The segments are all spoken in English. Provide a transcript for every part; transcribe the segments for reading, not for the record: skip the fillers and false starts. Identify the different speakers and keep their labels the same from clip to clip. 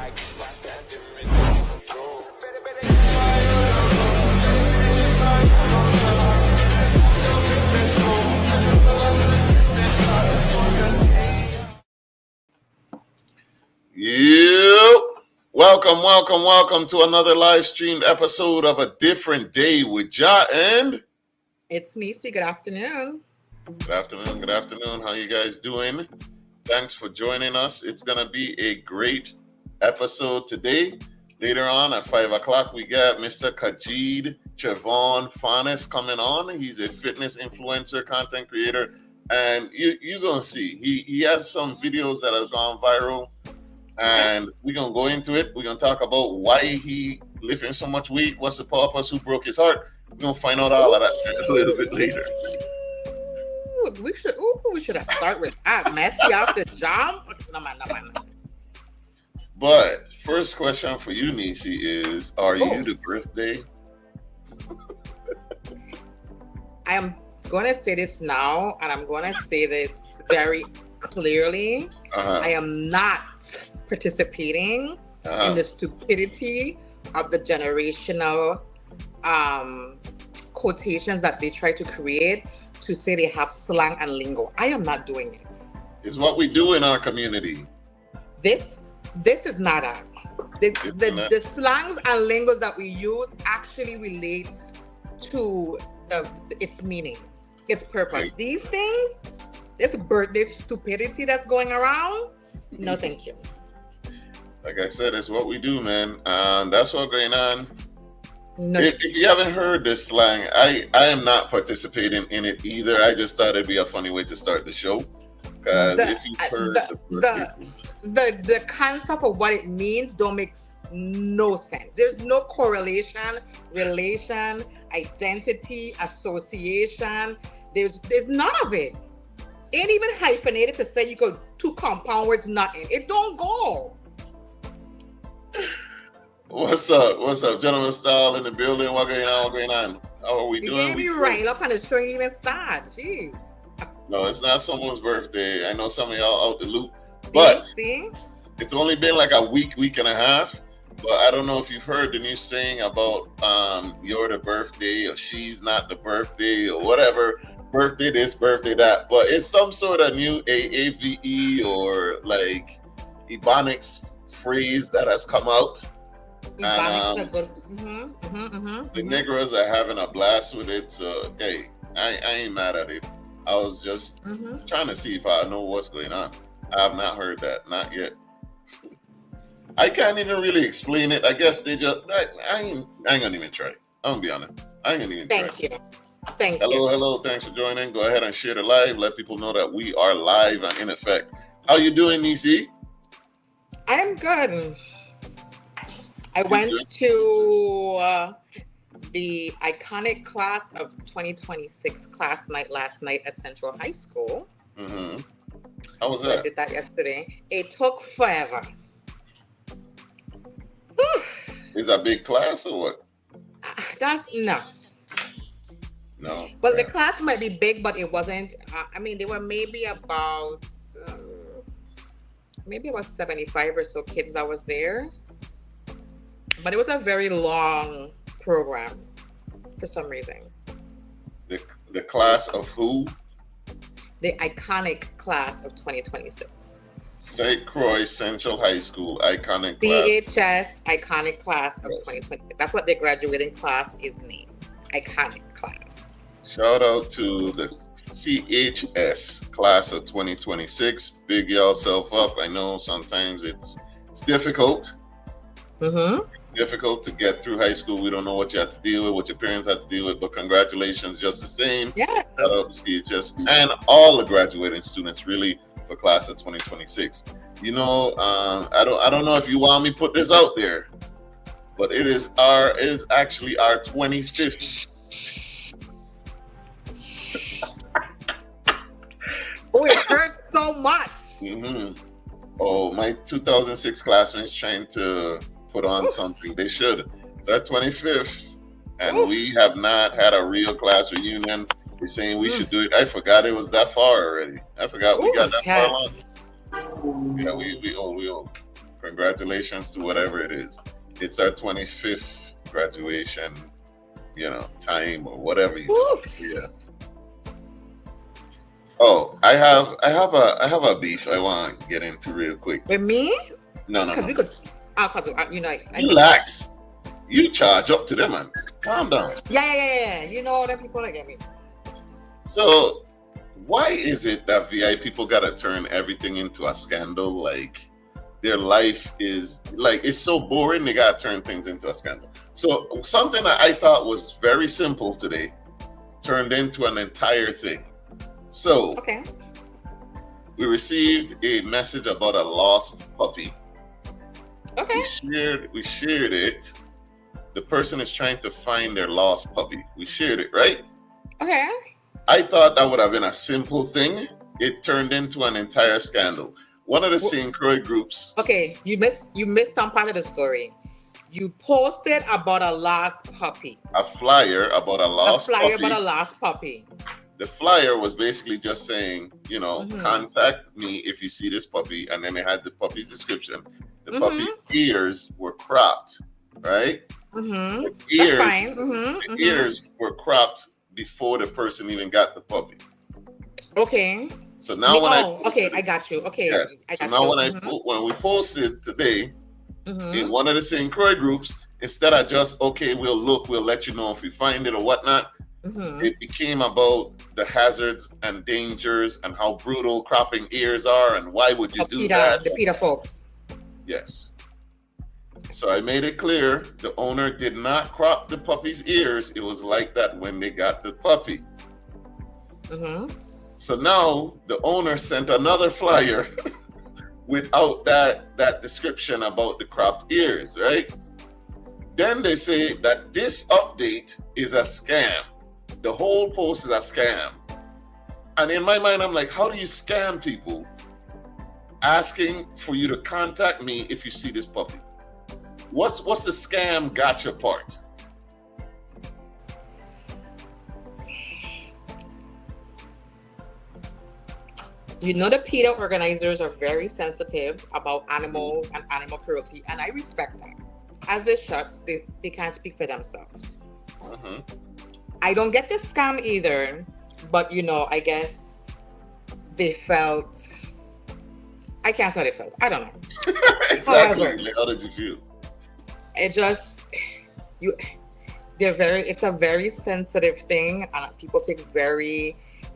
Speaker 1: Yep. Welcome to another live streamed episode of A Different Day with Ja and
Speaker 2: it's Nisi. Good afternoon.
Speaker 1: Good afternoon. How you guys doing? Thanks for joining us. It's gonna be a great episode today. Later on at 5 o'clock, we got Mr. Kajid Chavon Fanes coming on. He's a fitness influencer, content creator, and you're gonna see he has some videos that have gone viral. And we're going to go into it. We're going to talk about why he lifting so much weight. What's the purpose? Who broke his heart? We're going to find out all of that a little bit later.
Speaker 2: We should have started with that. Messy off the jump. No, man.
Speaker 1: But first question for you, Nisi, is are you the birthday?
Speaker 2: I am going to say this now, and I'm going to say this very clearly. I am not participating in the stupidity of the generational quotations that they try to create to say they have slang and lingo. I am not doing it.
Speaker 1: It's what we do in our community.
Speaker 2: This is not a the slangs and lingos that we use actually relates to its meaning, its purpose. Right. These things, this stupidity that's going around, no thank you.
Speaker 1: Like I said, it's what we do, man. That's what's going on.
Speaker 2: No.
Speaker 1: If you haven't heard this slang, I am not participating in it either. I just thought it'd be a funny way to start the show. Because if you've heard
Speaker 2: the concept of what it means don't make no sense. There's no correlation, relation, identity, association. There's none of it. Ain't even hyphenated to say you could two compound words nothing. It don't go.
Speaker 1: What's up, gentleman style in the building? What going on? How are we doing?
Speaker 2: You can't be right up on the show even start. Jeez.
Speaker 1: No, it's not someone's birthday. I know some of y'all out the loop, but it's only been like a week and a half. But I don't know if you've heard the new saying about you're the birthday or she's not the birthday or whatever. Birthday this, birthday that. But it's some sort of new AAVE or like Ebonics phrase that has come out. And, the Negroes are having a blast with it. So hey, I ain't mad at it. I was just trying to see if I know what's going on. I have not heard that, not yet. I can't even really explain it. I guess they just I ain't gonna even try. I'm gonna be honest. I ain't gonna even try.
Speaker 2: Thank you.
Speaker 1: Hello. Thanks for joining. Go ahead and share the live. Let people know that we are live and in effect. How you doing, Nisi?
Speaker 2: I am good. I went to the iconic class of 2026 class night last night at Central High School.
Speaker 1: How was that?
Speaker 2: I did that yesterday. It took forever.
Speaker 1: Is that a big class or what? No.
Speaker 2: Well, the class might be big, but it wasn't. There were maybe about 75 or so kids that was there. But it was a very long program for some reason.
Speaker 1: The class of who?
Speaker 2: The iconic class of 2026.
Speaker 1: St. Croix Central High School iconic
Speaker 2: CHS iconic class of 2026. That's what their graduating class is named. Iconic class.
Speaker 1: Shout out to the CHS class of 2026. Big yourself up. I know sometimes it's difficult. Difficult to get through high school. We don't know what you have to deal with, what your parents have to deal with, but congratulations just the same.
Speaker 2: Yeah.
Speaker 1: Shout out to CHS and all the graduating students really for class of 2026. You know, I don't know if you want me to put this out there, but it is actually our 25th.
Speaker 2: Oh, it hurts so much.
Speaker 1: Oh, my 2006 classmates trying to put on something. They should. It's our 25th, and we have not had a real class reunion. They're saying we should do it. I forgot it was that far already. I forgot we got that far on. Yeah, we old. Congratulations to whatever it is. It's our 25th graduation, time or whatever you say. Yeah. Oh, I have a beef I want to get into real quick.
Speaker 2: With me?
Speaker 1: No.
Speaker 2: Because we could.
Speaker 1: Relax. You charge up to them, man. Calm down.
Speaker 2: Yeah. You know that people get me.
Speaker 1: So, why is it that VI people gotta turn everything into a scandal? Like, their life is it's so boring. They gotta turn things into a scandal. So, something that I thought was very simple today turned into an entire thing. So,
Speaker 2: okay.
Speaker 1: We received a message about a lost puppy.
Speaker 2: Okay.
Speaker 1: We shared it. The person is trying to find their lost puppy. We shared it, right?
Speaker 2: Okay.
Speaker 1: I thought that would have been a simple thing. It turned into an entire scandal. One of the St. Croix groups.
Speaker 2: Okay, you missed some part of the story. You posted about a lost puppy.
Speaker 1: A flyer about a lost puppy.
Speaker 2: About a lost puppy.
Speaker 1: The flyer was basically just saying, contact me if you see this puppy, and then it had the puppy's description. The puppy's ears were cropped, right?
Speaker 2: Mm-hmm.
Speaker 1: The ears were cropped before the person even got the puppy.
Speaker 2: Okay.
Speaker 1: So now
Speaker 2: I got you. Okay.
Speaker 1: Yes. When we posted today in one of the St. Croix groups, instead of just we'll let you know if we find it or whatnot. It became about the hazards and dangers and how brutal cropping ears are and why would you do that?
Speaker 2: The PETA folks.
Speaker 1: Yes. So I made it clear the owner did not crop the puppy's ears. It was like that when they got the puppy. So now the owner sent another flyer without that description about the cropped ears, right? Then they say that this update is a scam. The whole post is a scam. And in my mind, I'm like, how do you scam people asking for you to contact me if you see this puppy? What's the scam gotcha part?
Speaker 2: The PETA organizers are very sensitive about animals and animal cruelty, and I respect that. As they should, they can't speak for themselves. I don't get the scam either, but I guess they felt. I can't say they felt. I don't know.
Speaker 1: Exactly. However, how did you feel?
Speaker 2: It just it's a very sensitive thing, and people they're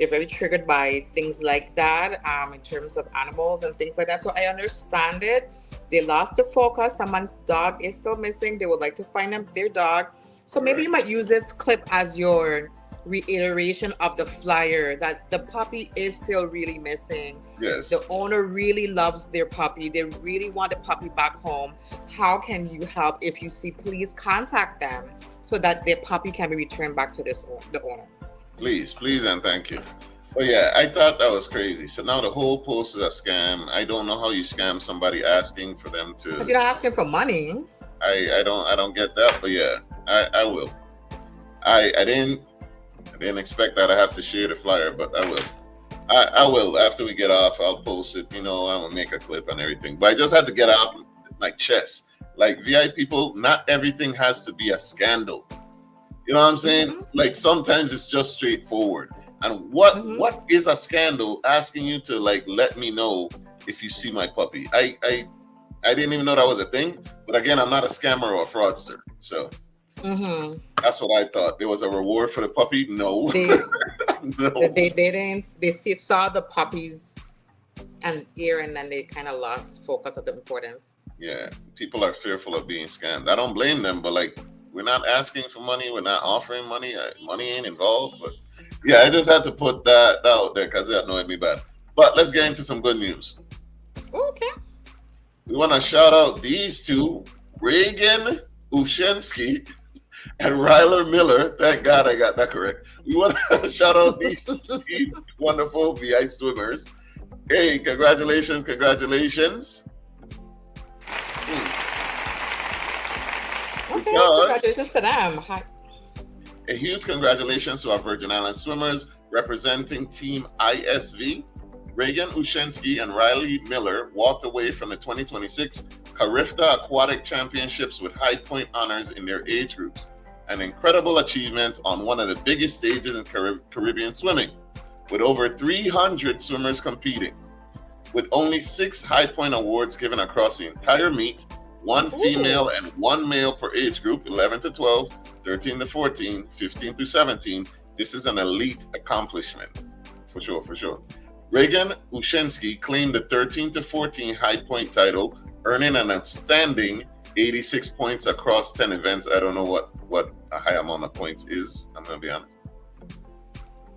Speaker 2: very triggered by things like that, in terms of animals and things like that. So I understand it. They lost the focus. Someone's dog is still missing. They would like to find their dog. So maybe you might use this clip as your reiteration of the flyer that the puppy is still really missing.
Speaker 1: Yes.
Speaker 2: The owner really loves their puppy. They really want the puppy back home. How can you help? If you see, please contact them so that their puppy can be returned back to the owner.
Speaker 1: Please, and thank you. But yeah, I thought that was crazy. So now the whole post is a scam. I don't know how you scam somebody asking for them to.
Speaker 2: But you're not asking for money.
Speaker 1: I don't get that, but yeah, I will. I didn't expect that I have to share the flyer, but I will. I will after we get off. I'll post it. I will make a clip and everything. But I just had to get off my chest. Like VI people, not everything has to be a scandal. You know what I'm saying? Like sometimes it's just straightforward. And what is a scandal? Asking you to let me know if you see my puppy. I didn't even know that was a thing. But again, I'm not a scammer or a fraudster. So that's what I thought. There was a reward for the puppy? No.
Speaker 2: No. They didn't. They saw the puppy's ear and then they kind of lost focus of the importance.
Speaker 1: Yeah. People are fearful of being scammed. I don't blame them, but we're not asking for money. We're not offering money. Money ain't involved. But yeah, I just had to put that out there because it annoyed me bad. But let's get into some good news.
Speaker 2: Okay.
Speaker 1: We want to shout out these two, Reagan Ushensky and Ryler Miller. Thank God I got that correct. We want to shout out these wonderful VI swimmers. Hey, congratulations.
Speaker 2: Okay, congratulations to them. Hi.
Speaker 1: A huge congratulations to our Virgin Islands swimmers representing Team ISV, Reagan Ushensky and Riley Miller walked away from the 2026 Carifta Aquatic Championships with high point honors in their age groups, an incredible achievement on one of the biggest stages in Caribbean swimming, with over 300 swimmers competing. With only 6 high point awards given across the entire meet, 1 female and 1 male per age group, 11 to 12, 13 to 14, 15 to 17, this is an elite accomplishment. For sure. Reagan Ushensky claimed the 13 to 14 high point title, earning an outstanding 86 points across 10 events. I don't know what a high amount of points is, I'm going to be honest.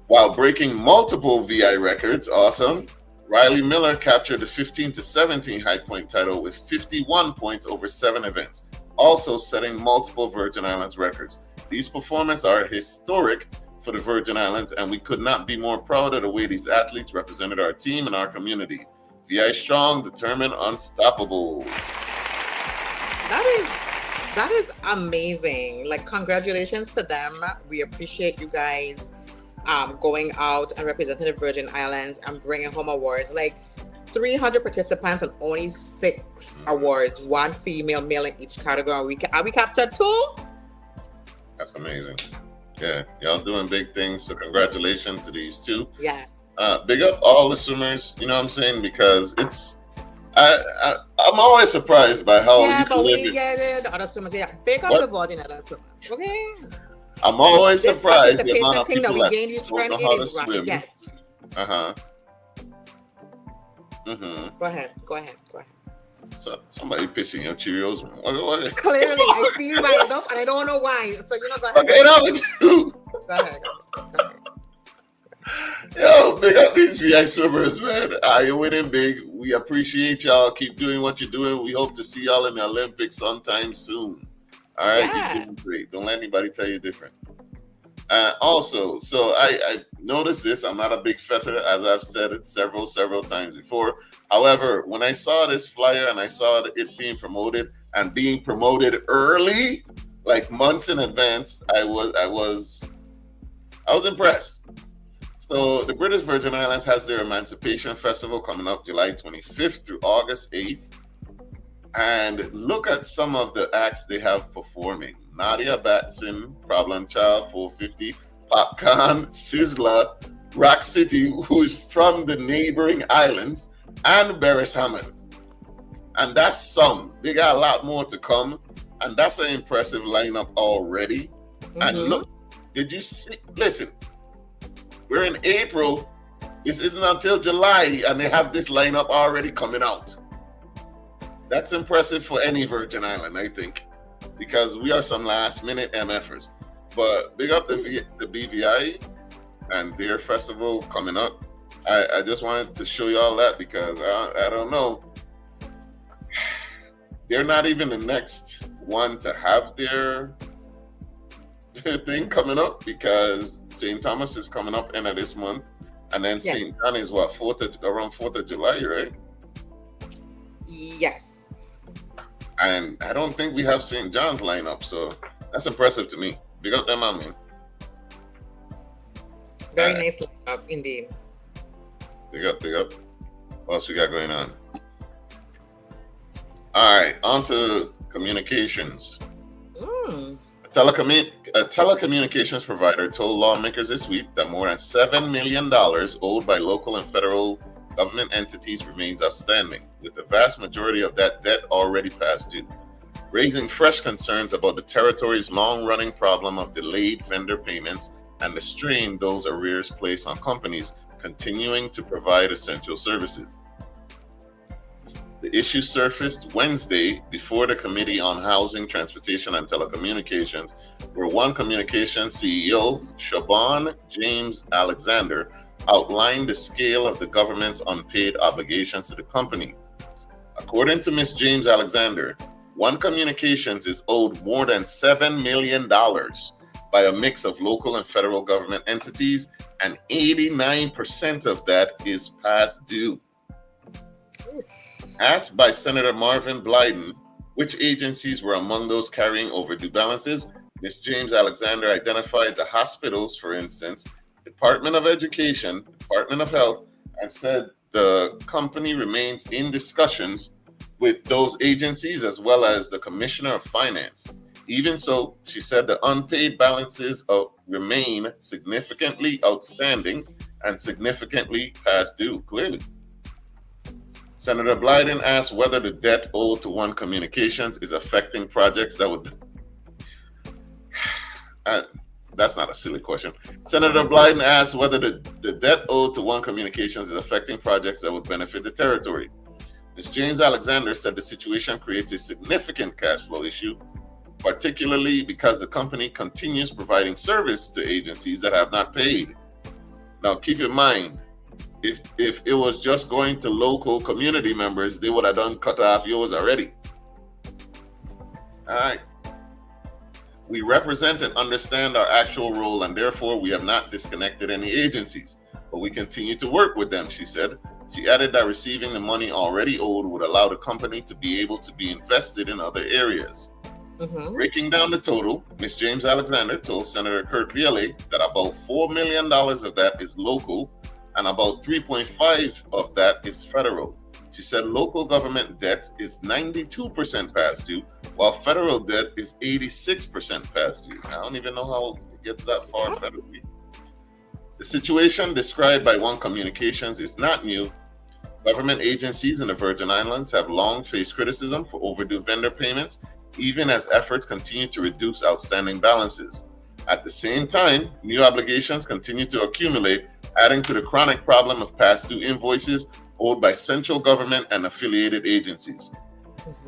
Speaker 1: While breaking multiple VI records, awesome, Riley Miller captured the 15 to 17 high point title with 51 points over 7 events, also setting multiple Virgin Islands records. These performances are historic for the Virgin Islands, and we could not be more proud of the way these athletes represented our team and our community. VI strong, determined, unstoppable.
Speaker 2: That is amazing. Like, congratulations to them. We appreciate you guys going out and representing the Virgin Islands and bringing home awards. Like 300 participants and only 6 awards, 1 female, male in each category. We captured 2.
Speaker 1: That's amazing. Yeah, y'all doing big things. So congratulations to these 2.
Speaker 2: Yeah.
Speaker 1: Big up all the swimmers. You know what I'm saying? Because it's I'm always surprised by how
Speaker 2: you but we get the other swimmers. Yeah, big up the Virgin Islands swimmers. Okay.
Speaker 1: I'm always surprised the amount of people
Speaker 2: that we
Speaker 1: don't know how to swim.
Speaker 2: Yes. Go ahead.
Speaker 1: So somebody pissing your Cheerios.
Speaker 2: Clearly, I feel right enough, and I don't know why. So go ahead.
Speaker 1: Okay, now with you.
Speaker 2: Go ahead.
Speaker 1: Yo, big up these VI swimmers, man. You're winning big. We appreciate y'all. Keep doing what you're doing. We hope to see y'all in the Olympics sometime soon. All right,
Speaker 2: yeah.
Speaker 1: You're doing great. Don't let anybody tell you different. Also, so I noticed this. I'm not a big fetter, as I've said it several times before. However, when I saw this flyer and I saw it being promoted and being promoted early, like months in advance, I was impressed. So the British Virgin Islands has their Emancipation Festival coming up July 25th through August 8th. And look at some of the acts they have performing. Nadia Batson, Problem Child, 450, Popcorn, Sizzla, Rock City, who's from the neighboring islands, and Beres Hammond. And that's some. They got a lot more to come. And that's an impressive lineup already. Mm-hmm. And look, did you see? Listen, we're in April. This isn't until July, and they have this lineup already coming out. That's impressive for any Virgin Island, I think, because we are some last-minute MFers. But big up the BVI and their festival coming up. I just wanted to show y'all that because I don't know. They're not even the next one to have their thing coming up because St. Thomas is coming up end of this month. And then St. John is around 4th of July, right?
Speaker 2: Yes.
Speaker 1: And I don't think we have St. John's lineup, so that's impressive to me. Big up them, man.
Speaker 2: Very nice lineup, indeed.
Speaker 1: Big up. What else we got going on? All right, on to communications. A telecommunications provider told lawmakers this week that more than $7 million owed by local and federal government entities remains outstanding, with the vast majority of that debt already past due, raising fresh concerns about the territory's long-running problem of delayed vendor payments and the strain those arrears place on companies continuing to provide essential services. The issue surfaced Wednesday before the Committee on Housing, Transportation, and Telecommunications, where One Communications CEO, Siobhan James Alexander, outlined the scale of the government's unpaid obligations to the company. According to Ms. James Alexander, One Communications is owed more than $7 million by a mix of local and federal government entities, and 89% of that is past due. Asked by Senator Marvin Blyden which agencies were among those carrying overdue balances, Ms. James Alexander identified the hospitals, for instance, Department of Education, Department of Health, and said the company remains in discussions with those agencies as well as the Commissioner of Finance. Even so, she said the unpaid balances remain significantly outstanding and significantly past due, clearly. Senator Blyden asked whether the debt owed to One Communications is affecting projects that would... that's not a silly question. Senator Blyden asked whether the debt owed to One Communications is affecting projects that would benefit the territory. Ms. James Alexander said the situation creates a significant cash flow issue, particularly because the company continues providing service to agencies that have not paid. Now, keep in mind, if it was just going to local community members, they would have done cut off yours already. All right. We represent and understand our actual role, and therefore we have not disconnected any agencies, but we continue to work with them, she said. She added that receiving the money already owed would allow the company to be able to be invested in other areas. Breaking down the total, Ms. James Alexander told Senator Kurt Biele that about $4 million of that is local and about 3.5 of that is federal. She said local government debt is 92% past due, while federal debt is 86% past due. I don't even know how it gets that far federally. The situation described by One Communications is not new. Government agencies in the Virgin Islands have long faced criticism for overdue vendor payments, even as efforts continue to reduce outstanding balances. At the same time, new obligations continue to accumulate, adding to the chronic problem of past due invoices owed by central government and affiliated agencies.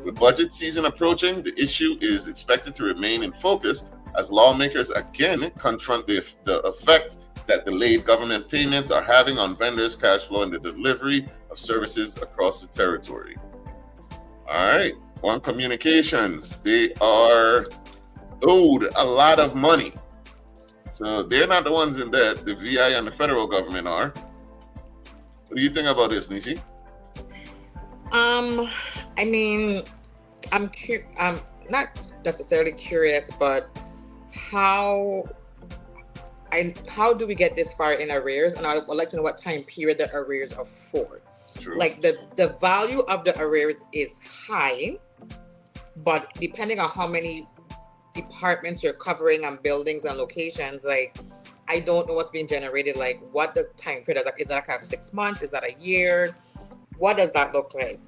Speaker 1: With budget season approaching, the issue is expected to remain in focus as lawmakers again confront the effect that delayed government payments are having on vendors' cash flow and the delivery of services across the territory. All right, One Communications, they are owed a lot of money. So they're not the ones in debt, the VI and the federal government are. What do you think about this, Nisi?
Speaker 2: I mean, I'm not necessarily curious, but how do we get this far in arrears? And I would like to know what time period the arrears are for. True. Like the value of the arrears is high, but depending on how many departments you're covering and buildings and locations, like I don't know what's being generated. Like what does time period is that like 6 months? Is that a year? What does that look like?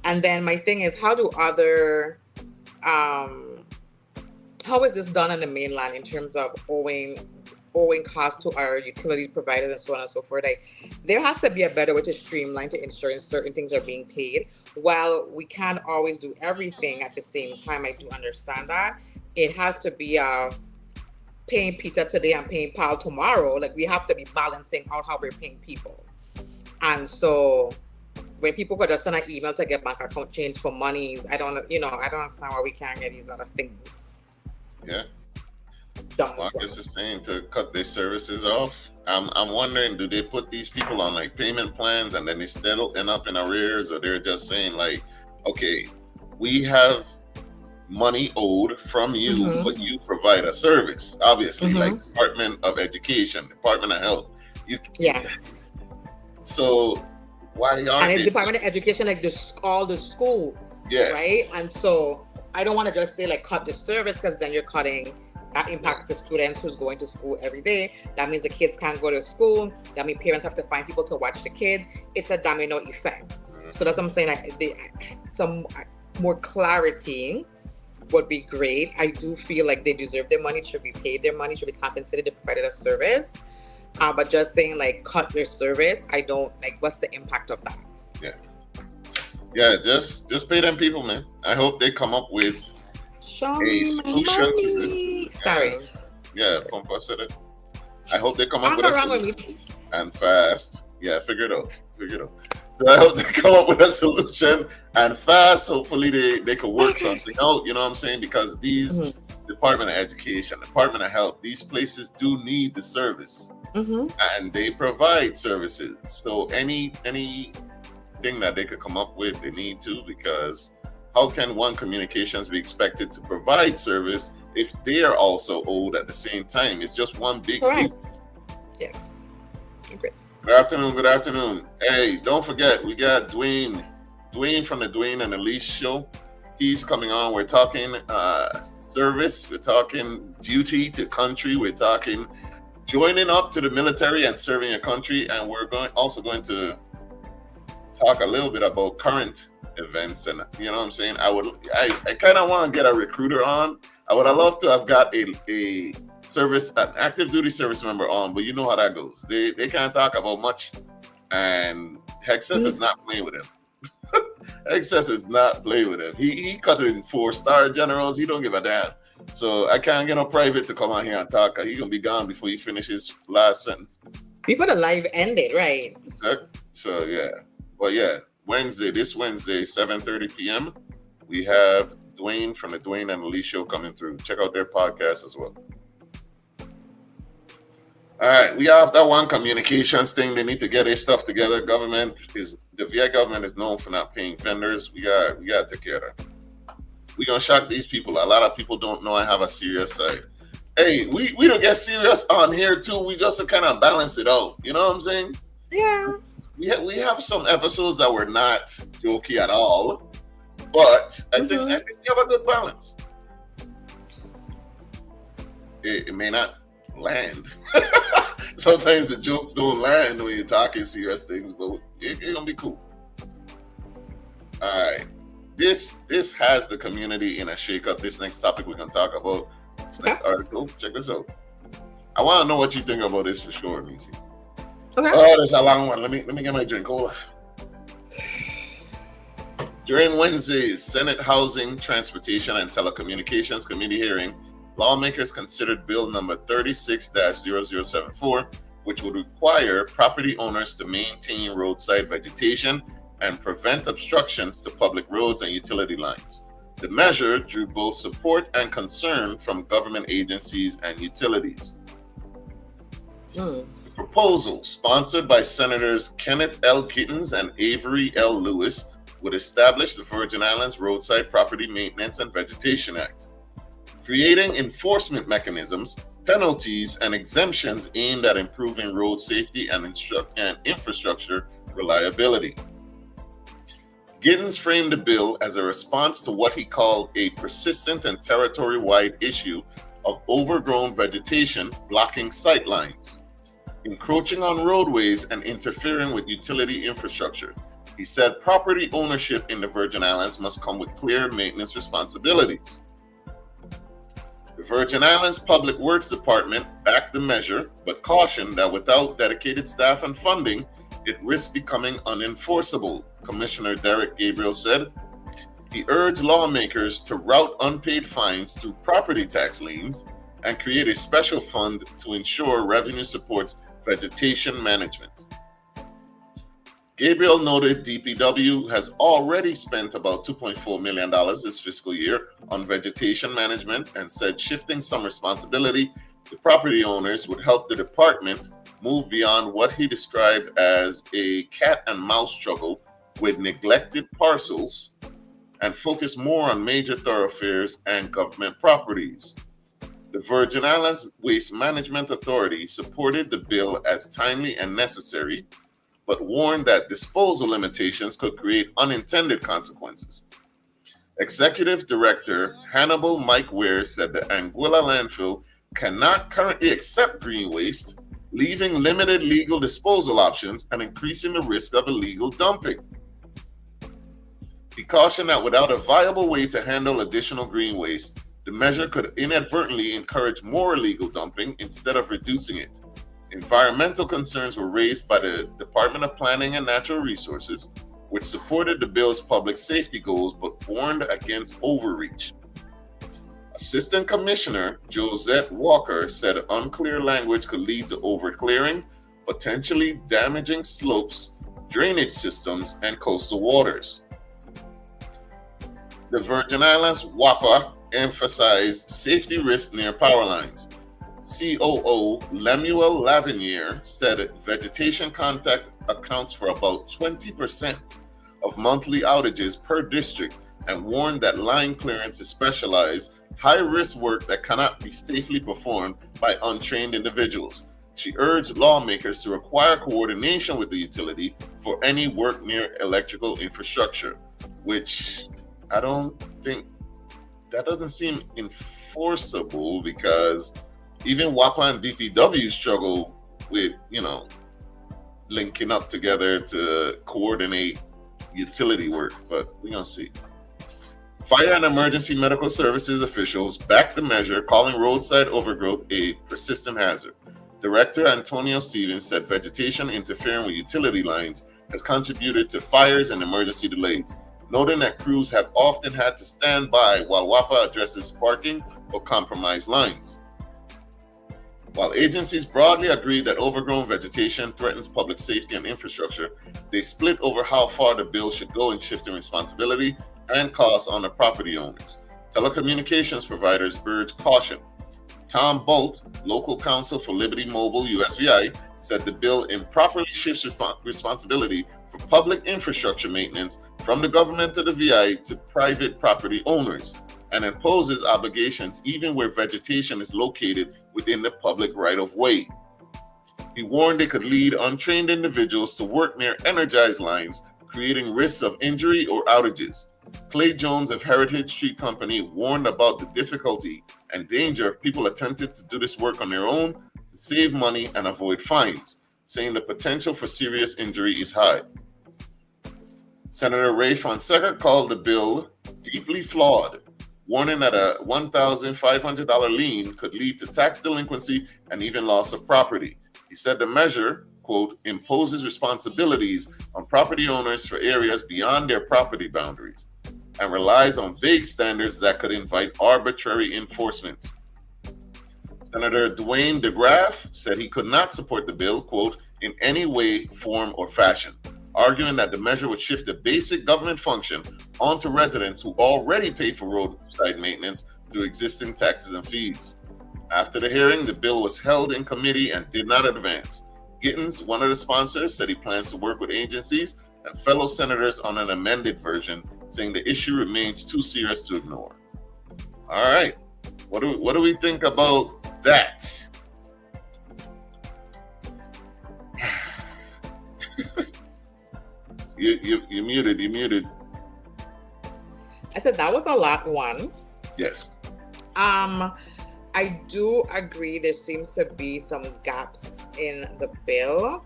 Speaker 2: And then my thing is, how do other how is this done on the mainland in terms of owing costs to our utility providers and so on and so forth? Like, there has to be a better way to streamline to ensure certain things are being paid. While we can't always do everything at the same time, I do understand that. It has to be paying Peter today and paying Paul tomorrow. Like, we have to be balancing out how we're paying people. And so when people could just send an email to get bank account change for monies, I don't understand why we can't get these other things.
Speaker 1: Yeah. Marcus is saying to cut their services off. I'm wondering, do they put these people on like payment plans and then they still end up in arrears, or they're just saying like, okay, we have money owed from you, but you provide a service, obviously, like Department of Education, Department of Health.
Speaker 2: Yes.
Speaker 1: So why aren't
Speaker 2: and it's Department of Education, like all the schools, yes, right? And so I don't want to just say like cut the service, because then you're cutting. That impacts the students who's going to school every day. That means the kids can't go to school. That means parents have to find people to watch the kids. It's a domino effect. So that's what I'm saying. Like, some more clarity would be great. I do feel like they deserve their money, should be paid their money, should be compensated, they provided a service. But just saying like cut their service, I don't like. What's the impact of that?
Speaker 1: Yeah. Just pay them people, man. I hope they come up with a solution to this.
Speaker 2: Sorry.
Speaker 1: Yeah, Pompa said it. I hope they come up with a solution and fast. Yeah, figure it out. So I hope they come up with a solution and fast. Hopefully they can work something out. You know what I'm saying? Because these Department of Education, Department of Health, these places do need the service, and they provide services. So anything that they could come up with, they need to, because how can One Communications be expected to provide service if they are also owed at the same time? It's just one big thing.
Speaker 2: Yes. Okay.
Speaker 1: Good afternoon. Good afternoon. Hey, don't forget, we got Dwayne from the Dwayne and Elise show. He's coming on. We're talking service. We're talking duty to country. We're talking joining up to the military and serving a country. And we're also going to talk a little bit about current events. And you know what I'm saying? I kind of want to get a recruiter on. I would have loved to have got an active duty service member on, but you know how that goes. They can't talk about much, and Hexus is not playing with him. Hexus is not playing with him. He cut in 4-star generals. He don't give a damn. So I can't get no private to come on here and talk. He gonna be gone before he finishes last sentence.
Speaker 2: Before the live ended, right?
Speaker 1: So yeah, but yeah, this Wednesday, 7:30 p.m. we have Dwayne from the Dwayne and Elise show coming through. Check out their podcast as well. All right, we have that one communications thing. They need to get their stuff together. The VI government is known for not paying vendors. We got to take care of that. We're gonna shock these people. A lot of people don't know I have a serious side. Hey, we don't get serious on here too. We just to kind of balance it out. You know what I'm saying?
Speaker 2: Yeah.
Speaker 1: We have some episodes that were not jokey at all, but I think you have a good balance. It may not land. Sometimes the jokes don't land when you're talking serious things, but it's gonna be cool. All right, this has the community in a shakeup. This next topic we're gonna talk about. This next article. Check this out. I want to know what you think about this for sure, Nisi.
Speaker 2: Okay.
Speaker 1: Oh, there's a long one. Let me get my drink. Hold on. During Wednesday's Senate Housing, Transportation, and Telecommunications Committee hearing, lawmakers considered Bill number 36-0074, which would require property owners to maintain roadside vegetation and prevent obstructions to public roads and utility lines. The measure drew both support and concern from government agencies and utilities. The proposal, sponsored by Senators Kenneth L. Gittens and Avery L. Lewis, would establish the Virgin Islands Roadside Property Maintenance and Vegetation Act, creating enforcement mechanisms, penalties, and exemptions aimed at improving road safety and infrastructure reliability. Gittens framed the bill as a response to what he called a persistent and territory-wide issue of overgrown vegetation blocking sightlines, encroaching on roadways, and interfering with utility infrastructure. He said property ownership in the Virgin Islands must come with clear maintenance responsibilities. The Virgin Islands Public Works Department backed the measure, but cautioned that without dedicated staff and funding, it risks becoming unenforceable, Commissioner Derek Gabriel said. He urged lawmakers to route unpaid fines to property tax liens and create a special fund to ensure revenue supports vegetation management. Gabriel noted DPW has already spent about $2.4 million this fiscal year on vegetation management and said shifting some responsibility to property owners would help the department move beyond what he described as a cat and mouse struggle with neglected parcels and focus more on major thoroughfares and government properties. The Virgin Islands Waste Management Authority supported the bill as timely and necessary, but warned that disposal limitations could create unintended consequences. Executive Director Hannibal Mike Ware said the Anguilla landfill cannot currently accept green waste, leaving limited legal disposal options and increasing the risk of illegal dumping. He cautioned that without a viable way to handle additional green waste, the measure could inadvertently encourage more illegal dumping instead of reducing it. Environmental concerns were raised by the Department of Planning and Natural Resources, which supported the bill's public safety goals but warned against overreach. Assistant Commissioner Josette Walker said unclear language could lead to overclearing, potentially damaging slopes, drainage systems, and coastal waters. The Virgin Islands WAPA emphasized safety risks near power lines. COO Lemuel Lavinier said vegetation contact accounts for about 20% of monthly outages per district and warned that line clearance is specialized, high-risk work that cannot be safely performed by untrained individuals. She urged lawmakers to require coordination with the utility for any work near electrical infrastructure, which I don't think, that doesn't seem enforceable, because even WAPA and DPW struggle with, linking up together to coordinate utility work, but we're going to see. Fire and emergency medical services officials backed the measure, calling roadside overgrowth a persistent hazard. Director Antonio Stevens said vegetation interfering with utility lines has contributed to fires and emergency delays, noting that crews have often had to stand by while WAPA addresses sparking or compromised lines. While agencies broadly agree that overgrown vegetation threatens public safety and infrastructure, they split over how far the bill should go in shifting responsibility and costs on the property owners. Telecommunications providers urge caution. Tom Bolt, local counsel for Liberty Mobile USVI, said the bill improperly shifts responsibility for public infrastructure maintenance from the government to the VI to private property owners, and imposes obligations even where vegetation is located within the public right-of-way. He warned it could lead untrained individuals to work near energized lines, creating risks of injury or outages. Clay Jones of Heritage Street Company warned about the difficulty and danger of people attempting to do this work on their own to save money and avoid fines, saying the potential for serious injury is high. Senator Ray Fonseca called the bill deeply flawed, warning that a $1,500 lien could lead to tax delinquency and even loss of property. He said the measure, quote, imposes responsibilities on property owners for areas beyond their property boundaries and relies on vague standards that could invite arbitrary enforcement. Senator Dwayne DeGraff said he could not support the bill, quote, in any way, form, or fashion, arguing that the measure would shift a basic government function onto residents who already pay for roadside maintenance through existing taxes and fees. After the hearing, the bill was held in committee and did not advance. Gittens, one of the sponsors, said he plans to work with agencies and fellow senators on an amended version, saying the issue remains too serious to ignore. All right, what do we think about that? You muted.
Speaker 2: I said that was a lot, one.
Speaker 1: Yes.
Speaker 2: I do agree there seems to be some gaps in the bill.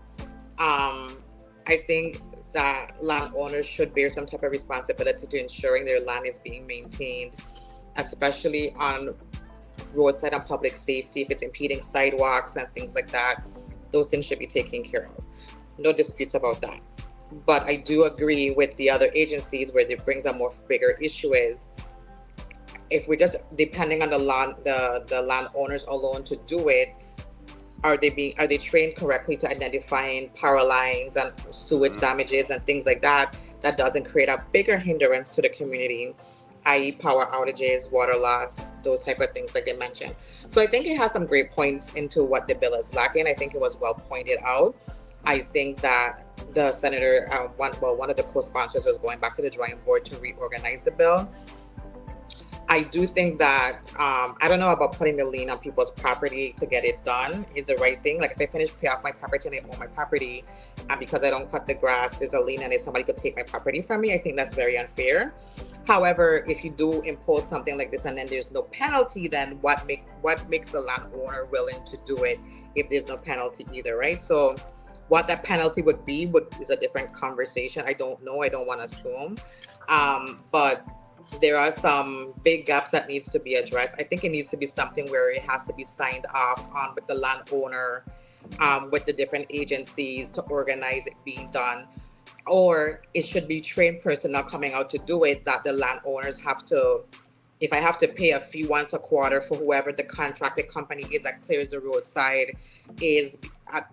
Speaker 2: I think that landowners should bear some type of responsibility to ensuring their land is being maintained, especially on roadside and public safety. If it's impeding sidewalks and things like that, those things should be taken care of. No disputes about that. But I do agree with the other agencies where it brings a more bigger issue is if we're just depending on the landowners alone to do it, are they trained correctly to identifying power lines and sewage damages and things like that? That doesn't create a bigger hindrance to the community, i.e. power outages, water loss, those type of things like they mentioned. So I think it has some great points into what the bill is lacking. I think it was well pointed out. I think that the senator, one of the co-sponsors was going back to the drawing board to reorganize the bill. I do think that, I don't know about putting the lien on people's property to get it done is the right thing. Like if I finish pay off my property and I own my property, and because I don't cut the grass, there's a lien and if somebody could take my property from me, I think that's very unfair. However, if you do impose something like this and then there's no penalty, then what makes the landowner willing to do it if there's no penalty either, right? So what that penalty would be is a different conversation. I don't know. I don't want to assume. But there are some big gaps that needs to be addressed. I think it needs to be something where it has to be signed off on with the landowner, with the different agencies to organize it being done. Or it should be trained personnel coming out to do it, that the landowners have to, if I have to pay a fee once a quarter for whoever the contracted company is that clears the roadside, is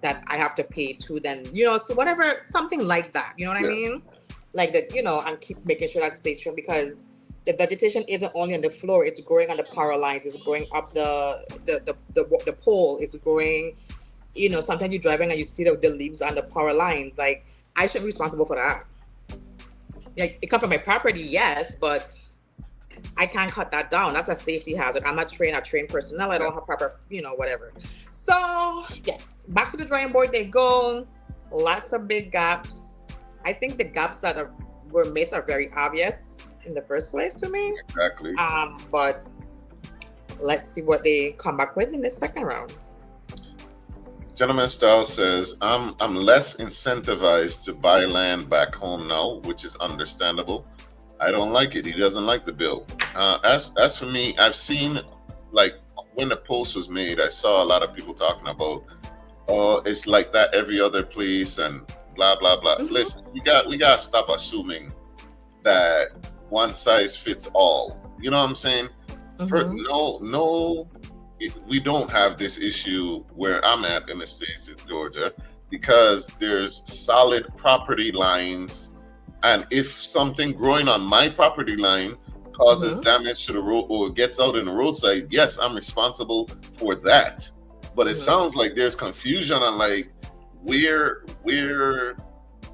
Speaker 2: that I have to pay to, then, so whatever, something like that, you know what I mean? Like that, and keep making sure that stays true, because the vegetation isn't only on the floor, it's growing on the power lines, it's growing up the pole, it's growing, sometimes you're driving and you see the leaves on the power lines. Like, I should be responsible for that. Like, it comes from my property, yes, but I can't cut that down. That's a safety hazard. I'm not trained. I train personnel. I don't have proper, whatever. So yes, back to the drawing board they go. Lots of big gaps. I think the gaps that were missed are very obvious in the first place to me.
Speaker 1: Exactly.
Speaker 2: But let's see what they come back with in the second round.
Speaker 1: Gentleman Style says, I'm less incentivized to buy land back home now, which is understandable. I don't like it. He doesn't like the bill. As for me, I've seen, like, when the post was made, I saw a lot of people talking about, oh, it's like that every other place and blah, blah, blah. Mm-hmm. Listen, we got to stop assuming that one size fits all. You know what I'm saying? Mm-hmm. We don't have this issue where I'm at in the States of Georgia, because there's solid property lines. And if something growing on my property line causes damage to the road or gets out in the roadside, yes, I'm responsible for that. But it sounds like there's confusion on like where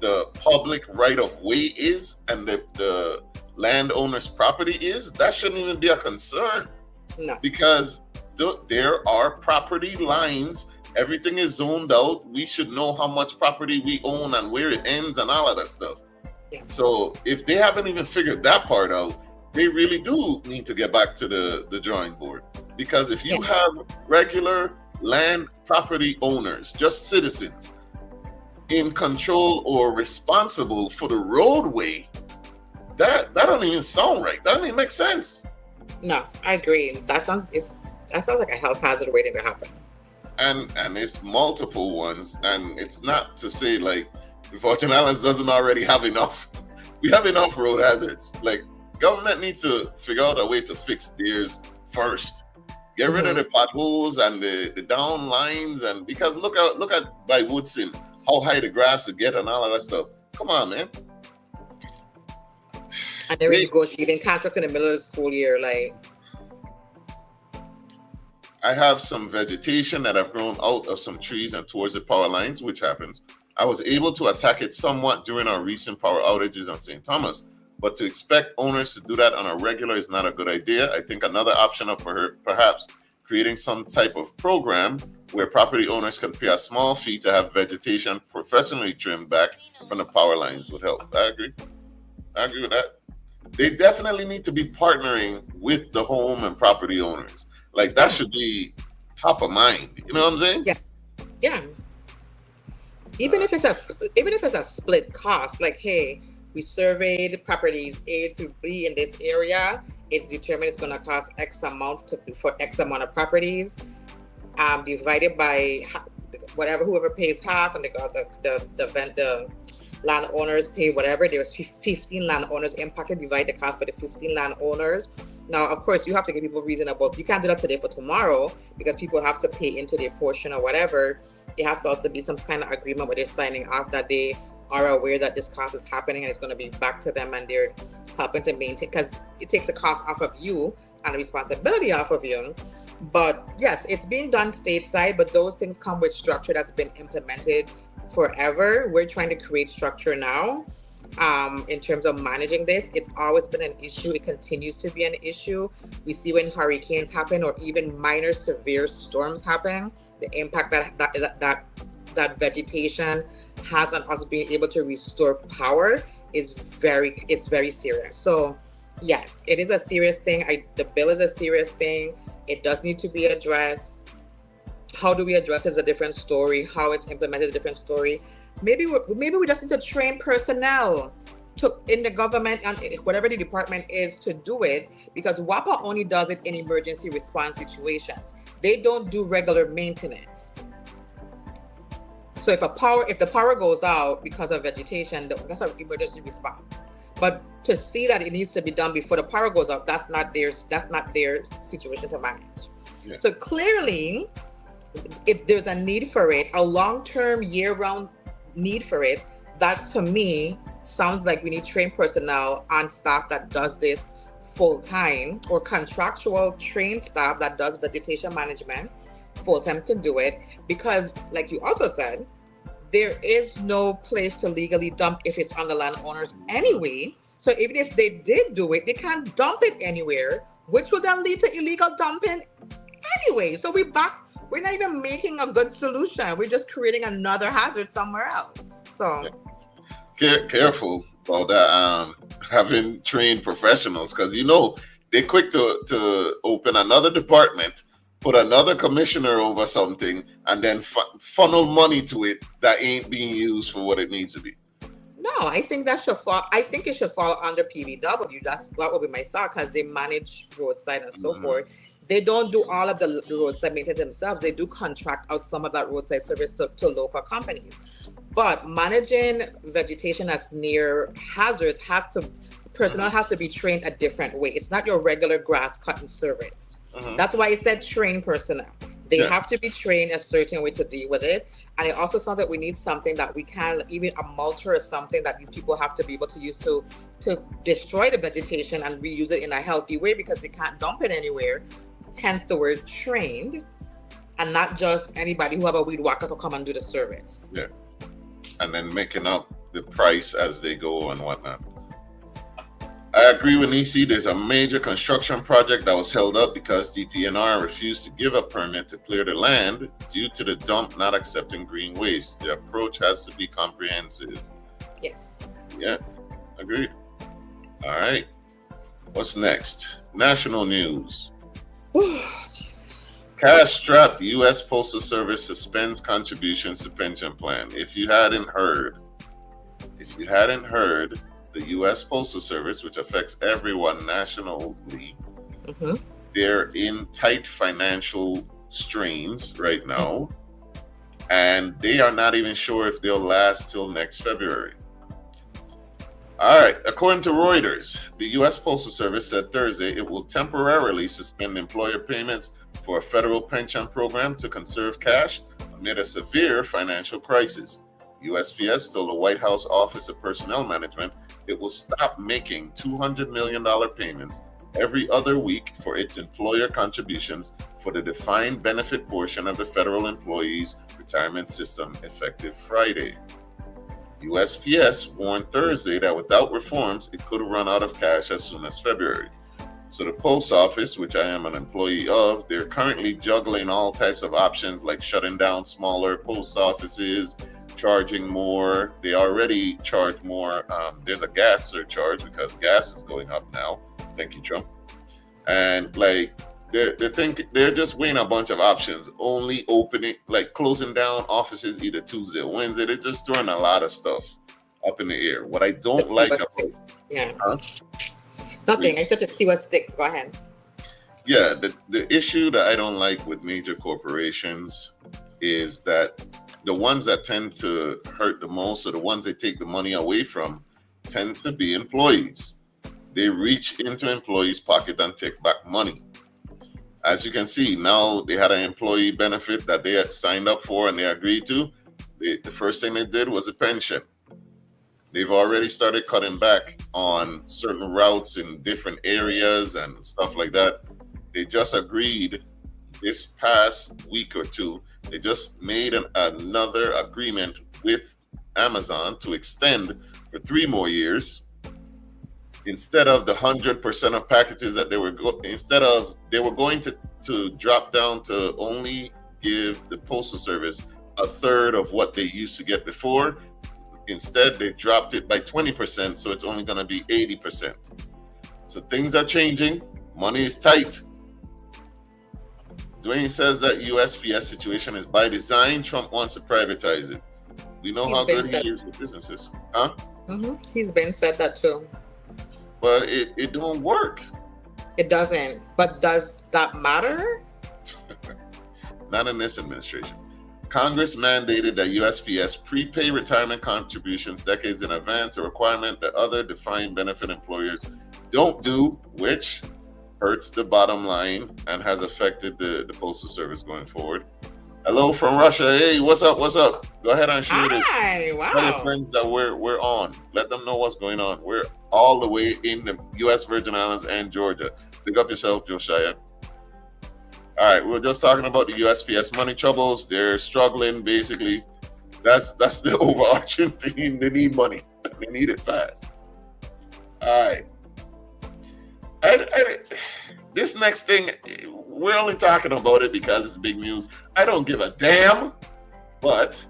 Speaker 1: the public right of way is and the landowner's property is. That shouldn't even be a concern.
Speaker 2: No.
Speaker 1: Because there are property lines. Everything is zoned out. We should know how much property we own and where it ends and all of that stuff.
Speaker 2: Yeah.
Speaker 1: So if they haven't even figured that part out, they really do need to get back to the drawing board. Because if you have regular land property owners, just citizens, in control or responsible for the roadway, that don't even sound right. That doesn't even make sense.
Speaker 2: No, I agree. That sounds like a health hazard waiting to happen.
Speaker 1: And it's multiple ones, and it's not to say like Fortune Islands doesn't already have enough. We have enough road hazards. Like, government needs to figure out a way to fix theirs first. Get rid of the potholes and the down lines, and because look at by Woodson, how high the grass to get and all of that stuff. Come on, man.
Speaker 2: And they're negotiating contracts in the middle of the school year, like.
Speaker 1: I have some vegetation that have grown out of some trees and towards the power lines, which happens. I was able to attack it somewhat during our recent power outages on St. Thomas, but to expect owners to do that on a regular is not a good idea. I think another option of perhaps creating some type of program where property owners can pay a small fee to have vegetation professionally trimmed back from the power lines would help. I agree with that. They definitely need to be partnering with the home and property owners. Like, that should be top of mind. You know what I'm saying?
Speaker 2: Yeah. Even if it's a split cost, like, hey, we surveyed properties A to B in this area. It's determined it's going to cost X amount for X amount of properties, divided by whatever, whoever pays half, and the landowners pay whatever. There's 15 landowners impacted. Divide the cost by the 15 landowners. Now, of course, you have to give people reasonable. You can't do that today for tomorrow because people have to pay into their portion or whatever. It has to also be some kind of agreement where they're signing off that they are aware that this cost is happening and it's going to be back to them, and they're helping to maintain, because it takes the cost off of you and the responsibility off of you. But yes, it's being done stateside, but those things come with structure that's been implemented forever. We're trying to create structure now. In terms of managing this, it's always been an issue. It continues to be an issue. We see when hurricanes happen or even minor severe storms happen, the impact that vegetation has on us being able to restore power is very serious. So yes, it is a serious thing. The bill is a serious thing. It does need to be addressed. How do we address it is a different story. How it's implemented is a different story. Maybe we just need to train personnel in the government and whatever the department is to do it, because WAPA only does it in emergency response situations. They don't do regular maintenance. So if the power goes out because of vegetation, that's an emergency response. But to see that it needs to be done before the power goes out, that's not their situation to manage. Yeah. So clearly, if there's a need for it, a long-term, year-round need for it, that to me sounds like we need trained personnel on staff that does this full-time, or contractual trained staff that does vegetation management full-time can do it, because like you also said, there is no place to legally dump if it's on the landowners anyway. So even if they did do it, they can't dump it anywhere, which will then lead to illegal dumping anyway. So we're not even making a good solution. We're just creating another hazard somewhere else. So
Speaker 1: careful about that. Having trained professionals, because they're quick to open another department, put another commissioner over something, and then funnel money to it that ain't being used for what it needs to be.
Speaker 2: No, I think that should fall. I think it should fall under PVW. That would be my thought, because they manage roadside and so forth. They don't do all of the roadside maintenance themselves. They do contract out some of that roadside service to local companies. But managing vegetation that's near hazards personnel has to be trained a different way. It's not your regular grass cutting service. That's why I said trained personnel. They have to be trained a certain way to deal with it. And it also sounds like we need something that we can, even a mulcher or something that these people have to be able to use to destroy the vegetation and reuse it in a healthy way, because they can't dump it anywhere. Hence the word trained, and not just anybody who have a weed whacker to come and do the service.
Speaker 1: Yeah. And then making up the price as they go and whatnot. I agree with Nisi. There's a major construction project that was held up because DPNR refused to give a permit to clear the land due to the dump not accepting green waste. The approach has to be comprehensive.
Speaker 2: Yes.
Speaker 1: Yeah, agreed. All right. What's next? National news. Cash-strapped U.S. Postal Service suspends contributions to pension plan. If you hadn't heard, the U.S. Postal Service, which affects everyone nationally, they're in tight financial strains right now, and they are not even sure if they'll last till next February. All right. According to Reuters, the U.S. Postal Service said Thursday it will temporarily suspend employer payments for a federal pension program to conserve cash amid a severe financial crisis. USPS told the White House Office of Personnel Management it will stop making $200 million payments every other week for its employer contributions for the defined benefit portion of the federal employees' retirement system effective Friday. USPS warned Thursday that without reforms, it could run out of cash as soon as February. So the post office, which I am an employee of, they're currently juggling all types of options like shutting down smaller post offices, charging more. They already charge more. There's a gas surcharge because gas is going up now. Thank you, Trump. And they're just weighing a bunch of options, only opening, closing down offices either Tuesday or Wednesday. They're just throwing a lot of stuff up in the air. What I don't like about
Speaker 2: nothing. I said to see what sticks. Go ahead.
Speaker 1: Yeah, the issue that I don't like with major corporations is that the ones that tend to hurt the most, or the ones they take the money away from, tends to be employees. They reach into employees' pocket and take back money. As you can see, now they had an employee benefit that they had signed up for and they agreed to. The first thing they did was a pension. They've already started cutting back on certain routes in different areas and stuff like that. They just agreed this past week or two. They just made another agreement with Amazon to extend for 3 more years. Instead of the 100% of packages that they were going to drop down to only give the Postal Service a third of what they used to get before. Instead, they dropped it by 20%, so it's only going to be 80%. So things are changing. Money is tight. Dwayne says that USPS situation is by design. Trump wants to privatize it. We know how good he is with businesses. Huh?
Speaker 2: He's been said that too.
Speaker 1: But it don't work.
Speaker 2: It doesn't. But does that matter?
Speaker 1: Not in this administration. Congress mandated that USPS prepay retirement contributions decades in advance, a requirement that other defined benefit employers don't do, which hurts the bottom line and has affected the Postal Service going forward. Hello from Russia. Hey, what's up? What's up? Go ahead and share this.
Speaker 2: Hi, wow.
Speaker 1: Tell your friends that we're on. Let them know what's going on. We're all the way in the U.S. Virgin Islands and Georgia. Pick up yourself, Josiah. All right, we were just talking about the USPS money troubles. They're struggling, basically. That's the overarching theme. They need money. They need it fast. All right. This next thing, we're only talking about it because it's big news. I don't give a damn. But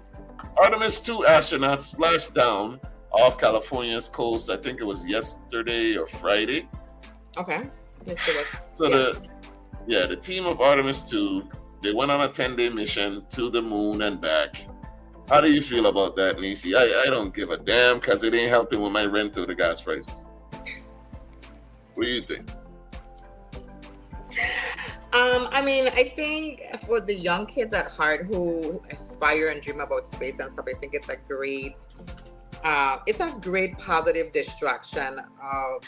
Speaker 1: Artemis 2 astronauts splashed down off California's coast. I think it was yesterday or Friday.
Speaker 2: Okay.
Speaker 1: So the team of Artemis 2, they went on a 10-day mission to the moon and back. How do you feel about that, Nisi? I don't give a damn because it ain't helping with my rent or the gas prices. What do you think?
Speaker 2: I mean, I think for the young kids at heart who aspire and dream about space and stuff, I think it's a great positive distraction of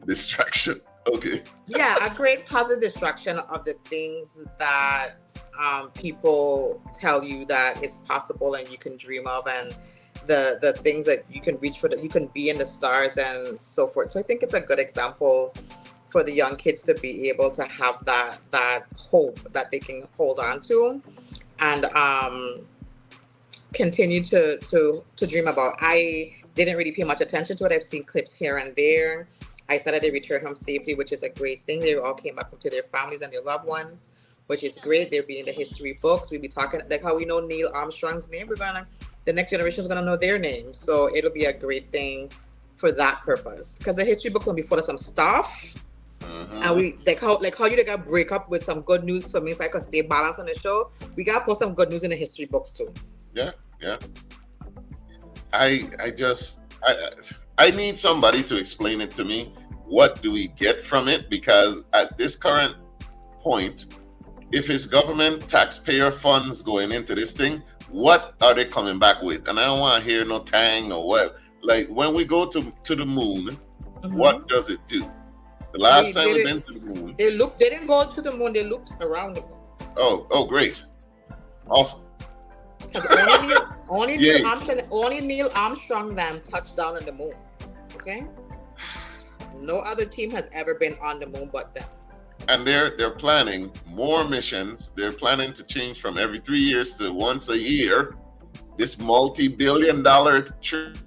Speaker 1: distraction. Okay.
Speaker 2: Yeah, a great positive distraction of the things that people tell you that is possible and you can dream of, and the things that you can reach for, that you can be in the stars and so forth. So I think it's a good example for the young kids to be able to have that hope that they can hold on to and continue to dream about. I didn't really pay much attention to it. I've seen clips here and there. I saw that they returned home safely, which is a great thing. They all came back home to their families and their loved ones, which is great. They'll be in the history books. We'll be talking like how we know Neil Armstrong's name. The next generation is gonna know their name. So it'll be a great thing for that purpose. Because the history books will be full of some stuff. Mm-hmm. And we like how you gotta break up with some good news for me so I can stay balanced on the show. We gotta put some good news in the history books too.
Speaker 1: Yeah. I need somebody to explain it to me. What do we get from it? Because at this current point, if it's government taxpayer funds going into this thing, what are they coming back with? And I don't want to hear no tang or what. Like when we go to the moon, mm-hmm. What does it do? The last time we've been to the moon,
Speaker 2: they didn't go to the moon. They looked around the moon.
Speaker 1: Oh, great, awesome.
Speaker 2: Only Neil Armstrong them touched down on the moon. Okay, no other team has ever been on the moon but them.
Speaker 1: And they're planning more missions. They're planning to change from every 3 years to once a year. This multi-billion-dollar trip.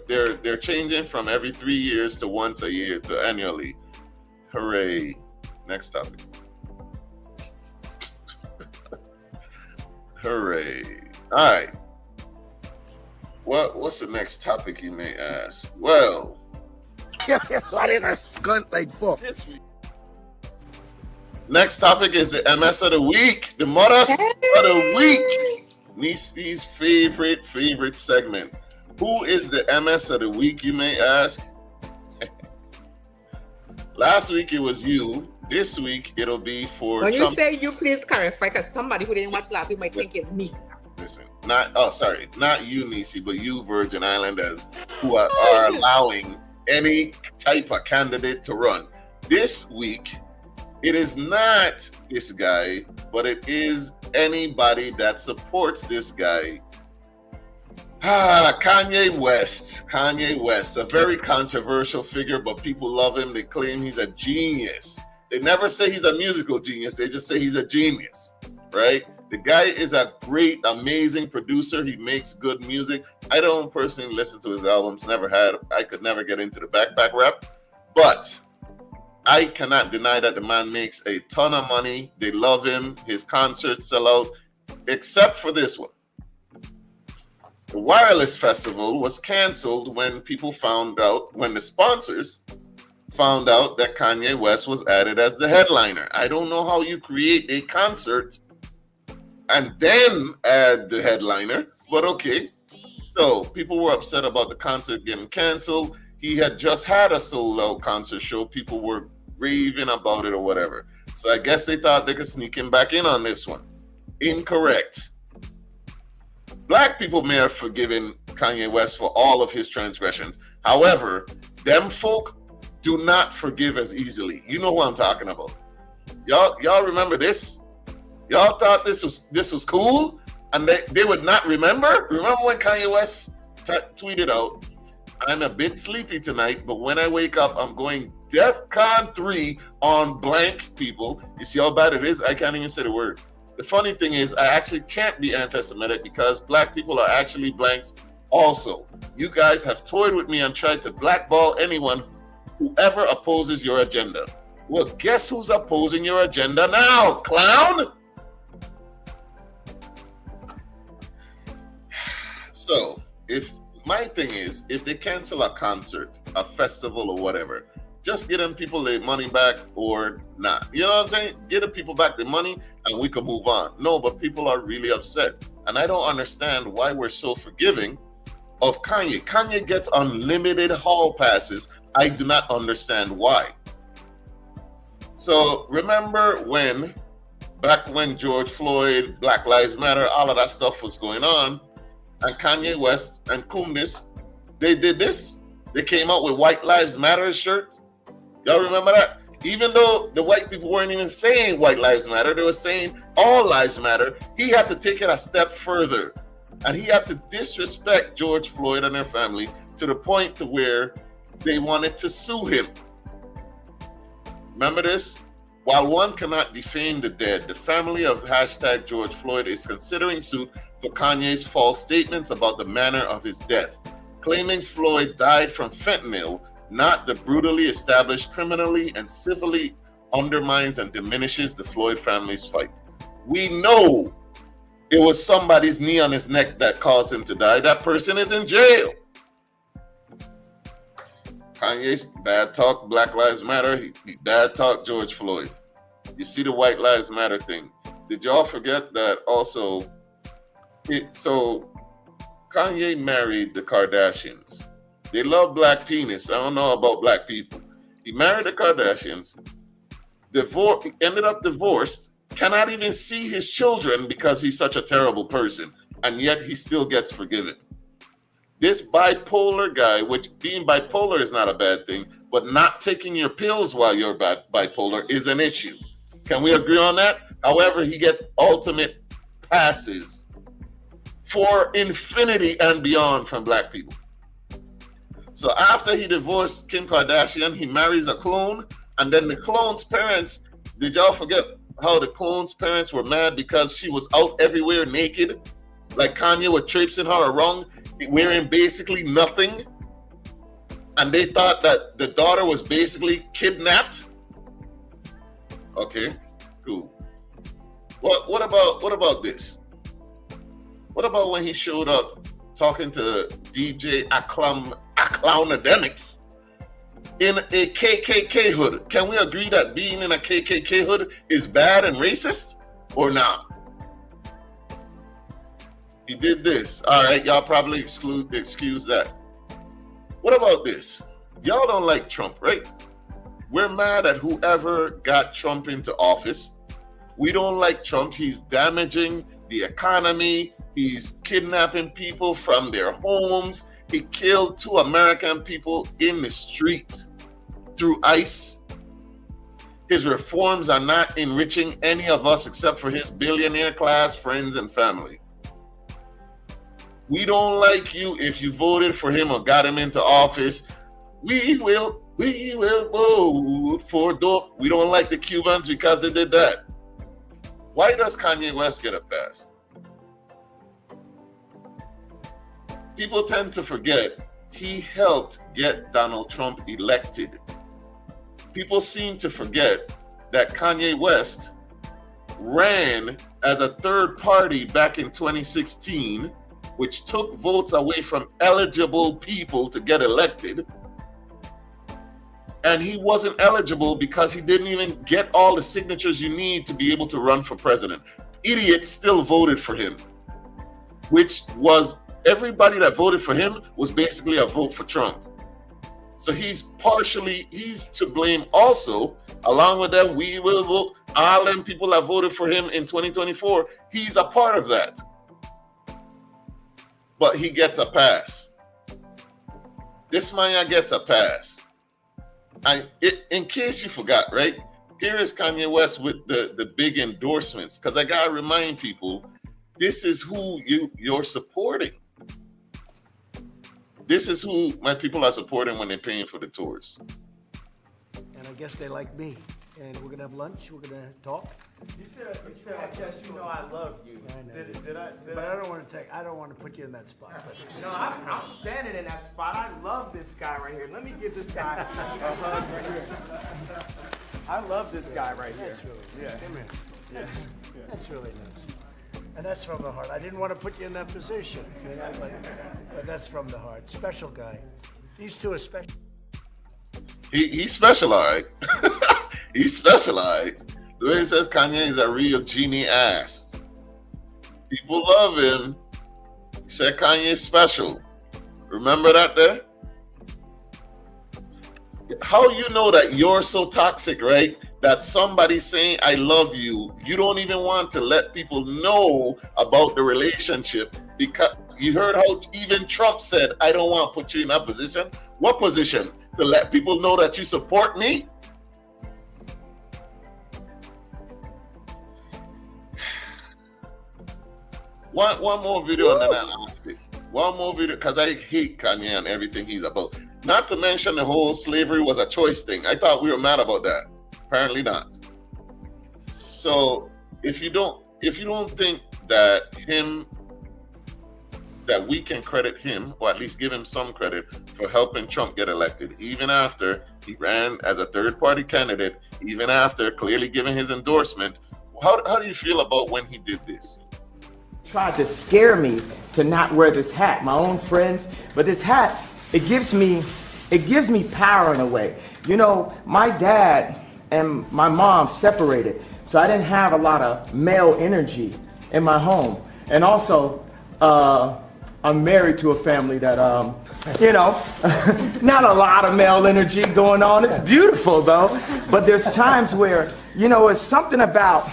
Speaker 1: They're changing from every 3 years to once a year to annually. Hooray! Next topic. Hooray! All right. What's the next topic, you may ask? Well,
Speaker 3: what is a skunt like for?
Speaker 1: This week. Next topic is the MS of the week, the Mothers of the week. Nisi's favorite segment. Who is the MS of the week, you may ask? Last week it was you. This week it'll be for
Speaker 2: When Trump. You say you, please clarify, because somebody who didn't watch last week might think it's me.
Speaker 1: Listen, not you, Nisi, but you, Virgin Islanders, who are allowing any type of candidate to run. This week, it is not this guy, but it is anybody that supports this guy. Kanye West, a very controversial figure, but people love him. They claim he's a genius. They never say he's a musical genius. They just say he's a genius, right? The guy is a great, amazing producer. He makes good music. I don't personally listen to his albums. Never had. I could never get into the backpack rap. But I cannot deny that the man makes a ton of money. They love him. His concerts sell out, except for this one. The Wireless Festival was canceled when the sponsors found out that Kanye West was added as the headliner. I don't know how you create a concert and then add the headliner, but okay. So people were upset about the concert getting canceled. He had just had a sold-out concert show. People were raving about it or whatever. So I guess they thought they could sneak him back in on this one. Incorrect. Black people may have forgiven Kanye West for all of his transgressions. However, them folk do not forgive as easily. You know what I'm talking about. Y'all remember this? Y'all thought this was cool, and they would not remember? Remember when Kanye West tweeted out, "I'm a bit sleepy tonight, but when I wake up, I'm going DEFCON 3 on blank people." You see how bad it is? I can't even say the word. The funny thing is, I actually can't be anti-Semitic because black people are actually blanks Also, you guys have toyed with me and tried to blackball anyone whoever opposes your agenda. Well, guess who's opposing your agenda now, clown? So, if my thing is, if they cancel a concert, a festival, or whatever, just get them people their money back or not. You know what I'm saying? Get the people back their money and we can move on. No, but people are really upset. And I don't understand why we're so forgiving of Kanye. Kanye gets unlimited hall passes. I do not understand why. So remember back when George Floyd, Black Lives Matter, all of that stuff was going on, and Kanye West and Kumis, they did this. They came out with White Lives Matter shirts. Y'all remember that? Even though the white people weren't even saying White Lives Matter, they were saying all lives matter. He had to take it a step further. And he had to disrespect George Floyd and their family to the point to where they wanted to sue him. Remember this? While one cannot defame the dead, the family of hashtag George Floyd is considering suit for Kanye's false statements about the manner of his death, claiming Floyd died from fentanyl, not the brutally established criminally and civilly undermines and diminishes the Floyd family's fight. We know it was somebody's knee on his neck that caused him to die. That person is in jail. Kanye's bad talk Black Lives Matter. He bad talk George Floyd. You see the White Lives Matter thing. Did y'all forget that also? So Kanye married the Kardashians. They love black penis. I don't know about black people. He married the Kardashians. Ended up divorced. Cannot even see his children because he's such a terrible person. And yet he still gets forgiven. This bipolar guy, which being bipolar is not a bad thing, but not taking your pills while you're bipolar is an issue. Can we agree on that? However, he gets ultimate passes for infinity and beyond from black people. So after he divorced Kim Kardashian, he marries a clone, and then the clone's parents, did y'all forget how the clone's parents were mad because she was out everywhere naked? Like Kanye was traipsing her around, wearing basically nothing. And they thought that the daughter was basically kidnapped. Okay, cool. What about this? What about when he showed up talking to DJ Clownademics in a KKK hood? Can we agree that being in a KKK hood is bad and racist or not? He did this. All right, y'all probably excuse that. What about this? Y'all don't like Trump, right? We're mad at whoever got Trump into office. We don't like Trump. He's damaging the economy. He's kidnapping people from their homes. He killed 2 American people in the street through ICE. His reforms are not enriching any of us except for his billionaire class friends and family. We don't like you if you voted for him or got him into office. We will vote for Dor. We don't like the Cubans because they did that. Why does Kanye West get a pass? People tend to forget he helped get Donald Trump elected. People seem to forget that Kanye West ran as a third party back in 2016, which took votes away from eligible people to get elected. And he wasn't eligible because he didn't even get all the signatures you need to be able to run for president. Idiots still voted for him, which was everybody that voted for him was basically a vote for Trump. So he's to blame also. Along with them, we will vote. All them people that voted for him in 2024, he's a part of that. But he gets a pass. This man gets a pass. In case you forgot, right? Here is Kanye West with the big endorsements. Because I gotta remind people, this is who you're supporting. This is who my people are supporting when they're paying for the tours.
Speaker 3: And I guess they like me. and we're gonna have lunch. We're gonna talk.
Speaker 4: You said, I guess you know I love you.
Speaker 3: I know.
Speaker 4: Did I?
Speaker 3: But I don't want to put you in that spot. But.
Speaker 4: No, I'm standing in that spot. I love this guy right here. Let me give this guy a hug right here. I love this guy right here.
Speaker 3: That's really nice.
Speaker 4: Yeah.
Speaker 3: Come here. That's really nice. And that's from the heart. I didn't want to put you in that position, you know, but that's from the heart. Special guy. These two are special.
Speaker 1: He's special, all right. He's special, all right. The way he says Kanye is a real genie ass. People love him. He said Kanye's special. Remember that there? How you know that you're so toxic, right? That somebody saying I love you, you don't even want to let people know about the relationship because you heard how even Trump said, I don't want to put you in that position. What position? To let people know that you support me? One more video and then I'll ask it. One more video, because I hate Kanye and everything he's about. Not to mention the whole slavery was a choice thing. I thought we were mad about that. Apparently not. So if you don't think that we can credit him, or at least give him some credit for helping Trump get elected, even after he ran as a third-party candidate, even after clearly giving his endorsement, how do you feel about when he did this?
Speaker 4: Tried to scare me to not wear this hat, my own friends, but this hat, it gives me power in a way. You know, my dad and my mom separated, so I didn't have a lot of male energy in my home. And also, I'm married to a family that, you know, not a lot of male energy going on. It's beautiful though, but there's times where, you know, it's something about,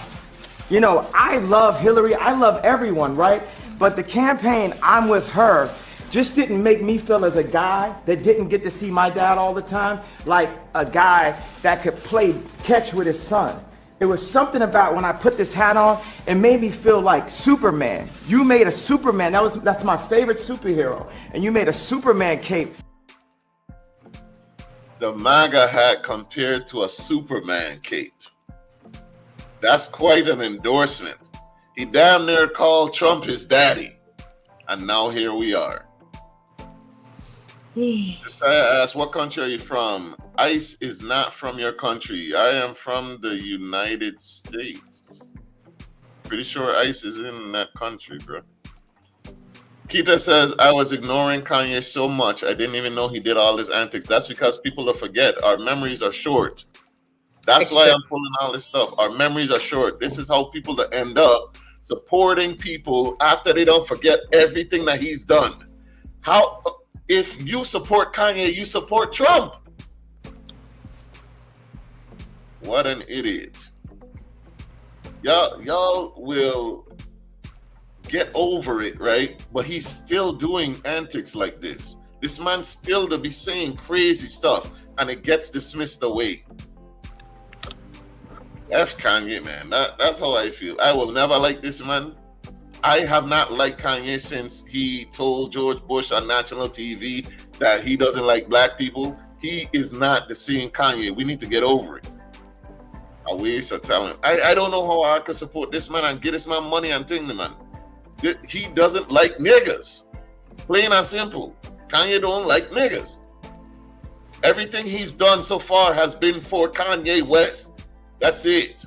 Speaker 4: you know, I love Hillary, I love everyone, right? But the campaign, I'm with her, just didn't make me feel as a guy that didn't get to see my dad all the time, like a guy that could play catch with his son. It was something about when I put this hat on, it made me feel like Superman. You made a Superman, that's my favorite superhero, and you made a Superman cape.
Speaker 1: The MAGA hat compared to a Superman cape. That's quite an endorsement. He damn near called Trump his daddy. And now here we are. Just I asked, what country are you from? ICE is not from your country. I am from the United States. Pretty sure ICE is in that country, bro. Keita says, I was ignoring Kanye so much, I didn't even know he did all his antics. That's because people will forget. Our memories are short. That's why I'm pulling all this stuff. Our memories are short. This is how people that end up supporting people after they don't forget everything that he's done. How, if you support Kanye, you support Trump. What an idiot. Y'all will get over it, right? But he's still doing antics like this. This man still to be saying crazy stuff and it gets dismissed away. F Kanye, man. That's how I feel. I will never like this man. I have not liked Kanye since he told George Bush on national TV that he doesn't like black people. He is not the same Kanye. We need to get over it. A waste of talent. I don't know how I could support this man and get this man money and thing, man. He doesn't like niggas. Plain and simple. Kanye don't like niggas. Everything he's done so far has been for Kanye West. That's it.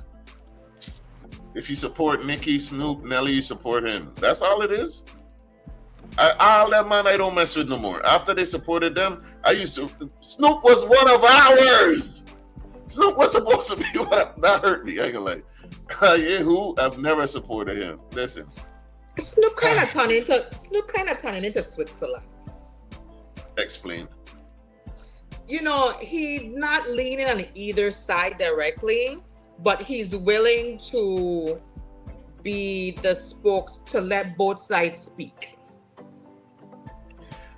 Speaker 1: If you support Nicki, Snoop, Nelly, you support him. That's all it is. All that man I don't mess with no more. After they supported them, Snoop was one of ours. Snoop was supposed to be one. That hurt me. I ain't gonna lie. Kanye, who? I've never supported him. Listen.
Speaker 2: Snoop kind of turning into Switzerland.
Speaker 1: Explain.
Speaker 2: You know, he's not leaning on either side directly, but he's willing to be the to let both sides speak.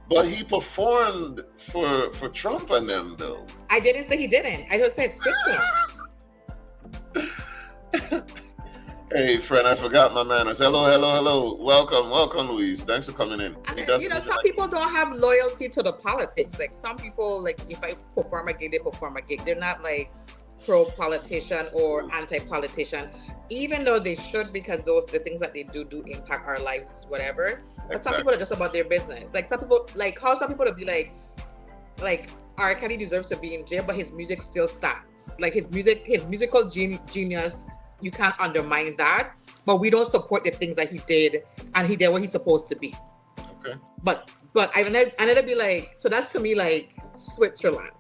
Speaker 1: But he performed for Trump and them, though.
Speaker 2: I didn't say he didn't. I just said Switzerland.
Speaker 1: Hey, friend, I forgot my manners. Hello. Welcome, Louise. Thanks for coming in.
Speaker 2: And, you know, some people don't have loyalty to the politics. Like some people, like if I perform a gig, they perform a gig. They're not like pro-politician or anti-politician, even though they should, because the things that they do impact our lives, whatever. But some people are just about their business. Like some people, like how some people would be like R. Kelly deserves to be in jail, but his music still stands. Like his musical genius, you can't undermine that. But we don't support the things that he did, and he did what he's supposed to be.
Speaker 1: Okay.
Speaker 2: But I never be like, so that's to me like Switzerland.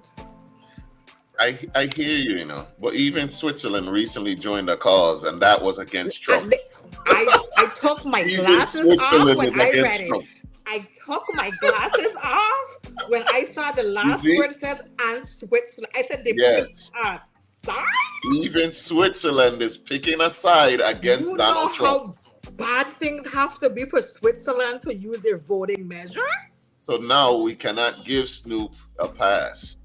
Speaker 1: I hear you, you know, but even Switzerland recently joined a cause, and that was against Trump.
Speaker 2: I took my glasses off when I read it. I took my glasses off when I saw the last word says and Switzerland. I said they picked a side.
Speaker 1: Even Switzerland is picking a side against Donald Trump.
Speaker 2: How bad things have to be for Switzerland to use their voting measure?
Speaker 1: So now we cannot give Snoop a pass.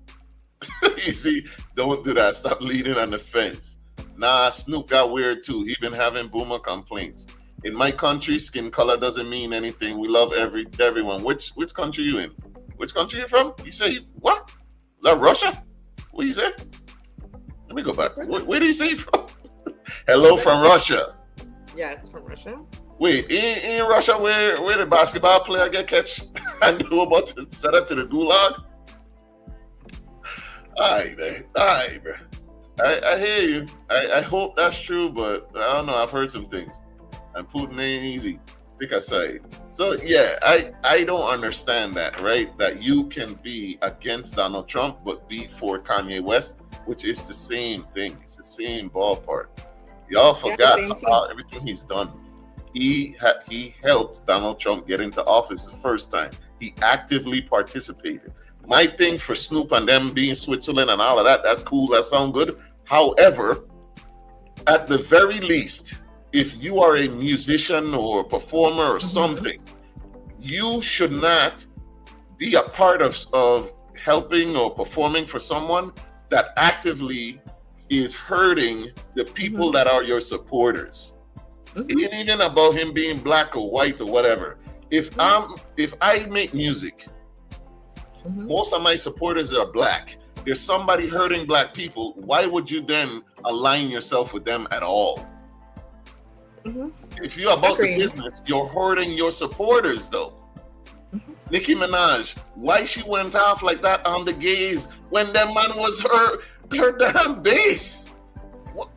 Speaker 1: You see, don't do that. Stop leaning on the fence. Nah, Snoop got weird too. He been having boomer complaints. In my country, skin color doesn't mean anything. We love everyone. Which country you in? Which country you from? He said, what? Is that Russia? What you say? Let me go back. Where did he say from? Hello from Russia.
Speaker 2: Yes, from Russia.
Speaker 1: Wait, in Russia where the basketball player get catch and they were about to set up to the gulag? Aye, bro. I hear you. I hope that's true, but I don't know. I've heard some things. And Putin ain't easy. Pick a side. So yeah, I don't understand that, right? That you can be against Donald Trump but be for Kanye West, which is the same thing. It's the same ballpark. Y'all forgot about everything he's done. He helped Donald Trump get into office the first time. He actively participated. My thing for Snoop and them being Switzerland and all of that, that's cool. That sounds good. However, at the very least, if you are a musician or a performer or something, you should not be a part of helping or performing for someone that actively is hurting the people that are your supporters. It ain't even about him being black or white or whatever. If I make music, most of my supporters are black. There's somebody hurting black people. Why would you then align yourself with them at all? If you're about the business, you're hurting your supporters though. Nicki Minaj, why she went off like that on the gays when that man was her damn base? What?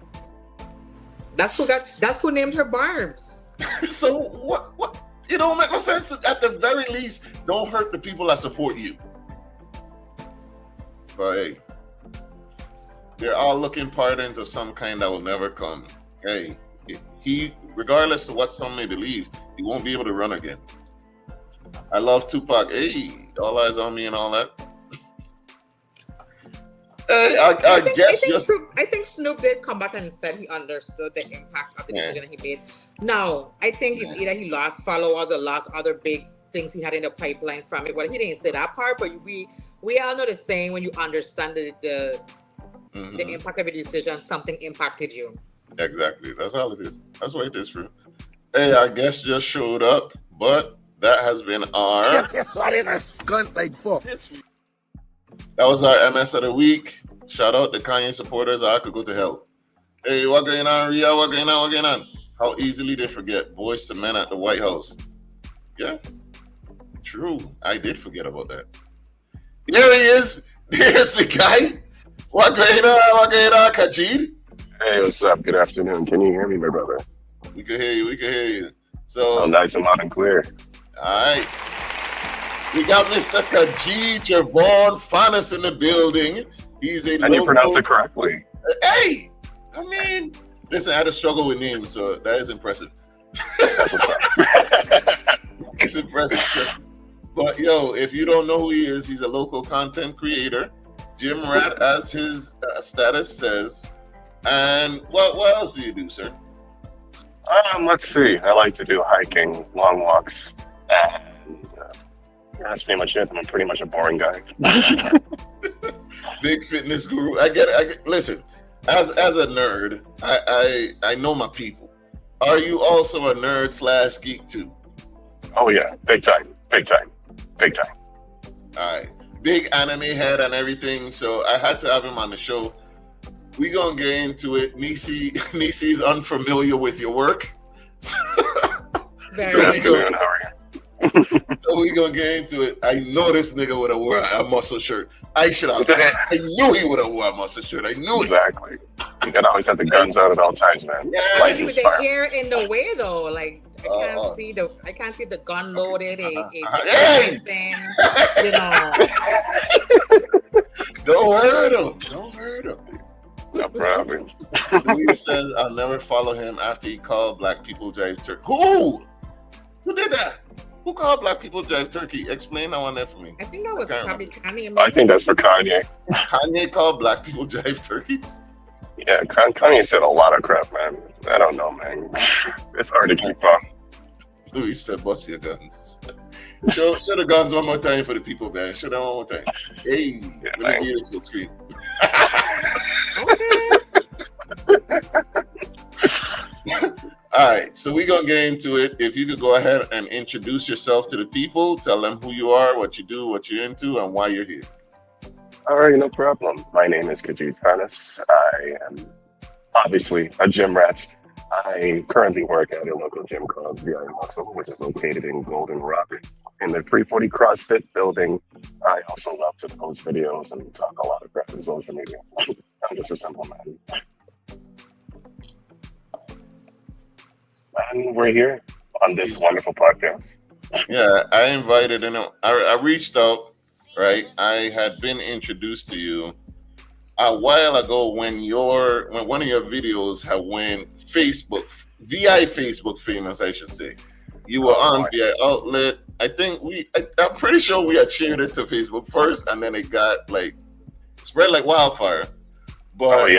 Speaker 1: That's
Speaker 2: who named her Barbs.
Speaker 1: So what? It don't make no sense. At the very least, don't hurt the people that support you. But hey, they're all looking pardons of some kind that will never come. Hey, he, regardless of what some may believe, he won't be able to run again. I love Tupac. Hey, all eyes on me and all that. Hey, I
Speaker 2: think Snoop did come back and said he understood the impact of the decision he made. Now, I think it's either he lost followers or lost other big things he had in the pipeline from it. But he didn't say that part. But we all know the saying, when you understand the impact of a decision, something impacted you.
Speaker 1: Exactly. That's all it is. That's what it is for. Hey, our guest just showed up, but that has been our...
Speaker 5: What is a skunt like for?
Speaker 1: That was our MS of the week. Shout out to Kanye supporters. I could go to hell. Hey, what going on, Ria? What going on? How easily they forget Boyz II Men at the White House. Yeah, true. I did forget about that. Here he is. There's the guy. What going on, Kajid?
Speaker 6: Hey, what's up? Good afternoon. Can you hear me, my brother?
Speaker 1: We can hear you. So
Speaker 6: nice and loud and clear.
Speaker 1: All right. We got Mr. Kajid Javon Fanis in the building. He's a
Speaker 6: And you pronounce it correctly.
Speaker 1: Hey! I mean, listen, I had to struggle with names, so that is impressive.
Speaker 6: That's what's up.
Speaker 1: It's impressive. But yo, if you don't know who he is, he's a local content creator. Gym rat, as his status says. And what else do you do, sir?
Speaker 6: Let's see. I like to do hiking, long walks, and that's pretty much it. I'm pretty much a boring guy.
Speaker 1: Big fitness guru. I get it. Listen, as a nerd, I know my people. Are you also a nerd / geek too?
Speaker 6: Oh yeah, big time.
Speaker 1: All right, big anime head and everything. So I had to have him on the show. We gonna get into it. Nisi's unfamiliar with your work.
Speaker 2: Very
Speaker 1: So
Speaker 6: Good afternoon. How are you?
Speaker 1: So we gonna get into it. I know this nigga would have worn a muscle shirt. I knew he would have worn a muscle shirt. I knew it.
Speaker 6: Exactly. You gotta always have the guns out at all times, man.
Speaker 1: Yeah.
Speaker 2: with
Speaker 6: License
Speaker 2: the
Speaker 6: firearms.
Speaker 2: hair in the way though, like I can't see the gun loaded,
Speaker 1: Hey!
Speaker 2: you know.
Speaker 1: Don't hurt him. Don't hurt him.
Speaker 6: No problem.
Speaker 1: Louis says I'll never follow him after he called black people jive turkey. Who did that? Who called black people jive turkey? Explain that one there for me.
Speaker 2: I think that was
Speaker 1: can't
Speaker 2: probably Kanye.
Speaker 6: I think that's for Kanye.
Speaker 1: Kanye called black people jive turkeys?
Speaker 6: Yeah, Kanye said a lot of crap, man. I don't know, man. It's hard to keep up.
Speaker 1: Louis said bust your guns. Show the guns one more time for the people, man. Show them one more time. Hey,
Speaker 6: Yeah,
Speaker 1: let me get it full screen. All right, so we're gonna get into it. If you could go ahead and introduce yourself to the people, tell them who you are, what you do, what you're into, and why you're here.
Speaker 6: All right, no problem. My name is Khajiit Fanis. I am obviously a gym rat. I currently work at a local gym called VI Muscle, which is located in Golden Rock in the 340 CrossFit building. I also love to post videos and talk a lot of crap on social media. I'm just a simple man. And we're here on this wonderful podcast.
Speaker 1: Yeah, I invited, I reached out, right? I had been introduced to you a while ago when one of your videos had went VI Facebook famous, I should say. You were on VI Outlet. I'm pretty sure we had shared it to Facebook first, and then it got like spread like wildfire. But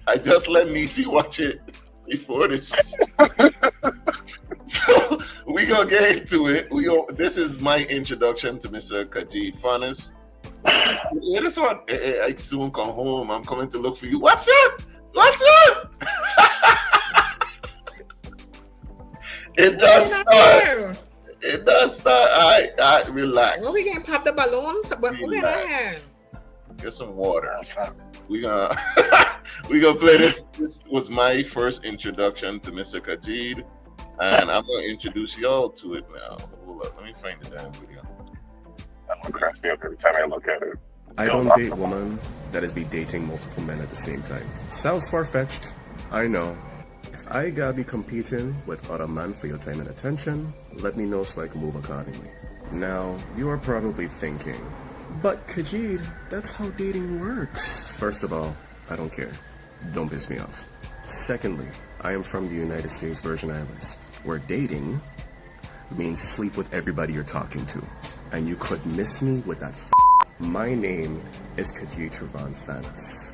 Speaker 1: I just let Nisi watch it before this. So we gonna get into it. This is my introduction to Mr. Khajiit Fanis. Yeah, this one. I soon come home. I'm coming to look for you. What's up? What's up? It does start. It does start. All right, relax.
Speaker 2: Well, we getting pop the balloon, but we're gonna
Speaker 1: get some water. We gonna play this. This was my first introduction to Mr. Khajiit, and I'm gonna introduce y'all to it now. Hold up, let me find the damn video.
Speaker 6: That one cracks me up every time I look at it.
Speaker 7: I don't date woman that is be dating multiple men at the same time. Sounds far-fetched, I know. If I gotta be competing with other men for your time and attention, let me know so I can move accordingly. Now, you are probably thinking, but Khajiit, that's how dating works. First of all, I don't care. Don't piss me off. Secondly, I am from the United States Virgin Islands, where dating means sleep with everybody you're talking to. And you could miss me with that My name is Khajiit Trevon Fanis.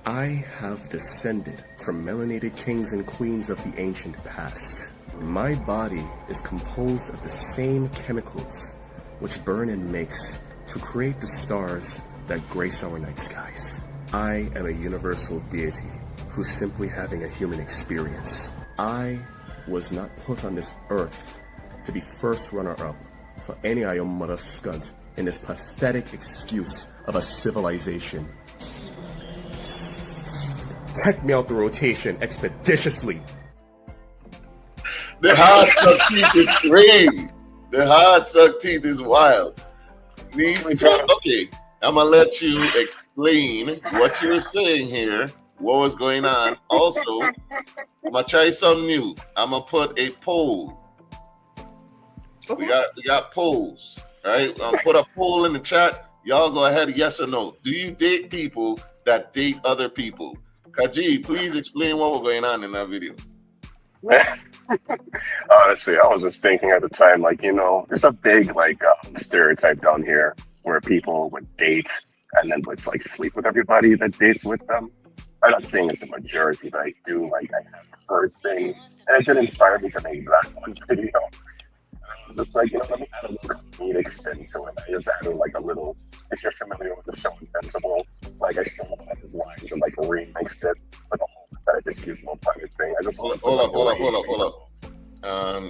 Speaker 7: I have descended from melanated kings and queens of the ancient past. My body is composed of the same chemicals which burn and mix to create the stars that grace our night skies. I am a universal deity who's simply having a human experience. I was not put on this earth to be first runner-up for any of your mother scunt in this pathetic excuse of a civilization. Take me out the rotation expeditiously.
Speaker 1: The hard suck teeth is crazy. The hard suck teeth is wild. Okay, I'm gonna let you explain what you're saying here, what was going on. Also, I'm gonna try something new. I'm gonna put a poll. We got polls, right? I'll put a poll in the chat. Y'all go ahead, yes or no. Do you date people that date other people? Khajiit, please explain what was going on in that video.
Speaker 6: Honestly, I was just thinking at the time, like, you know, there's a big stereotype down here where people would date and then would like sleep with everybody that dates with them. I'm not saying it's the majority, but I do I have heard things, and it did inspire me to make that one video. I was just like, you know, let me add a little comedic spin to it. I just added like a little, if you're familiar with the show Invincible, like I stole one of his lines and like remixed it with a whole pathetic excusable private thing. I just
Speaker 1: hold up.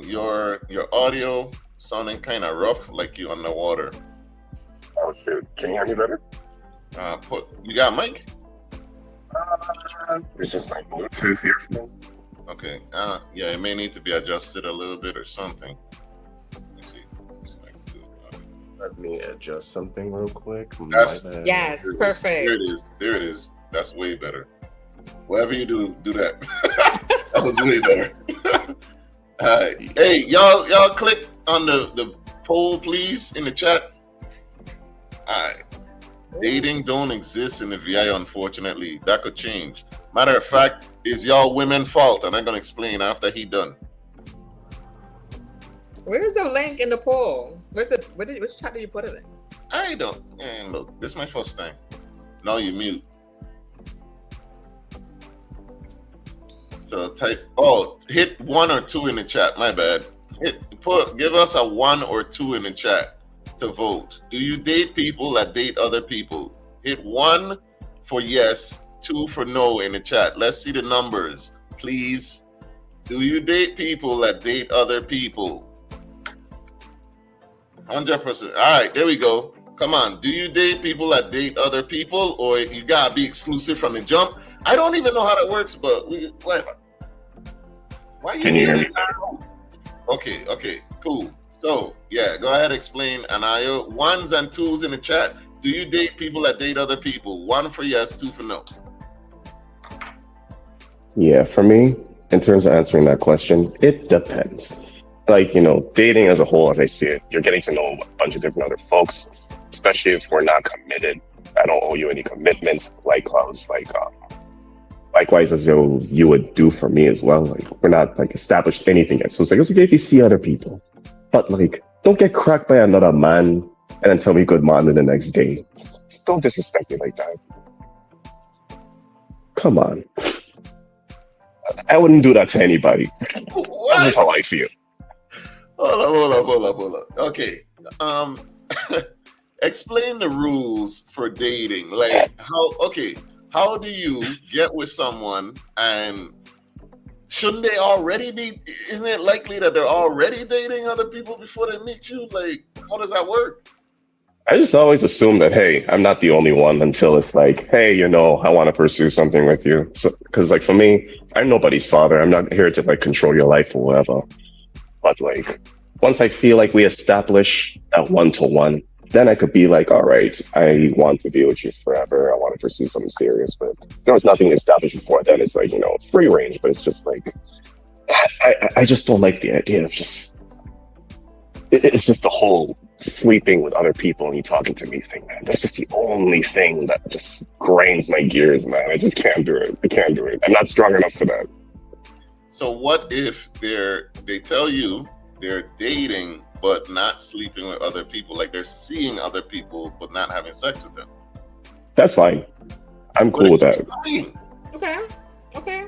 Speaker 1: Your audio sounding kind of rough, like you underwater.
Speaker 6: Oh shoot, can you hear me better?
Speaker 1: You got a mic?
Speaker 6: It's just like Bluetooth earphones.
Speaker 1: Okay. Yeah, it may need to be adjusted a little bit or something. Let me see.
Speaker 7: Let me adjust something real quick.
Speaker 1: That's-
Speaker 7: My bad.
Speaker 2: Yes, perfect.
Speaker 1: There it is. There it is. That's way better. Whatever you do that. That was way better. All right. Hey, y'all click on the poll, please, in the chat. All right. Dating don't exist in the VI, unfortunately. That could change. Matter of fact, it's y'all women fault, and I'm gonna explain after he done.
Speaker 2: Where's the link in the poll? Which chat did you put it in?
Speaker 1: I don't. And look, this is my first time. Now you mute. So hit 1 or 2 in the chat. My bad. Give us a 1 or 2 in the chat to vote. Do you date people that date other people? Hit 1 for yes, 2 for no in the chat. Let's see the numbers, please. Do you date people that date other people? 100%. All right, there we go. Come on. Do you date people that date other people, or you gotta be exclusive from the jump? I don't even know how that works, but why
Speaker 6: Can you hear me?
Speaker 1: Okay, cool. So yeah, go ahead, explain, Anayo. 1s and 2s in the chat. Do you date people that date other people? 1 for yes, 2 for no.
Speaker 6: Yeah, for me, in terms of answering that question, it depends. Like, dating as a whole, as I see it, you're getting to know a bunch of different other folks, especially if we're not committed. I don't owe you any commitment. Likewise, as you would do for me as well. Like, we're not established anything yet. So it's okay if you see other people, but don't get cracked by another man and then tell me good morning the next day. Don't disrespect me like that. Come on. I wouldn't do that to anybody.
Speaker 1: What?
Speaker 6: That's how I feel.
Speaker 1: Hold up. Okay. Explain the rules for dating. How do you get with someone, and shouldn't they already be, isn't it likely that they're already dating other people before they meet you? How does that work?
Speaker 6: I just always assume that, hey, I'm not the only one until it's hey, I want to pursue something with you. So, because for me, I'm nobody's father. I'm not here to control your life or whatever. But once I feel like we establish that 1-to-1, then I could be all right, I want to be with you forever. I want to pursue something serious. But there was nothing established before then. It's free range, but it's just I just don't like the idea of it's just the whole sleeping with other people and you talking to me thing, man. That's just the only thing that just grinds my gears, man. I just can't do it. I can't do it. I'm not strong enough for that.
Speaker 1: So what if they tell you they're dating but not sleeping with other people, they're seeing other people but not having sex with them?
Speaker 6: That's fine. I'm cool with that.
Speaker 1: Fine.
Speaker 2: Okay.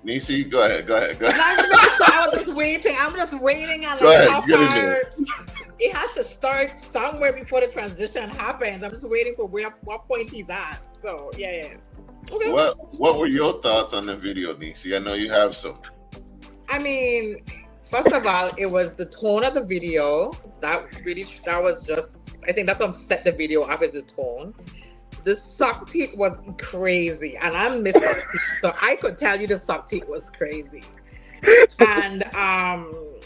Speaker 1: Nisi, go ahead.
Speaker 2: I was just waiting. I'm just waiting on how far it has to start somewhere before the transition happens. I'm just waiting for what point he's at. So yeah. Okay.
Speaker 1: What were your thoughts on the video, Nisi? I know you have some.
Speaker 2: I mean, first of all, it was the tone of the video that was just, I think that's what set the video off, is the tone. The suck teeth was crazy, and I miss suck teeth, so I could tell you the suck teeth was crazy. And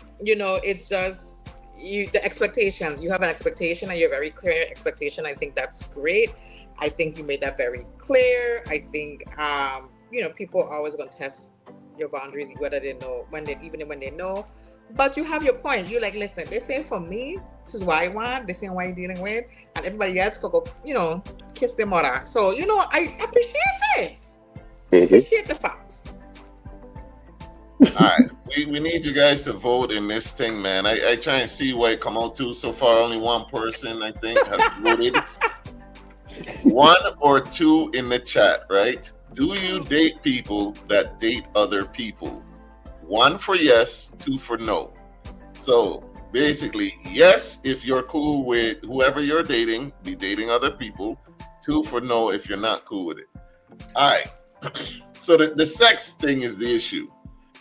Speaker 2: it's just the expectations. You have an expectation, and you're very clear expectation. I think that's great. I think you made that very clear. I think people are always going to test your boundaries, whether they know even when they know. But you have your point. You're listen, they say for me, this is what I want. They say what you're dealing with, and everybody else could go, kiss their mother. So I appreciate it. Appreciate the facts.
Speaker 1: All right, we need you guys to vote in this thing, man. I try and see what it come out to. So far, only one person I think has voted. 1 or 2 in the chat, right? Do you date people that date other people? 1 for yes, 2 for no. So basically, yes, if you're cool with whoever you're dating, be dating other people. 2 for no if you're not cool with it. All right. So the sex thing is the issue.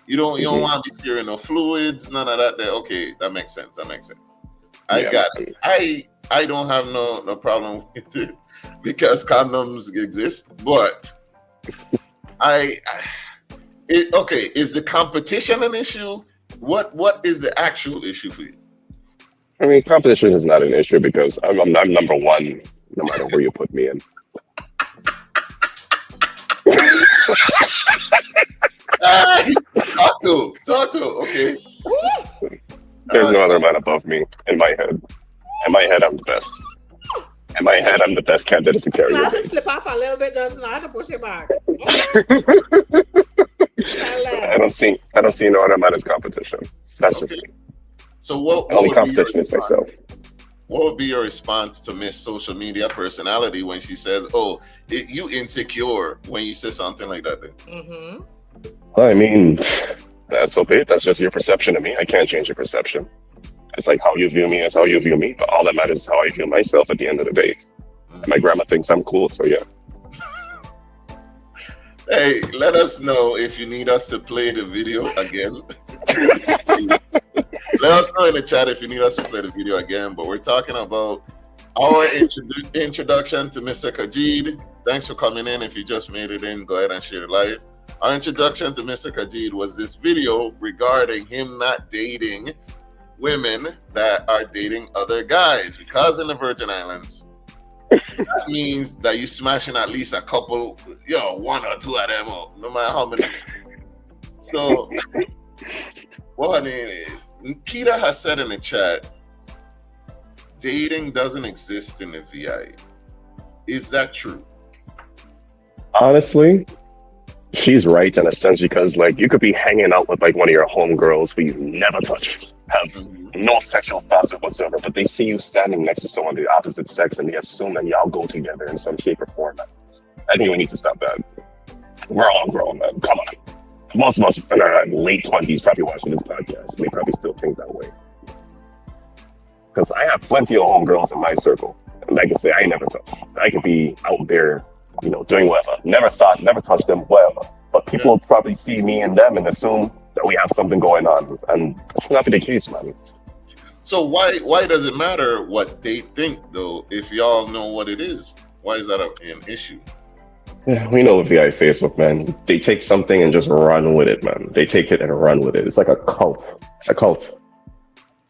Speaker 1: You don't want to be sharing no fluids, none of that. Okay, that makes sense. I got it. I don't have no problem with it because condoms exist, but Okay, is the competition an issue? What is the actual issue for you?
Speaker 6: I mean, competition is not an issue because I'm number one no matter where you put me in.
Speaker 1: Talk to. Okay.
Speaker 6: There's no other man above me in my head. In my head, I'm the best. In my head, I'm the best candidate to carry
Speaker 2: I
Speaker 6: the
Speaker 2: have to
Speaker 6: weight.
Speaker 2: slip off a little bit, just I have to push it back.
Speaker 6: I don't see no other man as competition. That's just me.
Speaker 1: So what
Speaker 6: The only
Speaker 1: would be your
Speaker 6: competition is myself.
Speaker 1: What would be your response to Miss Social Media Personality when she says, "Oh, you insecure" when you say something like that? Then?
Speaker 2: Mm-hmm.
Speaker 6: I mean, that's okay. That's just your perception of me. I can't change your perception. It's like how you view me is how you view me, but all that matters is how I view myself at the end of the day. And my grandma thinks I'm cool, so yeah.
Speaker 1: Hey, let us know if you need us to play the video again. Let us know in the chat if you need us to play the video again. But we're talking about our introduction to Mr. Kajid. Thanks for coming in. If you just made it in, go ahead and share it live. Our introduction to Mr. Kajid was this video regarding him not dating women that are dating other guys, because in the Virgin Islands, that means that you smashing at least a couple, one or two of them up, no matter how many. So, what her name is, Peter has said in the chat, dating doesn't exist in the VI. Is that true?
Speaker 6: Honestly, she's right in a sense because, like, you could be hanging out with like one of your homegirls who you never touch, have no sexual thoughts whatsoever, but they see you standing next to someone of the opposite sex and they assume that y'all go together in some shape or form. I think we need to stop that. We're all grown, man. Come on. Most of us in our late 20s probably watching this podcast. They probably still think that way. Because I have plenty of homegirls in my circle. And like I say, I never touch. I could be out there, doing whatever. Never touched them, whatever. But people will probably see me and them and assume that we have something going on. And that should not be the case, man.
Speaker 1: So why does it matter what they think, though, if y'all know what it is? Why is that an issue?
Speaker 6: Yeah, we know VI Facebook, man. They take something and just run with it, man. They take it and run with it. It's like a cult. It's a cult.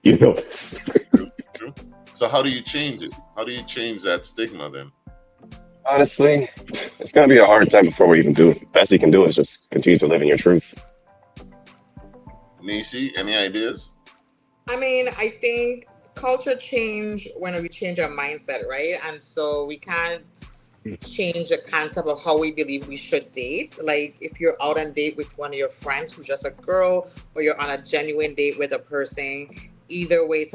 Speaker 6: You know this.
Speaker 1: True. So how do you change it? How do you change that stigma then?
Speaker 6: Honestly, it's going to be a hard time before we even do it. The best you can do is just continue to live in your truth.
Speaker 1: Nisi, any ideas?
Speaker 2: I mean, I think culture change when we change our mindset, right? And so we can't change the concept of how we believe we should date. Like if you're out on date with one of your friends who's just a girl, or you're on a genuine date with a person, either way,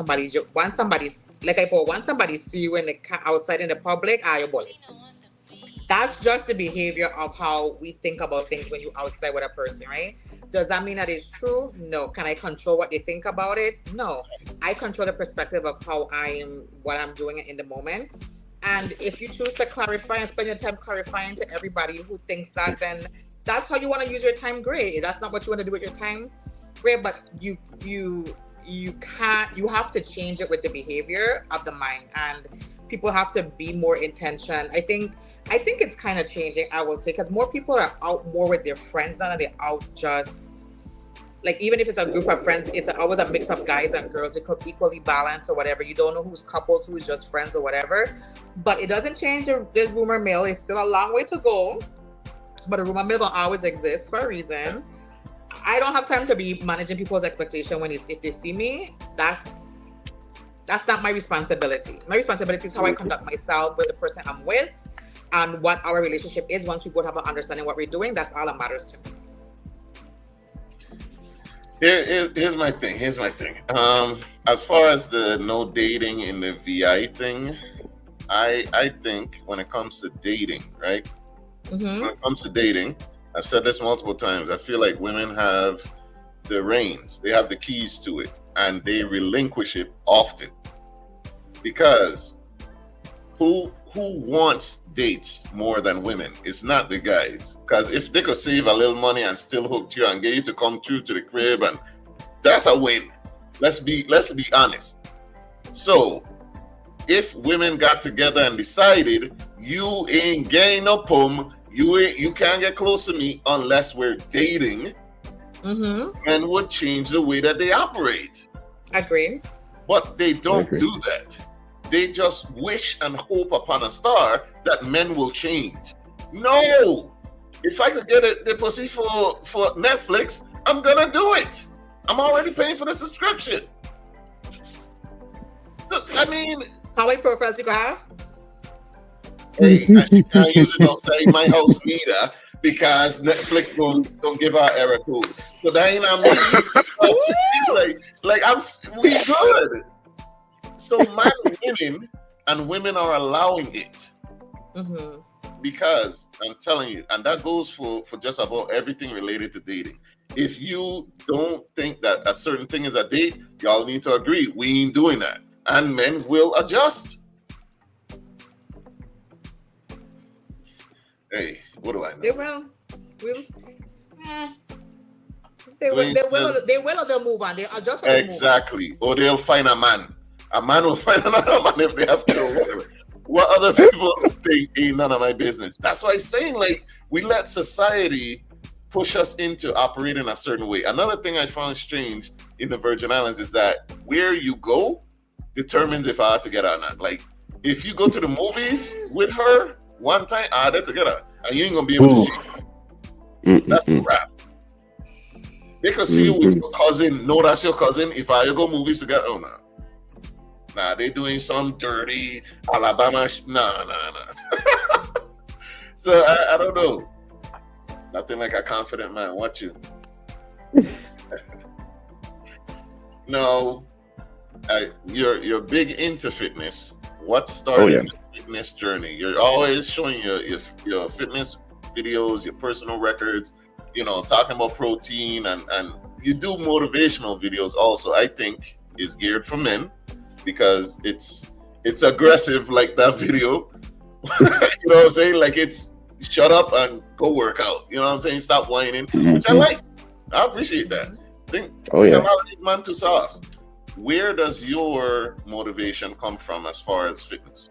Speaker 2: once somebody see you outside in the public, you're bullied. That's just the behavior of how we think about things when you're outside with a person, right? Does that mean that it's true? No. Can I control what they think about it? No. I control the perspective of what I'm doing in the moment. And if you choose to clarify and spend your time clarifying to everybody who thinks that, then that's how you want to use your time, great. That's not what you want to do with your time, great. But you have to change it with the behavior of the mind, and people have to be more intentional. I think it's kind of changing, I will say, because more people are out more with their friends now, and they're out just like, even if it's a group of friends, it's always a mix of guys and girls. It could equally balance or whatever. You don't know who's couples, who's just friends or whatever. But it doesn't change the rumor mill. It's still a long way to go. But a rumor mill will always exist for a reason. I don't have time to be managing people's expectation if they see me. That's not my responsibility. My responsibility is how I conduct myself with the person I'm with and what our relationship is. Once we both have an understanding of what we're doing, that's all that matters to me.
Speaker 1: Here's my thing. As far as the no dating in the VI thing, I think when it comes to dating, right? Mm-hmm. When it comes to dating, I've said this multiple times. I feel like women have the reins. They have the keys to it, and they relinquish it often. Because who wants dates more than women? It's not the guys. Because if they could save a little money and still hook you and get you to come through to the crib, and that's a win. Let's be honest. So if women got together and decided you ain't getting no pum, You can't get close to me unless we're dating. Men would change the way that they operate.
Speaker 2: Agree.
Speaker 1: But they don't do that. They just wish and hope upon a star that men will change. No! If I could get the pussy for Netflix, I'm gonna do it. I'm already paying for the subscription. So, I mean...
Speaker 2: How many profiles you can have?
Speaker 1: Hey, I can't use it outside my house neither because Netflix don't give out error code. So that ain't on me. We good. So man winning and women are allowing it. Because I'm telling you, and that goes for just about everything related to dating. If you don't think that a certain thing is a date, y'all need to agree. We ain't doing that. And men will adjust. Hey, what do I know?
Speaker 2: They will. They will or they'll move on. They'll adjust or they'll
Speaker 1: exactly. Move on. Or they'll find a man. A man will find another man if they have to. What other people think ain't none of my business. That's why I'm saying, like, we let society push us into operating a certain way. Another thing I found strange in the Virgin Islands is that where you go determines if I have to get her or not. Like, if you go to the movies with her one time, they're together, and you ain't gonna be able to cheat. That's the rap. They could see you with your cousin, know that's your cousin. If I go movies together, oh no. Nah, they doing some dirty Alabama. Nah. So I don't know. Nothing like a confident man. Watch you. No, you're big into fitness. What started your fitness journey? You're always showing your fitness videos, your personal records. You know, talking about protein and you do motivational videos. Also, I think is geared for men. Because it's aggressive like that video. You know what I'm saying? Like it's shut up and go work out. You know what I'm saying? Stop whining, which I like. I appreciate that. I think a lot of these men too soft. Where does your motivation come from as far as fitness?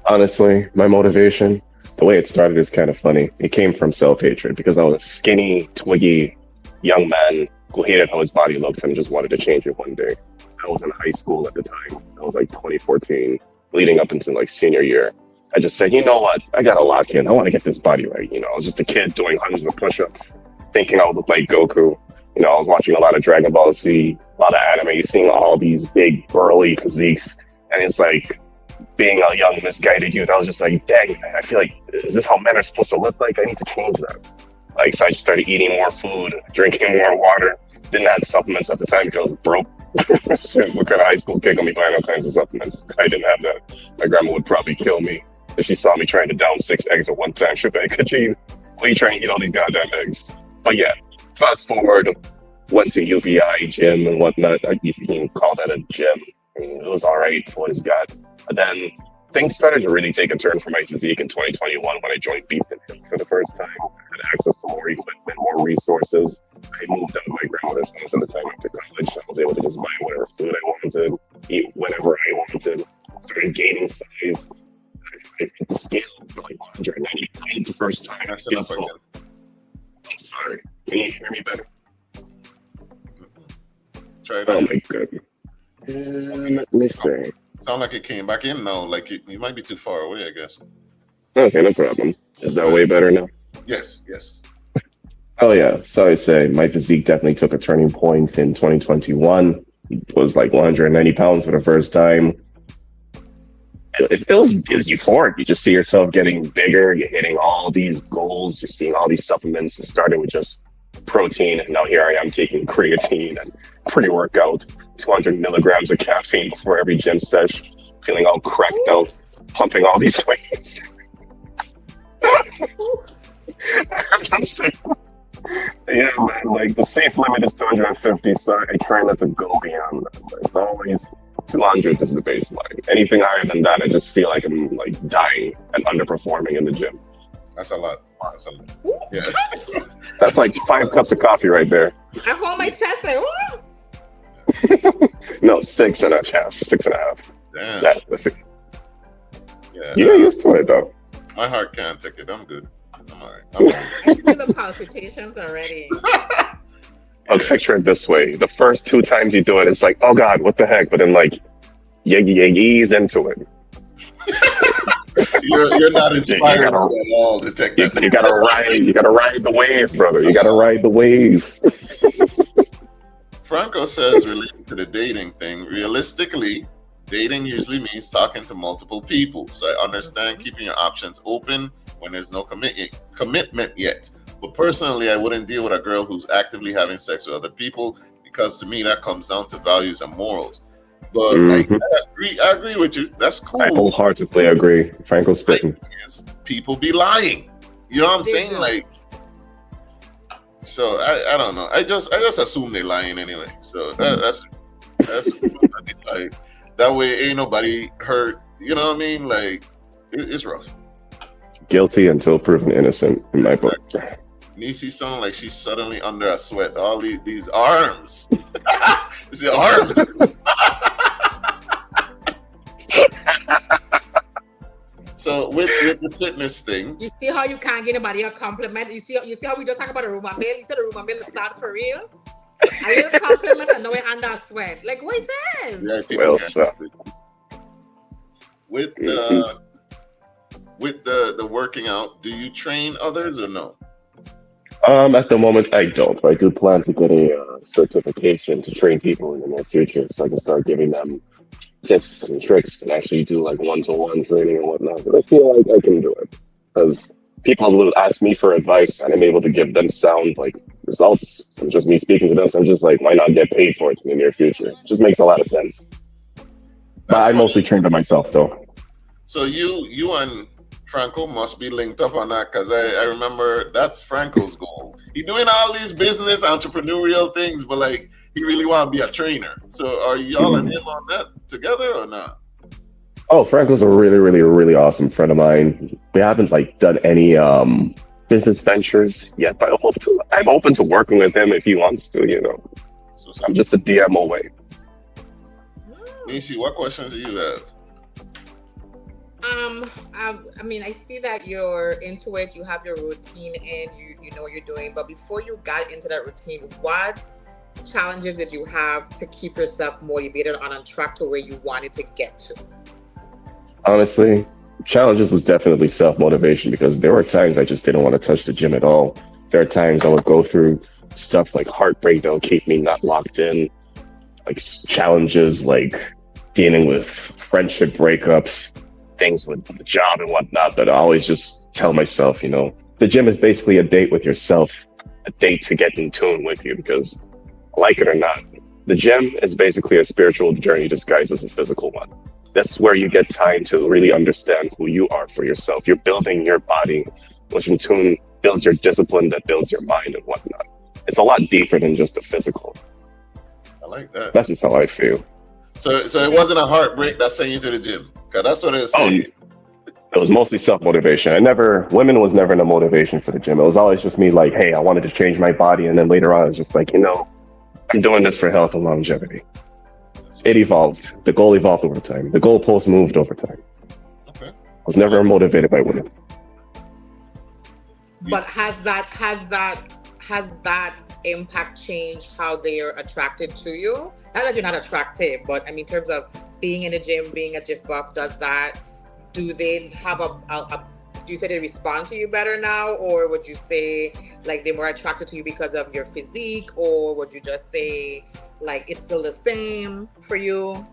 Speaker 6: Honestly, my motivation, the way it started is kind of funny. It came from self-hatred because I was a skinny, twiggy young man who hated how his body looked and just wanted to change it one day. I was in high school at the time. I was like 2014, leading up into like senior year. I just said, you know what? I got to lock in. I want to get this body right. You know, I was just a kid doing hundreds of push-ups, thinking I would look like Goku. You know, I was watching a lot of Dragon Ball Z, a lot of anime, seeing all these big, burly physiques. And it's like being a young, misguided youth. I was just like, dang, I feel like, is this how men are supposed to look like? I need to change that. Like, so I just started eating more food, drinking more water. Didn't have supplements at the time because I was broke. What kind of high school kid gonna be buying all kinds of supplements? I didn't have that. My grandma would probably kill me if she saw me trying to down 6 eggs at one time. She'd be like, why are you trying to eat all these goddamn eggs? But yeah, fast forward, went to UVI gym and whatnot. You can call that a gym. I mean, it was all right for what it's got. But then things started to really take a turn for my physique in 2021 when I joined Beast and Fit for the first time. I had access to more equipment, more resources. I moved out of my grandmother's house at the time after college. I was able to just buy whatever food I wanted, eat whenever I wanted. Started gaining size. I hit the scale for like 190 pounds the first time. I'm sorry. Can you hear me better?
Speaker 1: Try it
Speaker 6: Oh
Speaker 1: out.
Speaker 6: my goodness. Let me see.
Speaker 1: Sound like it came back in now. Like you might be too far away, I guess.
Speaker 6: Okay, no problem. Is that way better now?
Speaker 1: Yes.
Speaker 6: Oh yeah, so I say my physique definitely took a turning point in 2021. It was like 190 pounds for the first time. It feels euphoric. You just see yourself getting bigger. You're hitting all these goals. You're seeing all these supplements. It started with just protein, and now here I am taking creatine and pre-workout, 200 milligrams of caffeine before every gym sesh, feeling all cracked out, pumping all these weights. I'm just saying. Yeah, man, like the safe limit is 250, so I try not to go beyond that. It's always 200 is the baseline. Anything higher than that, I just feel like I'm like dying and underperforming in the gym.
Speaker 1: That's a lot. Yeah.
Speaker 6: That's like 5 cups of coffee right there.
Speaker 2: I hold my chest like, what?
Speaker 6: No, 6.5. 6.5.
Speaker 1: Damn.
Speaker 6: That's it.
Speaker 1: Yeah.
Speaker 6: You get used to it though.
Speaker 1: My heart can't take it. I'm good. I'm all right.
Speaker 2: I feel the palpitations already.
Speaker 6: I'll picture it this way: the first 2 times you do it, it's like, oh God, what the heck? But then like, you ease into it.
Speaker 1: You're not inspired at all to take that.
Speaker 6: You gotta ride the wave, brother. You gotta ride the wave.
Speaker 1: Franco says, related to the dating thing, realistically, dating usually means talking to multiple people. So I understand keeping your options open when there's no commitment yet. But personally, I wouldn't deal with a girl who's actively having sex with other people, because to me that comes down to values and morals. But I agree with you. That's cool.
Speaker 6: I wholeheartedly agree. Franco's spitting.
Speaker 1: People be lying. You know what I'm saying? Like, so I don't know. I just assume they lying anyway. So that's like, that way ain't nobody hurt. You know what I mean? Like, it's rough.
Speaker 6: Guilty until proven innocent in my book.
Speaker 1: Nisi sound like she's suddenly under a sweat. All these arms. It's the arms. So with the fitness thing,
Speaker 2: you see how you can't get anybody a compliment. You see how we just talk about a rumor mill. You said the rumor mill start for real. A little compliment and now we're under a sweat. Like, what is this?
Speaker 1: Yeah,
Speaker 6: well, so.
Speaker 1: With the working out, do you train others or no?
Speaker 6: At the moment, I don't. I do plan to get a certification to train people in the near future, so I can start giving them tips and tricks and actually do like one-to-one training and whatnot. But I feel like I can do it because people will ask me for advice and I'm able to give them sound like results. And just me speaking to them, so I'm just like, why not get paid for it in the near future? It just makes a lot of sense. But I mostly train by myself though.
Speaker 1: So you and Franco must be linked up on that, because I remember that's Franco's goal. He's doing all these business entrepreneurial things, but like he really want to be a trainer. So are y'all and him on that together or not?
Speaker 6: Oh, Franco's a really awesome friend of mine. We haven't like done any business ventures yet, but I'm open to working with him if he wants to. You know, I'm just a DM away.
Speaker 1: Nisi, what questions do you have?
Speaker 2: I mean, I see that you're into it. You have your routine and you know what you're doing. But before you got into that routine, what challenges did you have to keep yourself motivated on track to where you wanted to get to?
Speaker 6: Honestly, challenges was definitely self-motivation, because there were times I just didn't want to touch the gym at all. There are times I would go through stuff like heartbreak that would keep me not locked in, like challenges like dealing with friendship breakups, things with the job and whatnot. But I always just tell myself, you know, the gym is basically a date with yourself, a date to get in tune with you, because like it or not, the gym is basically a spiritual journey disguised as a physical one. That's where you get time to really understand who you are for yourself. You're building your body, which in tune builds your discipline, that builds your mind and whatnot. It's a lot deeper than just the physical.
Speaker 1: I like that.
Speaker 6: That's just how I feel.
Speaker 1: So it wasn't a heartbreak that sent you to the gym, because that's what it was saying.
Speaker 6: It was mostly self-motivation. Women was never a motivation for the gym. It was always just me like, hey, I wanted to change my body. And then later on, it's just like, you know, I'm doing this for health and longevity. It evolved. The goal evolved over time. The goalpost moved over time.
Speaker 1: Okay.
Speaker 6: I was never motivated by women.
Speaker 2: But has that impact changed how they are attracted to you? Not that you're not attractive, but I mean, in terms of being in the gym, being a GIF buff, do they have do you say they respond to you better now? Or would you say like they're more attracted to you because of your physique? Or would you just say like it's still the same for you?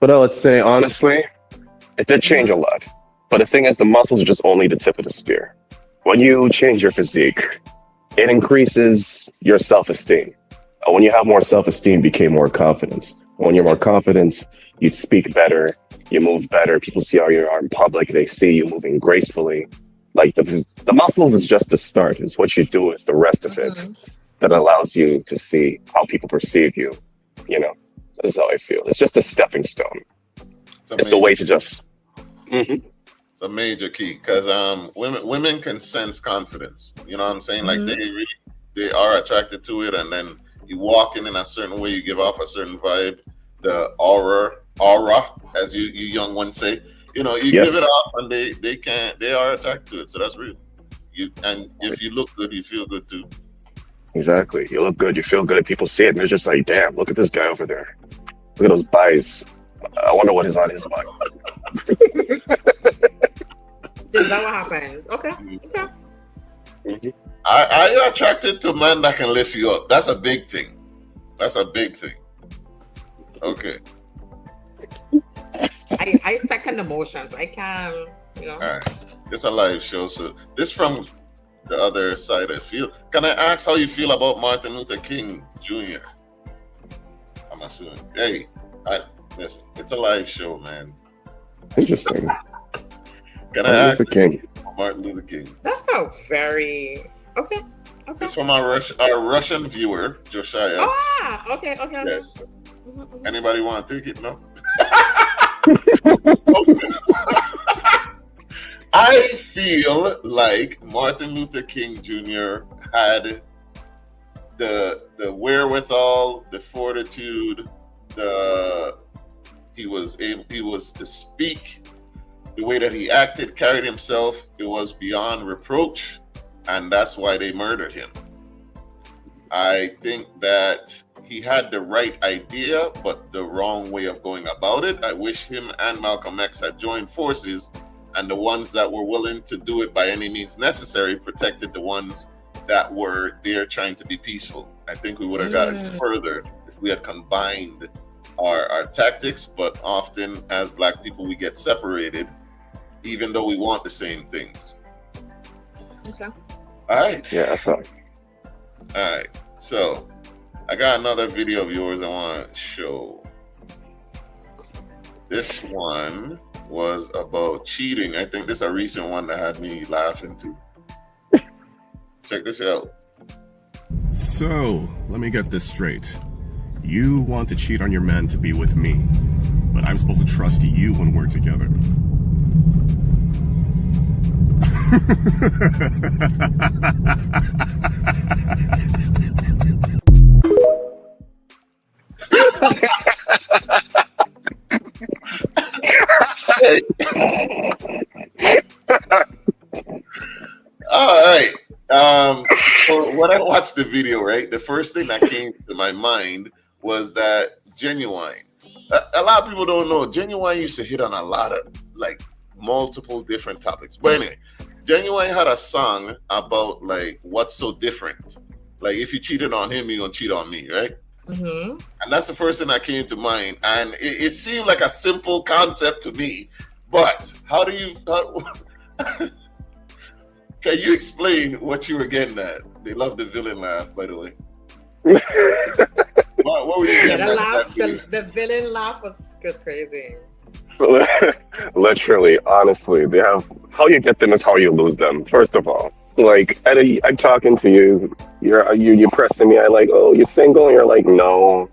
Speaker 6: But I would say, honestly, it did change a lot. But the thing is, the muscles are just only the tip of the spear. When you change your physique, it increases your self-esteem. When you have more self-esteem, you become more confident. When you're more confident, you speak better, you move better. People see how you are in public. They see you moving gracefully. Like the muscles is just the start. It's what you do with the rest of it that allows you to see how people perceive you. You know, that's how I feel. It's just a stepping stone. It's the way to just...
Speaker 1: It's a major key, because women can sense confidence. You know what I'm saying? Like they are attracted to it, and then you walk in a certain way, you give off a certain vibe, the aura, as you young ones say. You know, you give it off, and they are attracted to it. So that's real. If you look good, you feel good too.
Speaker 6: Exactly. You look good, you feel good. People see it, and they're just like, "Damn, look at this guy over there. Look at those buys. I wonder what is on his mind."
Speaker 2: Is that what happens? Okay.
Speaker 6: Mm-hmm.
Speaker 1: I attracted to men that can lift you up. That's a big thing. Okay.
Speaker 2: I second emotions. I can,
Speaker 1: All right. It's a live show, so this from the other side. I feel. Can I ask how you feel about Martin Luther King Jr.? I'm assuming. Hey, listen. It's a live show, man.
Speaker 6: Interesting.
Speaker 1: Can I ask
Speaker 6: King?
Speaker 1: Martin Luther King?
Speaker 2: That's a very okay.
Speaker 1: It's from our Russian viewer, Josiah.
Speaker 2: Okay.
Speaker 1: Yes. Anybody want to take it? No. I feel like Martin Luther King Jr. had the wherewithal, the fortitude, he was to speak. The way that he acted, carried himself, it was beyond reproach, and that's why they murdered him. I think that he had the right idea, but the wrong way of going about it. I wish him and Malcolm X had joined forces, and the ones that were willing to do it by any means necessary protected the ones that were there trying to be peaceful. I think we would have gotten further if we had combined our tactics, but often as Black people, we get separated, even though we want the same things.
Speaker 2: Okay.
Speaker 1: All right.
Speaker 6: Yeah, that's all.
Speaker 1: All right. So I got another video of yours I want to show. This one was about cheating. I think this is a recent one that had me laughing too. Check this out.
Speaker 7: So, let me get this straight. You want to cheat on your man to be with me, but I'm supposed to trust you when we're together.
Speaker 1: All right. So when I watched the video, right, the first thing that came to my mind was that Genuine. A lot of people don't know Genuine used to hit on a lot of like multiple different topics. But anyway, Genuine had a song about like what's so different. Like if you cheated on him, you're gonna cheat on me, right?
Speaker 2: Mm-hmm.
Speaker 1: And that's the first thing that came to mind. And it seemed like a simple concept to me. But how can you explain what you were getting at? They love the villain laugh, by the way. What were you getting at?
Speaker 2: The villain laugh was crazy.
Speaker 6: Literally, honestly, they have how you get them is how you lose them. First of all, like I'm talking to you, you're pressing me. I like, oh, you're single, and you're like, no.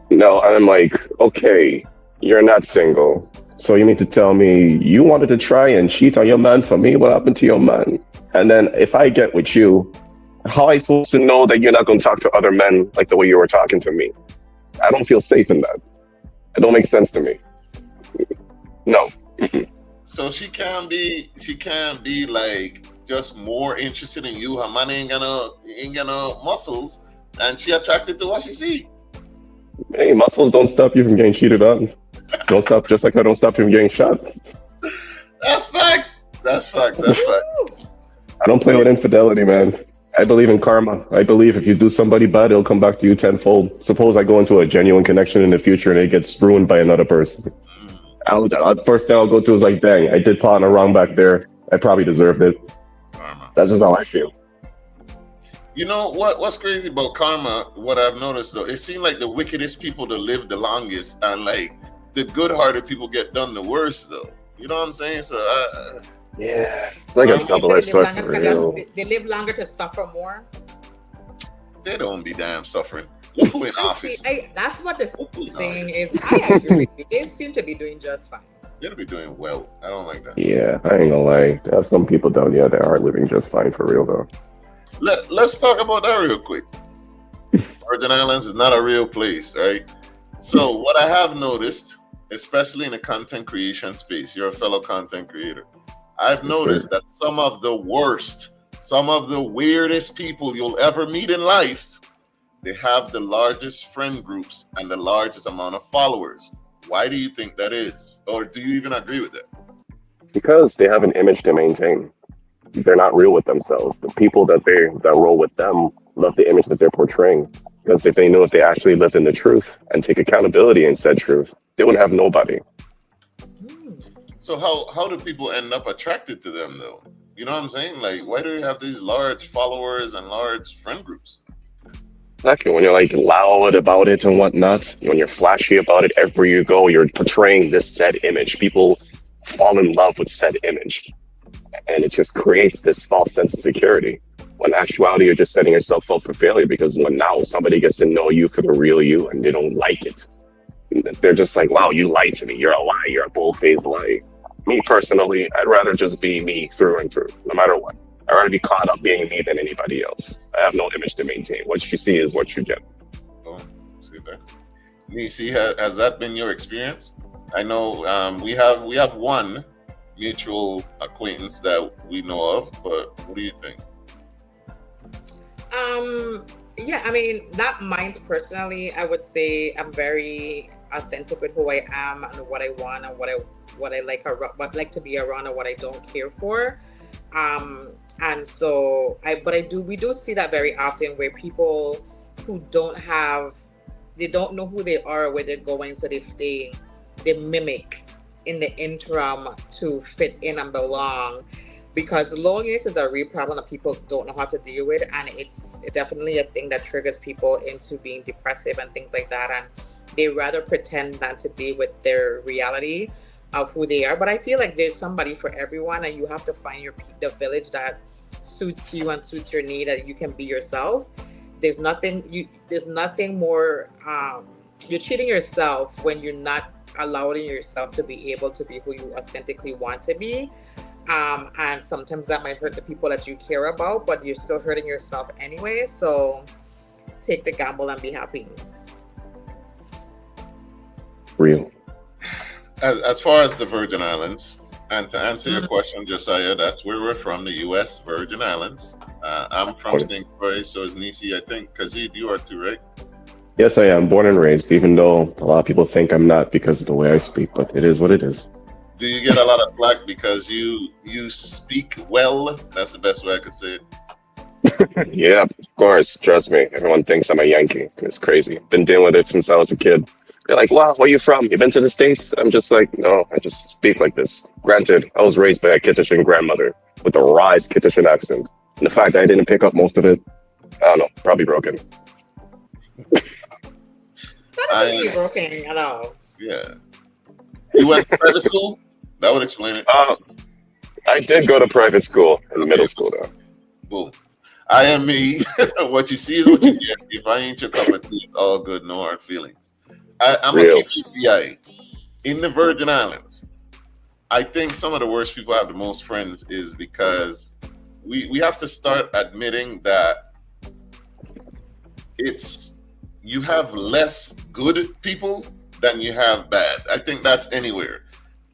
Speaker 6: And I'm like, okay, you're not single. So you mean to tell me you wanted to try and cheat on your man for me? What happened to your man? And then if I get with you, how am I supposed to know that you're not going to talk to other men like the way you were talking to me? I don't feel safe in that. It don't make sense to me. No.
Speaker 1: So she can't be like just more interested in you. Her man ain't gonna muscles, and she attracted to what she see.
Speaker 6: Hey, muscles don't stop you from getting cheated on. Don't stop, just like I don't stop you from getting shot.
Speaker 1: That's facts.
Speaker 6: I don't play with infidelity, man. I believe in karma. I believe if you do somebody bad, it'll come back to you tenfold. Suppose I go into a genuine connection in the future and it gets ruined by another person. First thing I'll go to is like, dang, I did partner wrong back there. I probably deserved it.
Speaker 1: Karma.
Speaker 6: That's just how I feel.
Speaker 1: You know what's crazy about karma? What I've noticed though, it seems like the wickedest people to live the longest, and like the good-hearted people get done the worst though. You know what I'm saying? So
Speaker 6: yeah, it's like a double-edged sword for real.
Speaker 2: They live longer to suffer more.
Speaker 1: They don't be damn suffering. Look who in office.
Speaker 2: That's what the saying is. I agree. They seem to be doing just fine.
Speaker 1: They'll be doing well. I don't like that.
Speaker 6: Yeah, I ain't gonna lie. There are some people down here that are living just fine for real though.
Speaker 1: Let's talk about that real quick. Virgin Islands is not a real place, right? So what I have noticed, especially in the content creation space, you're a fellow content creator. I've noticed that some of the worst, some of the weirdest people you'll ever meet in life, they have the largest friend groups and the largest amount of followers. Why do you think that is? Or do you even agree with it?
Speaker 6: Because they have an image to maintain. They're not real with themselves. The people that roll with them love the image that they're portraying. Because if they knew if they actually lived in the truth and take accountability in said truth, they wouldn't have nobody.
Speaker 1: So how do people end up attracted to them though? You know what I'm saying? Like, why do you have these large followers and large friend groups?
Speaker 6: Exactly. When you're like loud about it and whatnot, when you're flashy about it, everywhere you go, you're portraying this said image. People fall in love with said image. And it just creates this false sense of security. When in actuality, you're just setting yourself up for failure, because when now somebody gets to know you for the real you and they don't like it, they're just like, wow, you lied to me. You're a lie. You're a bull-faced lie. Me personally, I'd rather just be me through and through, no matter what. I'd rather be caught up being me than anybody else. I have no image to maintain. What you see is what you get.
Speaker 1: Oh, see that. Nisi, has that been your experience? I know we have one mutual acquaintance that we know of, but what do you think?
Speaker 2: Yeah, I mean, not mine personally. I would say I'm very authentic with who I am and what I want and what I like, or what I like to be around, and what I don't care for. And so we do see that very often, where people who they don't know who they are or where they're going, so they mimic in the interim to fit in and belong, because loneliness is a real problem that people don't know how to deal with, and it's definitely a thing that triggers people into being depressive and things like that, and they rather pretend not to deal with their reality of who they are. But I feel like there's somebody for everyone, and you have to find the village that suits you and suits your need, that you can be yourself. There's nothing more, you're cheating yourself when you're not allowing yourself to be able to be who you authentically want to be. And sometimes that might hurt the people that you care about, but you're still hurting yourself anyway. So take the gamble and be happy.
Speaker 6: Real.
Speaker 1: As far as the Virgin Islands, and to answer your question, Josiah, that's where we're from, the U.S. Virgin Islands. I'm from St. Croix, so is Nisi, I think, because you are too, right?
Speaker 6: Yes, I am born and raised, even though a lot of people think I'm not because of the way I speak, but it is what it is.
Speaker 1: Do you get a lot of flack because you speak well? That's the best way I could say it.
Speaker 6: Yeah, of course. Trust me. Everyone thinks I'm a Yankee. It's crazy. Been dealing with it since I was a kid. They're like, wow, where you from? You been to the States? I'm just like, no, I just speak like this. Granted, I was raised by a Kittitian grandmother with a rise Kittitian accent. And the fact that I didn't pick up most of it, I don't know, probably broken.
Speaker 2: That doesn't mean broken at all.
Speaker 1: Yeah. You went to private school? That would explain it.
Speaker 6: I did go to private school in middle school, though.
Speaker 1: Cool. I am me. What you see is what you get. If I ain't your cup of tea, it's all good, no hard feelings. I'm going to keep you in the Virgin Islands. I think some of the worst people have the most friends is because we have to start admitting that you have less good people than you have bad. I think that's anywhere.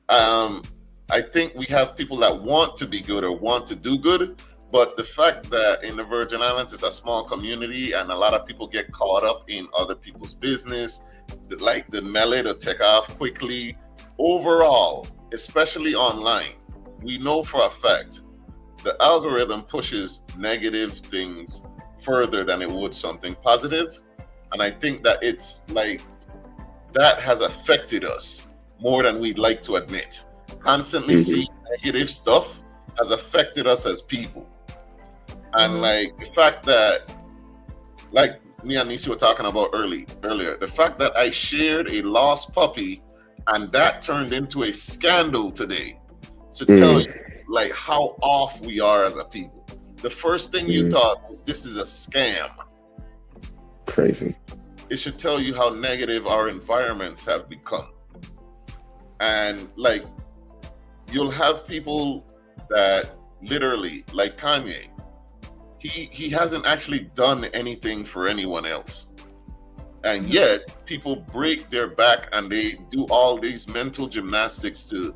Speaker 1: I think we have people that want to be good or want to do good, but the fact that in the Virgin Islands it's a small community and a lot of people get caught up in other people's business, like the melee to take off quickly. Overall, especially online, we know for a fact the algorithm pushes negative things further than it would something positive. And I think that it's like that has affected us more than we'd like to admit. Constantly seeing negative stuff has affected us as people. And like the fact that, like me and Nisi were talking about earlier, the fact that I shared a lost puppy and that turned into a scandal today should tell you like how off we are as a people. The first thing you thought was this is a scam.
Speaker 6: Crazy.
Speaker 1: It should tell you how negative our environments have become. And like, you'll have people that literally, like Kanye, he hasn't actually done anything for anyone else. And yet people break their back and they do all these mental gymnastics to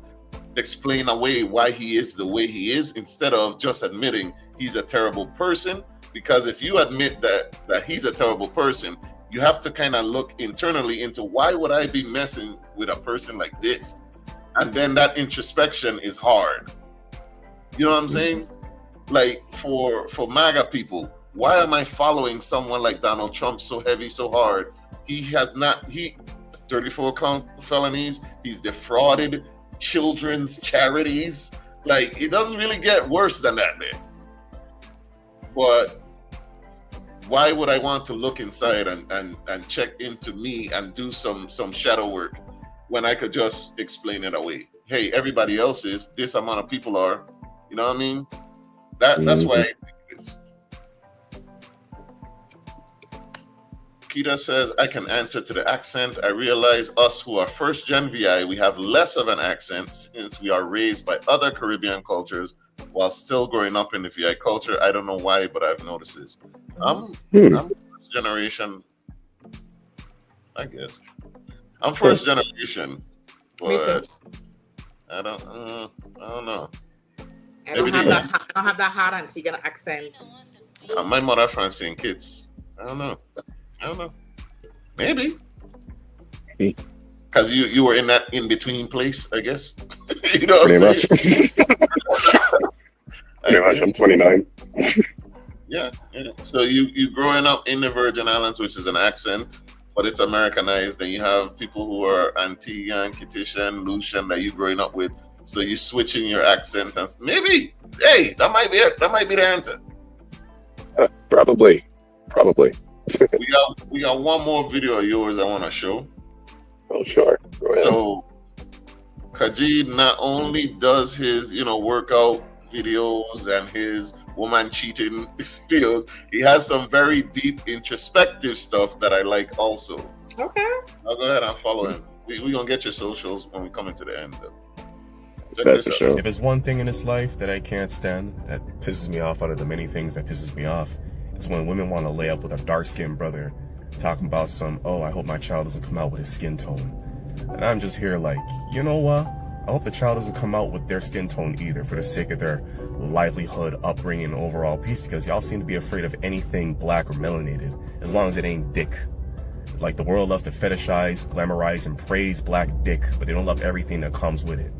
Speaker 1: explain away why he is the way he is instead of just admitting he's a terrible person. Because if you admit that he's a terrible person, you have to kind of look internally into why would I be messing with a person like this? And then that introspection is hard. You know what I'm saying? Like for MAGA people, why am I following someone like Donald Trump so heavy, so hard? He 34 count felonies. He's defrauded children's charities. Like, it doesn't really get worse than that, man. But why would I want to look inside and check into me and do some shadow work when I could just explain it away? Hey, everybody else is, this amount of people are, you know what I mean? That's why it's. Kita says, I can answer to the accent. I realize us who are first gen VI, we have less of an accent since we are raised by other Caribbean cultures while still growing up in the VI culture. I don't know why, but I've noticed this. I'm first generation, I guess. I'm first generation, but I don't know.
Speaker 2: I don't have that hard Antiguan accent.
Speaker 1: My mother Francine kids. I don't know. Maybe. Because you were in that in-between place, I guess. You know what I'm saying?
Speaker 6: Pretty much. I'm 29.
Speaker 1: Yeah. So you growing up in the Virgin Islands, which is an accent, but it's Americanized. Then you have people who are Antiguan, Kittian, Lucian that you're growing up with. So you switching your accent and maybe, hey, that might be it. That might be the answer.
Speaker 6: Probably. We
Speaker 1: got one more video of yours I want to show.
Speaker 6: Oh, sure. Go ahead.
Speaker 1: So Kajid not only does his, workout videos and his woman cheating videos, he has some very deep introspective stuff that I like also.
Speaker 2: Okay.
Speaker 1: I'll go ahead and follow him. We're going to get your socials when we come into the end, though.
Speaker 6: That's for sure.
Speaker 7: If there's one thing in this life that I can't stand, that pisses me off out of the many things that pisses me off, it's when women want to lay up with a dark-skinned brother talking about I hope my child doesn't come out with his skin tone. And I'm just here like, you know what? I hope the child doesn't come out with their skin tone either for the sake of their livelihood, upbringing, and overall peace, because y'all seem to be afraid of anything black or melanated, as long as it ain't dick. Like, the world loves to fetishize, glamorize, and praise black dick, but they don't love everything that comes with it.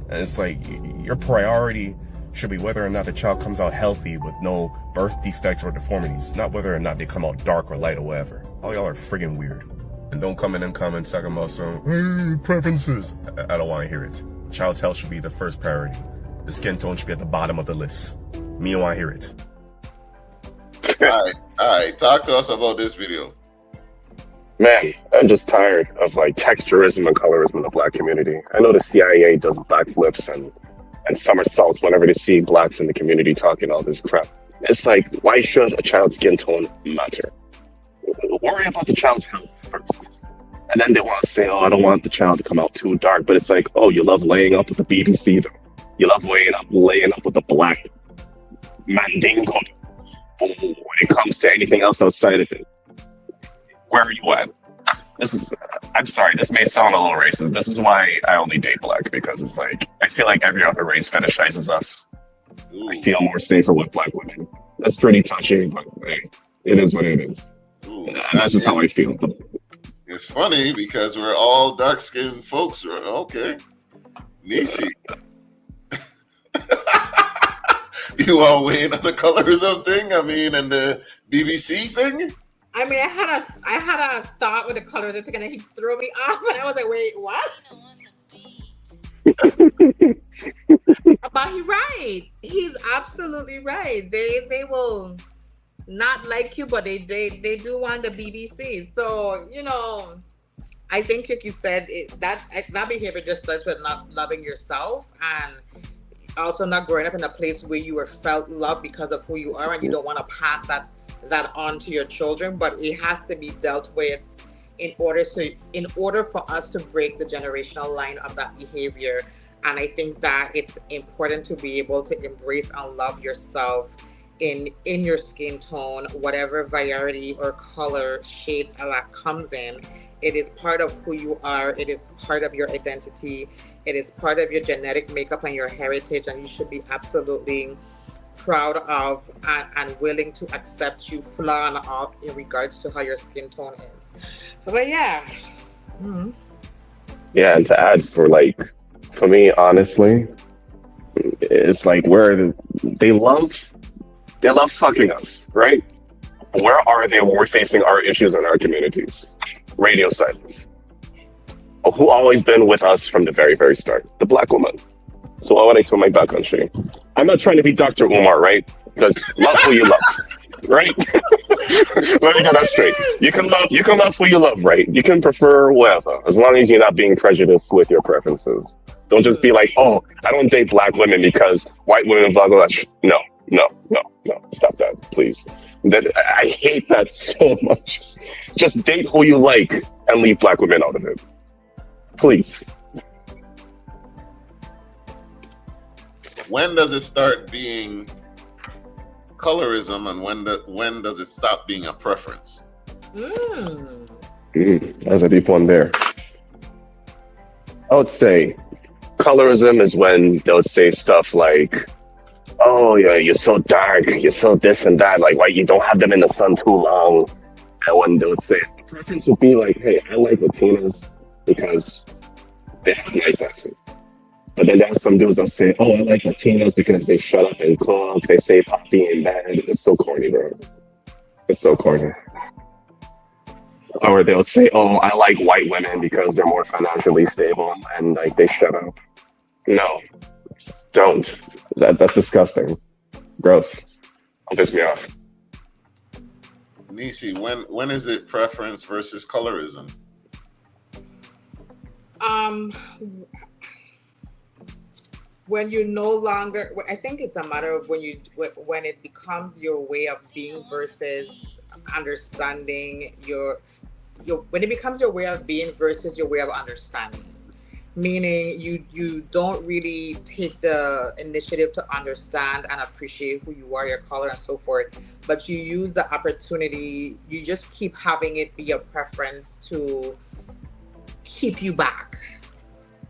Speaker 7: And it's like, your priority should be whether or not the child comes out healthy with no birth defects or deformities, not whether or not they come out dark or light or whatever. All y'all are friggin' weird. And don't come in them comments talking about some preferences. I don't want to hear it. Child's health should be the first priority. The skin tone should be at the bottom of the list. Me don't want to hear it.
Speaker 1: All right. Talk to us about this video.
Speaker 6: Man, I'm just tired of texturism and colorism in the black community. I know the CIA does backflips and somersaults whenever they see blacks in the community talking all this crap. It's like, why should a child's skin tone matter? Worry about the child's health first. And then they want to say, I don't want the child to come out too dark. But it's like, you love laying up with the BBC, though. You love laying up with the black mandingo. When it comes to anything else outside of it, where are you at? I'm sorry, this may sound a little racist. This is why I only date black, because it's like, I feel like every other race fetishizes us. Ooh. I feel more safer with black women. That's pretty touchy, but hey, it is what it is. And that's just how I feel.
Speaker 1: It's funny because we're all dark-skinned folks. Okay. Nisi. You all weighing on the colorism thing? I mean, and the BBC thing?
Speaker 2: I mean, I had a thought with the colorism thing, and then he threw me off, and I was like, wait, what? But he's right. He's absolutely right. They will not like you, but they do want the BBC. So, I think, like you said, that behavior just starts with not loving yourself, and also not growing up in a place where you were felt loved because of who you are, and you don't want to pass that on to your children. But it has to be dealt with in order for us to break the generational line of that behavior. And I think that it's important to be able to embrace and love yourself in your skin tone, whatever variety or color shade that comes in. It is part of who you are. It is part of your identity. It is part of your genetic makeup and your heritage, and you should be absolutely proud of and willing to accept you flaw and all in regards to how your skin tone is. But yeah. Mm-hmm.
Speaker 6: Yeah, and to add for me, honestly, it's like they love fucking us, right? Where are they when we're facing our issues in our communities? Radio silence. Who always been with us from the very, very start? The Black woman. So why would I turn my back on she? I'm not trying to be Dr. Umar, right? Because love who you love, right? Let me get that straight. You can love who you love, right? You can prefer whoever, as long as you're not being prejudiced with your preferences. Don't just be like, oh, I don't date Black women because white women, blah, blah, blah. No. Stop that, please. I hate that so much. Just date who you like and leave Black women out of it. Please.
Speaker 1: When does it start being colorism, and when does it stop being a preference?
Speaker 6: That's a deep one there. I would say colorism is when they'll say stuff like, oh yeah, you're so dark, you're so this and that, like why you don't have them in the sun too long. And when they'll say, preference would be like, hey, I like Latinas because they have nice accents. But then there's some dudes that say, oh, I like Latinos because they shut up and cook, they say poppy in bed. It's so corny, bro. It's so corny. Or they'll say, oh, I like white women because they're more financially stable and like they shut up. No, don't. That's disgusting. Gross. Don't piss me off.
Speaker 1: Nisi, when is it preference versus colorism?
Speaker 2: When you no longer, I think it's a matter of when it becomes your way of being versus understanding when it becomes your way of being versus your way of understanding. Meaning you don't really take the initiative to understand and appreciate who you are, your color and so forth, but you use the opportunity, you just keep having it be a preference to keep you back.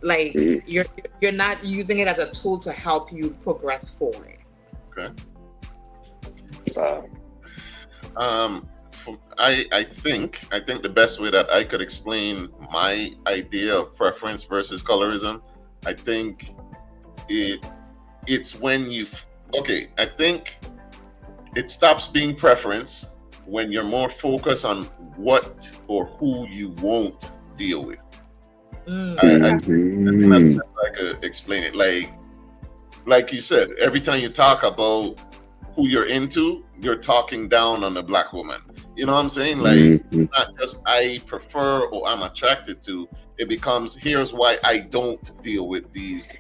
Speaker 2: Like you're not using it as a tool to help you progress forward.
Speaker 1: Okay. I think the best way that I could explain my idea of preference versus colorism, I think it's when I think it stops being preference when you're more focused on what or who you won't deal with. I think that's the best I could explain it. Like you said, every time you talk about who you're into, you're talking down on the Black woman. You know what I'm saying? Like, not just I prefer or I'm attracted to. It becomes, here's why I don't deal with these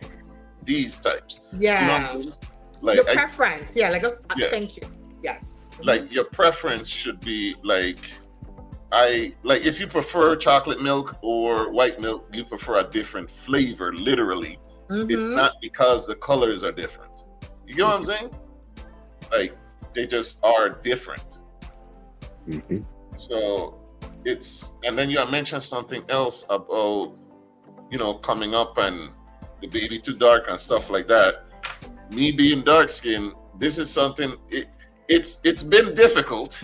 Speaker 1: types.
Speaker 2: Yeah.
Speaker 1: You know like
Speaker 2: your preference. Thank you. Yes.
Speaker 1: Like your preference should be like, if you prefer chocolate milk or white milk, you prefer a different flavor, literally. It's not because the colors are different. You know what I'm saying? Like, they just are different. So and then you mentioned something else about, coming up and the baby too dark and stuff like that. Me being dark skinned, this is something, it's been difficult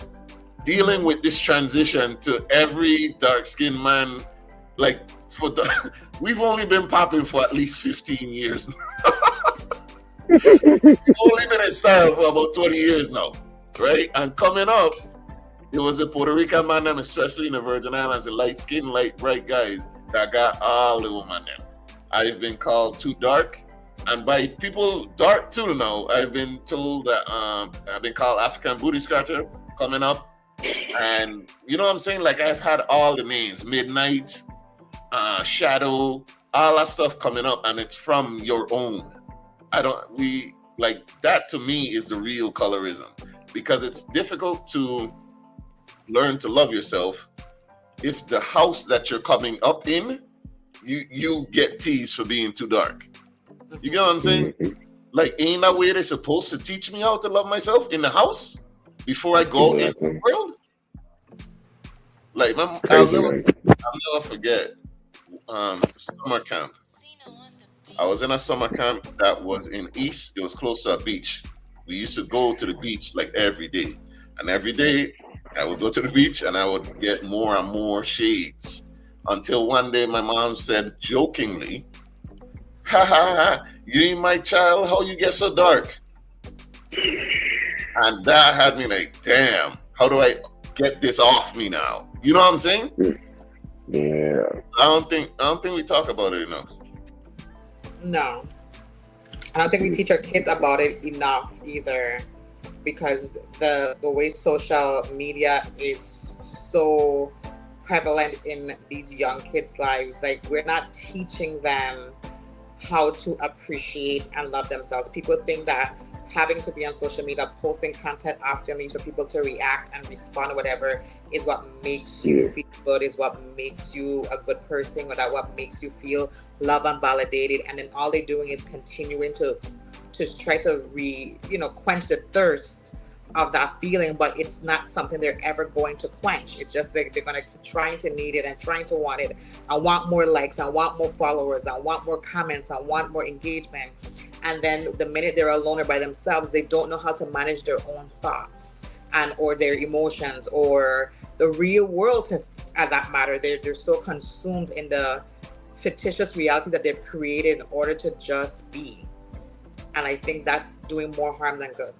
Speaker 1: dealing with this transition to every dark skinned man. Like, we've only been popping for at least 15 years. Only been in style for about 20 years now, right? And coming up, it was a Puerto Rican man, especially in the Virgin Islands, the light-skinned, light-bright guys that got all the women them. I've been called too dark, and by people dark too now, I've been told that I've been called African booty scratcher coming up, and you know what I'm saying? Like, I've had all the names, Midnight, Shadow, all that stuff coming up, and it's from your own. That to me is the real colorism, because it's difficult to learn to love yourself if the house that you're coming up in, you get teased for being too dark. You know what I'm saying? Like, ain't that way they're supposed to teach me how to love myself in the house before I go into the world? Like, I'll never forget summer camp. I was in a summer camp that was in East. It was close to a beach. We used to go to the beach like every day. And every day I would go to the beach and I would get more and more shades. Until one day my mom said jokingly, "Ha ha ha, you ain't my child, how you get so dark?" And that had me like, damn, how do I get this off me now? You know what I'm saying?
Speaker 6: Yeah.
Speaker 1: I don't think we talk about it enough.
Speaker 2: No. I don't think we teach our kids about it enough either, because the way social media is so prevalent in these young kids' lives. Like, we're not teaching them how to appreciate and love themselves. People think that having to be on social media, posting content often for people to react and respond or whatever is what makes you feel good, is what makes you a good person, or that what makes you feel loved and validated. And then all they're doing is continuing to try to quench the thirst of that feeling, but it's not something they're ever going to quench. It's just like they're going to keep trying to need it and trying to want it and want more likes and want more followers and want more comments and want more engagement. And then the minute they're alone or by themselves, they don't know how to manage their own thoughts or their emotions or the real world, as that matter. They're so consumed in the fictitious reality that they've created in order to just be. And I think that's doing more harm than good.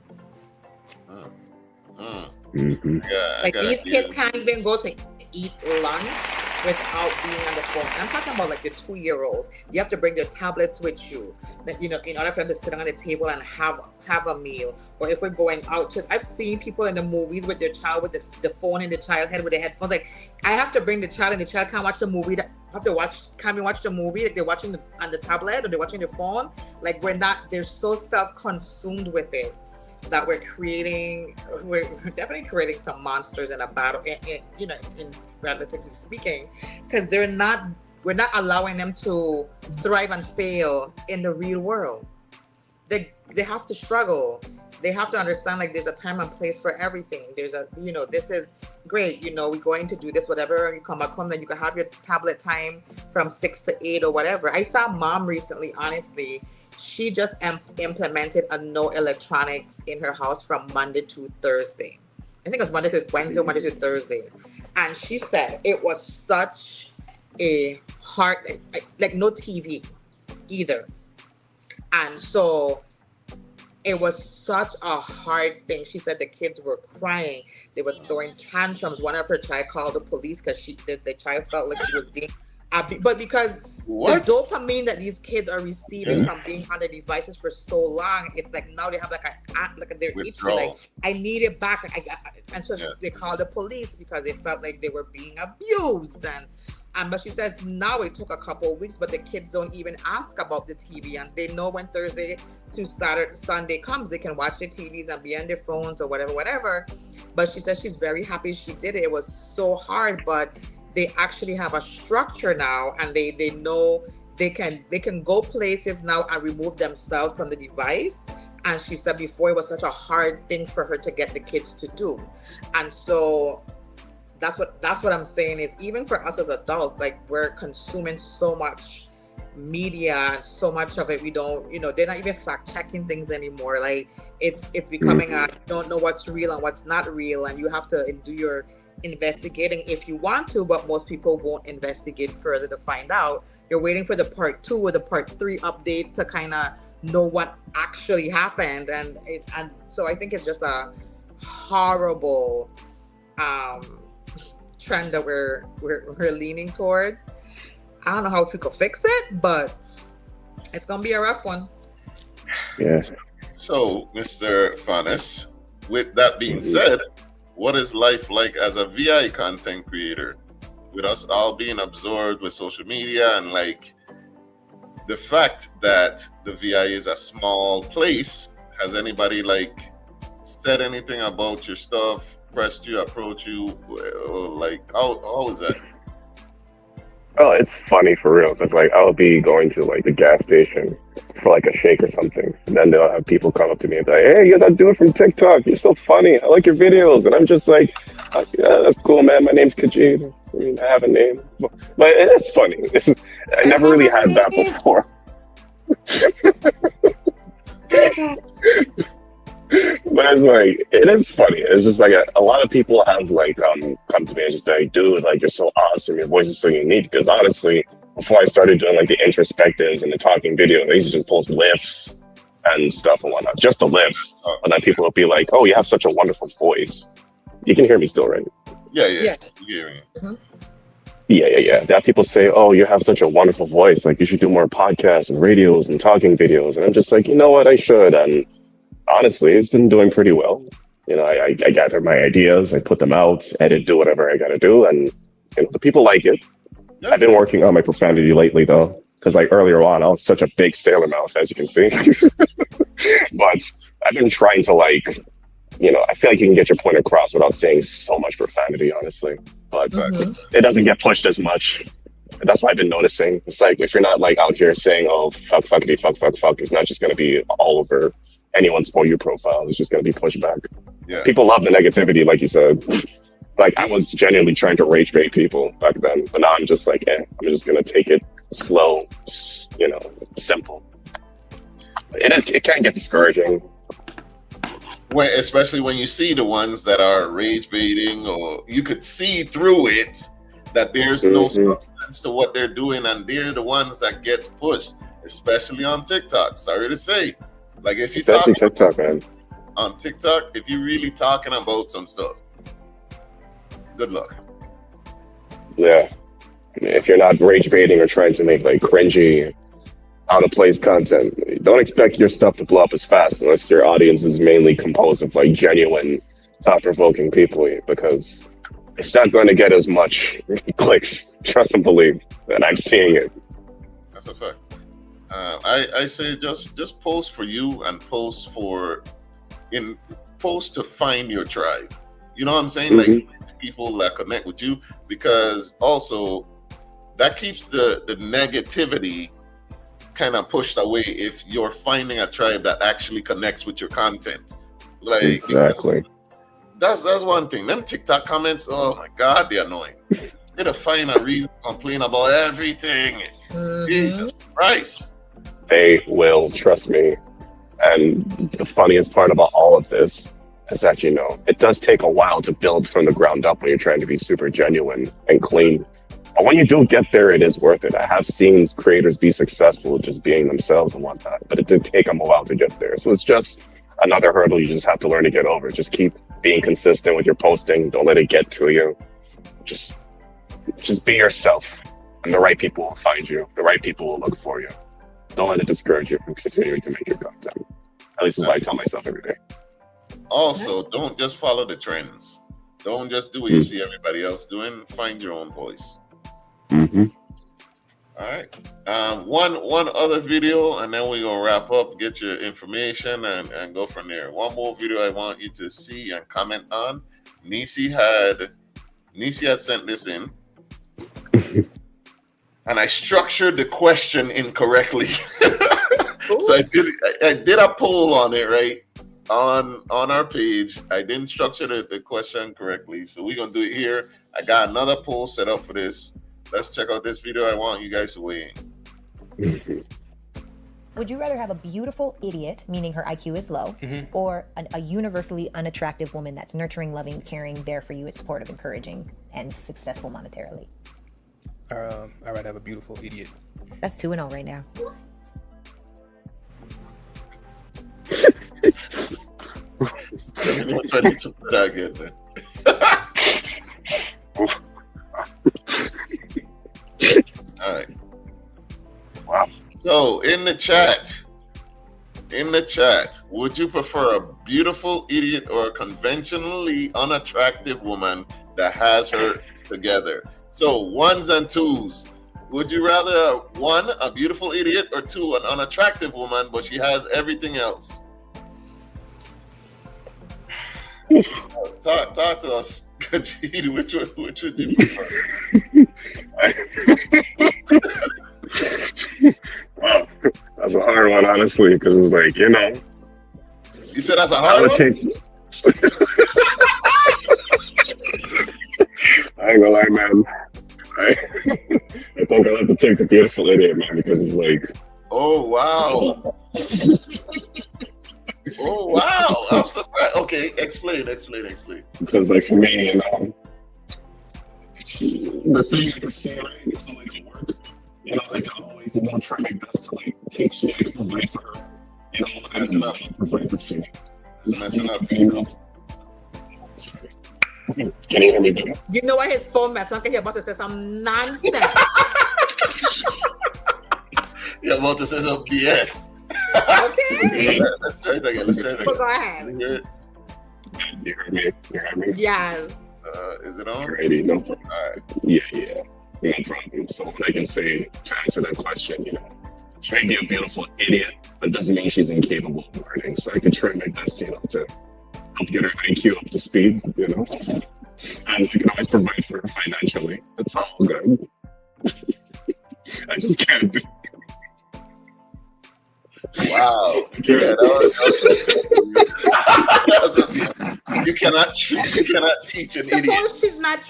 Speaker 1: Yeah,
Speaker 2: like, these kids can't even go to eat lunch without being on the phone. I'm talking about like the 2-year-olds. You have to bring their tablets with you, that in order for them to sit on the table and have a meal. Or if we're going out to, I've seen people in the movies with their child with the phone in the child head with the headphones. Like, I have to bring the child, and the child can't watch the movie. Can't watch the movie like they're watching on the tablet or they're watching the phone. Like, they're so self-consumed with it that we're definitely creating some monsters in a battle, in relatively speaking, because we're not allowing them to thrive and fail in the real world. They have to struggle. They have to understand, like, there's a time and place for everything. There's this is great, we're going to do this, whatever. You come back home, then you can have your tablet time from 6 to 8 or whatever. I saw Mom recently, honestly. She just implemented a no electronics in her house from Monday to Thursday. I think it was Monday to Thursday. And she said it was such a hard, like no TV either. And so it was such a hard thing. She said the kids were crying. They were throwing tantrums. One of her child called the police because the child felt like she was being abused. But because the dopamine that these kids are receiving from being on the devices for so long, it's like now they have they're itchy, like, I need it back. And so they called the police because they felt like they were being abused. But she says now it took a couple of weeks, but the kids don't even ask about the TV, and they know when Thursday to Sunday comes, they can watch their TVs and be on their phones or whatever. But she says she's very happy she did it. It was so hard, but they actually have a structure now, and they know they can go places now and remove themselves from the device. And she said before it was such a hard thing for her to get the kids to do. And so that's what I'm saying is, even for us as adults, like, we're consuming so much media and so much of it, we don't, they're not even fact checking things anymore. Like, it's becoming you don't know what's real and what's not real, and you have to do your investigating if you want to, but most people won't investigate further to find out. You're waiting for the part 2 or the part 3 update to kind of know what actually happened, and so I think it's just a horrible trend that we're leaning towards. I don't know how we could fix it, but it's gonna be a rough one.
Speaker 6: Yes.
Speaker 1: So, Mr. Fanes, with that being said, what is life like as a VI content creator, with us all being absorbed with social media, and like the fact that the VI is a small place? Has anybody like said anything about your stuff, pressed you, approached you, or like how is that?
Speaker 6: Oh, it's funny for real, because like I'll be going to like the gas station for like a shake or something, and then they'll have people come up to me and be like, "Hey, you're that dude from TikTok. You're so funny. I like your videos." And I'm just like, "Yeah, that's cool, man. My name's Khajiit. I mean, I have a name, but it's funny." I never really had that before. But it's like, it is funny. It's just like a lot of people have like come to me and just be like, dude, like you're so awesome, your voice is so unique. Because honestly, before I started doing like the introspectives and the talking video, I used to just post lifts and stuff and whatnot, just the lifts. And then people would be like, oh, you have such a wonderful voice. You can hear me still, right?
Speaker 1: Yeah.
Speaker 2: Yes.
Speaker 1: You hear me?
Speaker 2: Mm-hmm.
Speaker 6: Yeah. That people say, oh, you have such a wonderful voice. Like you should do more podcasts and radios and talking videos. And I'm just like, you know what? I should. And honestly, it's been doing pretty well. You know, I gather my ideas, I put them out, edit, do whatever I got to do. And you know, the people like it.
Speaker 1: Yeah.
Speaker 6: I've been working on my profanity lately, though. Because like earlier on, I was such a big sailor mouth, as you can see. But I've been trying to like, you know, I feel like you can get your point across without saying so much profanity, honestly. But it doesn't get pushed as much. That's what I've been noticing. It's like, if you're not like out here saying, oh, fuck, fuckity, fuck, it's not just going to be all over anyone's For You profile. It's just going to be pushed back.
Speaker 1: Yeah.
Speaker 6: People love the negativity, like you said. Like, I was genuinely trying to rage bait people back then. But now I'm just like, I'm just going to take it slow, you know, simple. It can get discouraging.
Speaker 1: Especially when you see the ones that are rage baiting, or you could see through it that there's no substance to what they're doing, and they're the ones that gets pushed, especially on TikTok. Sorry to say, like if you talk
Speaker 6: TikTok, man,
Speaker 1: on TikTok, if you're really talking about some stuff, good luck.
Speaker 6: Yeah, if you're not rage baiting or trying to make like cringy, out of place content, don't expect your stuff to blow up as fast unless your audience is mainly composed of like genuine, thought-provoking people, because it's not going to get as much clicks, trust and believe, and I'm seeing it.
Speaker 1: That's a fact. I say just post for you and post to find your tribe. You know what I'm saying? Like people that connect with you, because also that keeps the negativity kind of pushed away if you're finding a tribe that actually connects with your content. Like
Speaker 6: exactly.
Speaker 1: That's one thing. Them TikTok comments, oh my God, they're annoying. They'll find a reason to complain about everything. Jesus Christ.
Speaker 6: They will, trust me. And the funniest part about all of this is that, you know, it does take a while to build from the ground up when you're trying to be super genuine and clean. But when you do get there, it is worth it. I have seen creators be successful just being themselves and whatnot, but it did take them a while to get there. So it's just another hurdle you just have to learn to get over. Just keep being consistent with your posting. Don't let it get to you. Just be yourself, and the right people will find you. The right people will look for you. Don't let it discourage you from continuing to make your content. At least that's what I tell myself every day.
Speaker 1: Also, don't just follow the trends. Don't just do what you see everybody else doing. Find your own voice. All right. One other video, and then we're gonna wrap up, get your information, and go from there. One more video I want you to see and comment on. Nisi had sent this in, and I structured the question incorrectly. So I did a poll on it, right? On our page. I didn't structure the question correctly, so we're gonna do it here. I got another poll set up for this. Let's check out this video. I want you guys to weigh in.
Speaker 8: Would you rather have a beautiful idiot, meaning her IQ is low, or a universally unattractive woman that's nurturing, loving, caring, there for you, supportive, encouraging, and successful monetarily?
Speaker 9: I'd rather have a beautiful idiot.
Speaker 8: That's 2-0 right now.
Speaker 1: If I need to put that again, then. All right.
Speaker 6: Wow.
Speaker 1: So in the chat, would you prefer a beautiful idiot or a conventionally unattractive woman that has her together? So ones and twos. Would you rather, one, a beautiful idiot, or two, an unattractive woman, but she has everything else? Talk to us, Kajid. Which would you prefer?
Speaker 6: Wow, that's a hard one, honestly, because it's like, you know.
Speaker 1: You said that's a hard one?
Speaker 6: I ain't gonna lie, man. I think I'll have to take the beautiful idiot, man, because it's like,
Speaker 1: Oh wow. Oh wow. I'm surprised. Okay, explain.
Speaker 6: Because like for me, you know, the thing I can see right is how it can work. You know, like I always, you know, try my best to like take shit, provide for her. You know, and provide for shit.
Speaker 1: It's messing up.
Speaker 6: You know. Sorry. Can you hear me better?
Speaker 2: You know what his phone messed up? He's about to say some nonsense.
Speaker 1: You're about to say some BS.
Speaker 2: Okay.
Speaker 1: Let's try it again.
Speaker 2: Go ahead.
Speaker 6: You heard me?
Speaker 2: Yes.
Speaker 1: Is it on?
Speaker 6: Alrighty, no problem.
Speaker 1: Alright.
Speaker 6: Yeah. No problem. So what I can say to answer that question, you know, she may be a beautiful idiot, but doesn't mean she's incapable of learning. So I can try my best, you know, to help get her IQ up to speed, you know. And I can always provide for her financially. That's all good. I just can't do.
Speaker 1: Wow. Yeah, you cannot teach an idiot.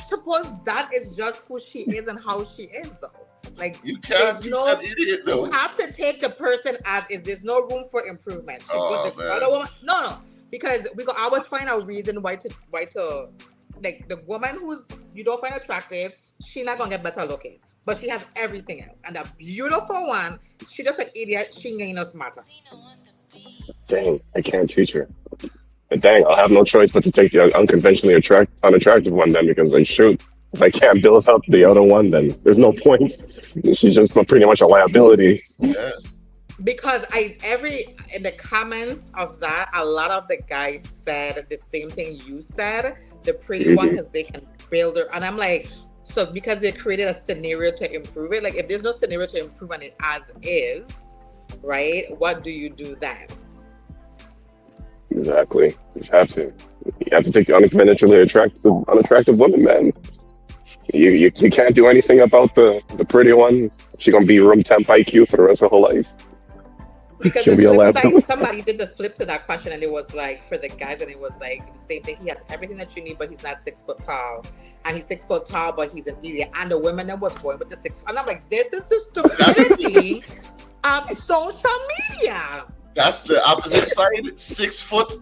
Speaker 2: Suppose that is just who she is and how she is, though. Like
Speaker 1: you can't teach an idiot, though.
Speaker 2: You have to take the person as is. There's no room for improvement.
Speaker 1: Oh,
Speaker 2: the other woman, no, because we could always find a reason why to like the woman who's you don't find attractive, she's not gonna get better looking. But she has everything else. And the beautiful one, she just an idiot. She ain't no smarter.
Speaker 6: Dang, I can't teach her. But dang, I'll have no choice but to take the unconventionally unattractive one then, because like shoot, if I can't build up the other one, then there's no point. She's just pretty much a liability.
Speaker 1: Yeah.
Speaker 2: Because in the comments of that, a lot of the guys said the same thing you said, the pretty one, because they can build her. And I'm like, so because they created a scenario to improve it, like if there's no scenario to improve on it as is, right? What do you do then?
Speaker 6: Exactly. You have to take the unconventionally unattractive woman, man. You can't do anything about the pretty one. She's gonna be room temp IQ for the rest of her life.
Speaker 2: Because somebody did the flip to that question, and it was like for the guys, and it was like the same thing. He has everything that you need, but he's not 6 foot tall, and he's 6 foot tall, but he's an idiot. And the women that was going with the 6 foot, and I'm like, this is the stupidity of social media.
Speaker 1: That's the opposite side. 6 foot.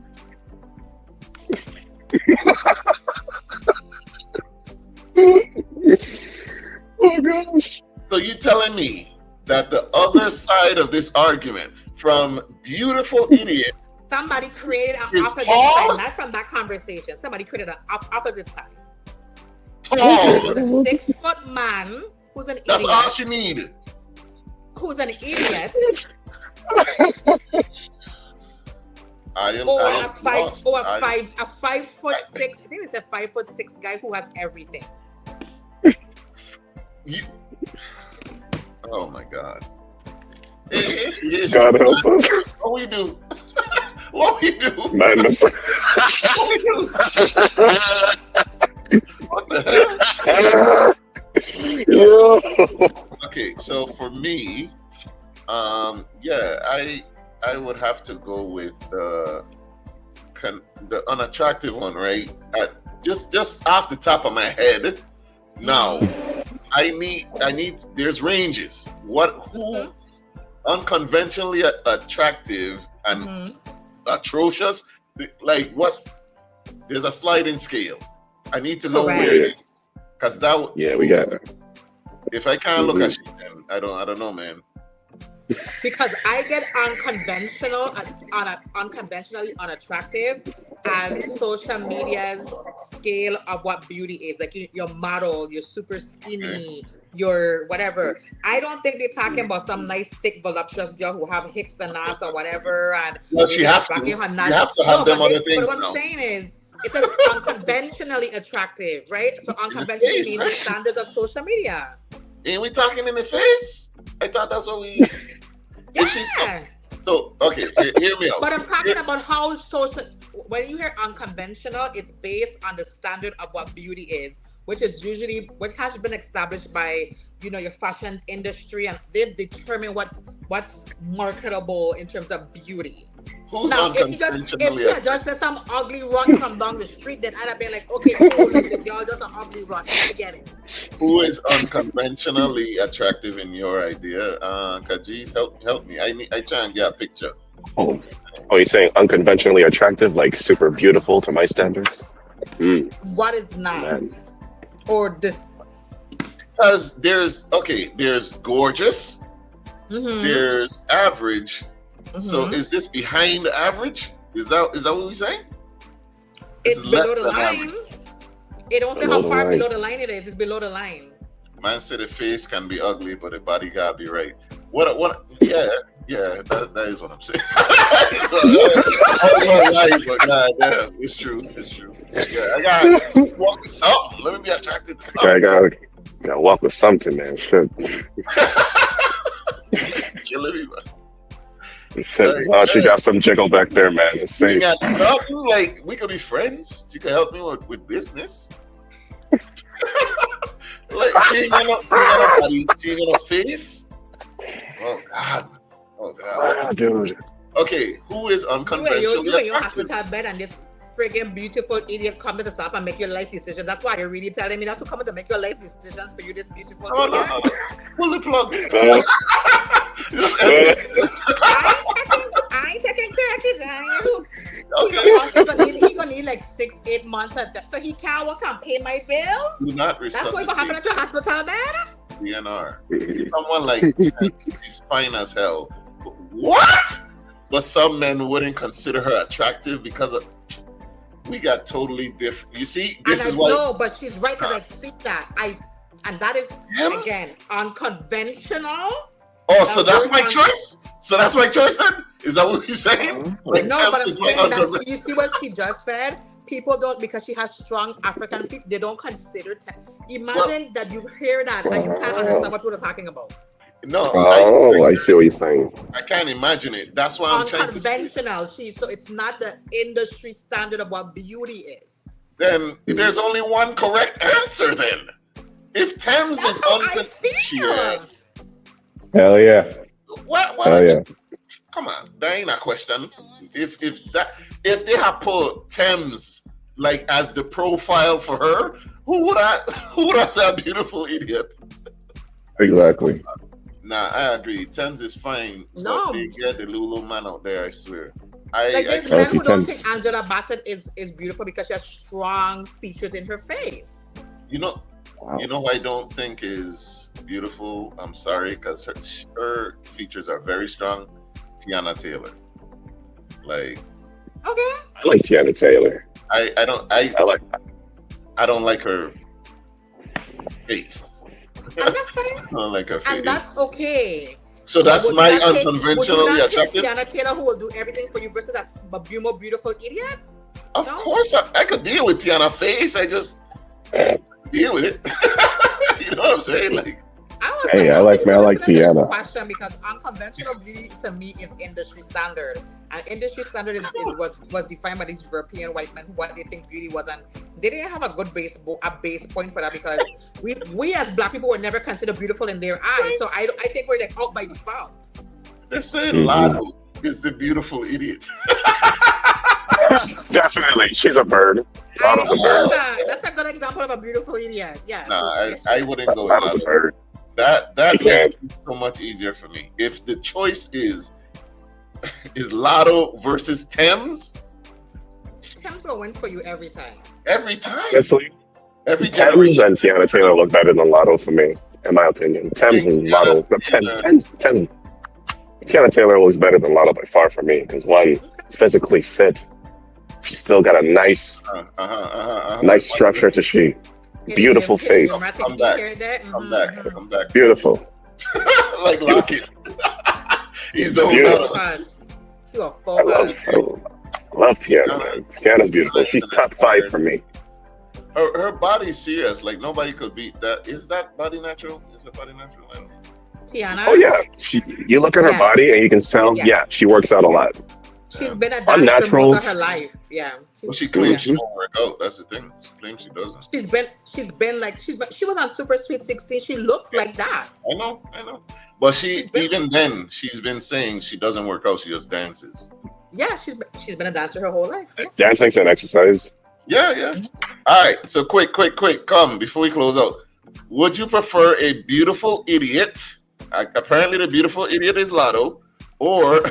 Speaker 6: Oh gosh.
Speaker 1: So you telling me that the other side of this argument, from beautiful idiots,
Speaker 2: somebody created an opposite
Speaker 1: tall?
Speaker 2: side, not from that conversation. Somebody created an opposite side.
Speaker 1: Tall.
Speaker 2: With a 6 foot man who's an idiot.
Speaker 1: That's all she needed.
Speaker 2: Who's an idiot. A 5 foot 6. I think it's a 5'6" guy who has everything.
Speaker 1: Oh my God. Here she is.
Speaker 6: God help us.
Speaker 1: What we do? What we do?
Speaker 6: Madness.
Speaker 1: What we do? What the hell?
Speaker 6: Yo.
Speaker 1: Okay, so for me, I would have to go with the unattractive one, right? Just off the top of my head. Now, I need. There's ranges. Who unconventionally attractive and atrocious? Like there's a sliding scale. I need to know where it is, because
Speaker 6: we got it.
Speaker 1: If I can't look at you, then I don't know, man.
Speaker 2: Because I get unconventionally unattractive as social media's scale of what beauty is. Like your model, you're super skinny, you're whatever. I don't think they're talking about some nice, thick, voluptuous girl who have hips and ass or whatever. And
Speaker 1: well, you have to. You have to have them other things.
Speaker 2: But what I'm saying is, it's unconventionally attractive, right? So unconventionally means the standards of social media.
Speaker 1: Ain't we talking in the face? I thought that's what we.
Speaker 2: Yeah.
Speaker 1: So okay, hear me out.
Speaker 2: But I'm talking about how social. When you hear unconventional, it's based on the standard of what beauty is. which has been established by, you know, your fashion industry, and they've determined what's marketable in terms of beauty.
Speaker 1: Who's
Speaker 2: now, if you just said some ugly run from down the street, then I'd have been like, okay, cool, y'all just an ugly run. I get it.
Speaker 1: Who is unconventionally attractive in your idea? Kaji, help me. I try and get a picture.
Speaker 6: Oh, you're saying unconventionally attractive, like super beautiful to my standards?
Speaker 2: What is nice? Or this?
Speaker 1: Because there's gorgeous, there's average. So is this behind the average? Is that what we're saying?
Speaker 2: It's below the line. It don't say how far below the line it is. It's below the line.
Speaker 1: Man said the face can be ugly, but the body gotta be right. What? Yeah, that is what I'm saying. I don't lie, but goddamn, it's true. Yeah, I gotta walk with something. Let me be attracted to something.
Speaker 6: I gotta walk with something, man. Shit.
Speaker 1: Killing me, man.
Speaker 6: Oh, she got some jiggle back there, man. It's safe.
Speaker 1: Like, we could be friends. She could help me with business. Like, she ain't got no body. She ain't got no face. Oh God,
Speaker 6: dude.
Speaker 1: Okay, who is unconventional?
Speaker 2: You in your hospital bed and this friggin' beautiful idiot come to the stop and make your life decisions. That's why you're really telling me that's who coming to make your life decisions for you, this beautiful idiot.
Speaker 1: Pull the plug.
Speaker 2: I ain't taking crackers. He's gonna need like 6-8 months of that, so he can't work and pay my bills.
Speaker 1: Do not resuscitate.
Speaker 2: That's what's gonna happen at your hospital bed.
Speaker 1: DNR. Someone like she's fine as hell. What? But some men wouldn't consider her attractive because of. We got totally different. You see, this is why.
Speaker 2: No, but she's right because I see that. And that is again unconventional.
Speaker 1: Oh, so that's my choice. So that's my choice then? Is that what you're saying? Like,
Speaker 2: no, but I'm saying that you see what she just said? People don't, because she has strong African people, they don't consider imagine that you hear that and you can't understand what we're talking about.
Speaker 1: No.
Speaker 6: I see what you're saying.
Speaker 1: I can't imagine it. That's why I'm trying to say.
Speaker 2: Unconventional. So it's not the industry standard of what beauty is.
Speaker 1: Then there's only one correct answer then. If Thames is unconventional.
Speaker 6: Hell yeah.
Speaker 1: What?
Speaker 6: Hell yeah.
Speaker 1: Come on, that ain't a question. If they have put Thames like as the profile for her, who would I say a beautiful idiot?
Speaker 6: Exactly.
Speaker 1: Nah, I agree. Thames is fine.
Speaker 2: No,
Speaker 1: they get the Lulu man out there. I swear.
Speaker 2: There's men who don't think Angela Bassett is beautiful because she has strong features in her face.
Speaker 1: You know who I don't think is beautiful? I'm sorry, because her features are very strong. Tiana Taylor. Like,
Speaker 2: okay.
Speaker 6: I like Tiana Taylor.
Speaker 1: I don't like her face.
Speaker 2: And that's fine.
Speaker 1: I don't like her face.
Speaker 2: And that's okay.
Speaker 1: So that's my unconventionally attractive.
Speaker 2: Tiana Taylor, who will do everything for you, versus a more beautiful idiot?
Speaker 1: Of course, I could deal with Tiana face. I just deal with it. You know what I'm saying? Like,
Speaker 6: I like Tiana.
Speaker 2: Question, because unconventional beauty to me is industry standard, and industry standard was defined by these European white men what they think beauty was, and they didn't have a good base point for that, because we as black people were never considered beautiful in their eyes. So I think we're like out by default.
Speaker 1: They're saying Lado is the beautiful idiot.
Speaker 6: Definitely, she's a bird.
Speaker 2: That's a good example of a beautiful idiot. Yeah.
Speaker 1: Nah, I wouldn't go with
Speaker 6: Lado's a bird.
Speaker 1: That makes it so much easier for me. If the choice is Lado versus Thames,
Speaker 2: Thames will win for you every time.
Speaker 1: Every time.
Speaker 6: Honestly,
Speaker 1: every
Speaker 6: Thames and Tiana Taylor look better than Lado for me, in my opinion. Thames and Lado. Tiana Taylor looks better than Lado by far for me, because one, physically fit. She's still got a nice structure to she. Beautiful face.
Speaker 1: Come back.
Speaker 6: Beautiful.
Speaker 1: Like Lockett. He's so
Speaker 6: beautiful. I love Tiana, man. Tiana's beautiful. She's top 5 for me.
Speaker 1: Her body's serious. Like, nobody could beat that. Is that body natural? Is that body natural? I don't know.
Speaker 2: Tiana?
Speaker 6: Oh, yeah. You look at her body and you can tell, she works out a lot.
Speaker 2: She's been a dancer most of her life. Yeah.
Speaker 1: She claims she won't work out. That's the thing. She claims she doesn't.
Speaker 2: She was on Super Sweet 16. She looks like that.
Speaker 1: I know. But she's been saying she doesn't work out. She just dances.
Speaker 2: Yeah, she's been a dancer her whole life. Yeah.
Speaker 6: Dancing's an exercise.
Speaker 1: Yeah. All right. So quick. Come before we close out. Would you prefer a beautiful idiot? Apparently, the beautiful idiot is Lotto, or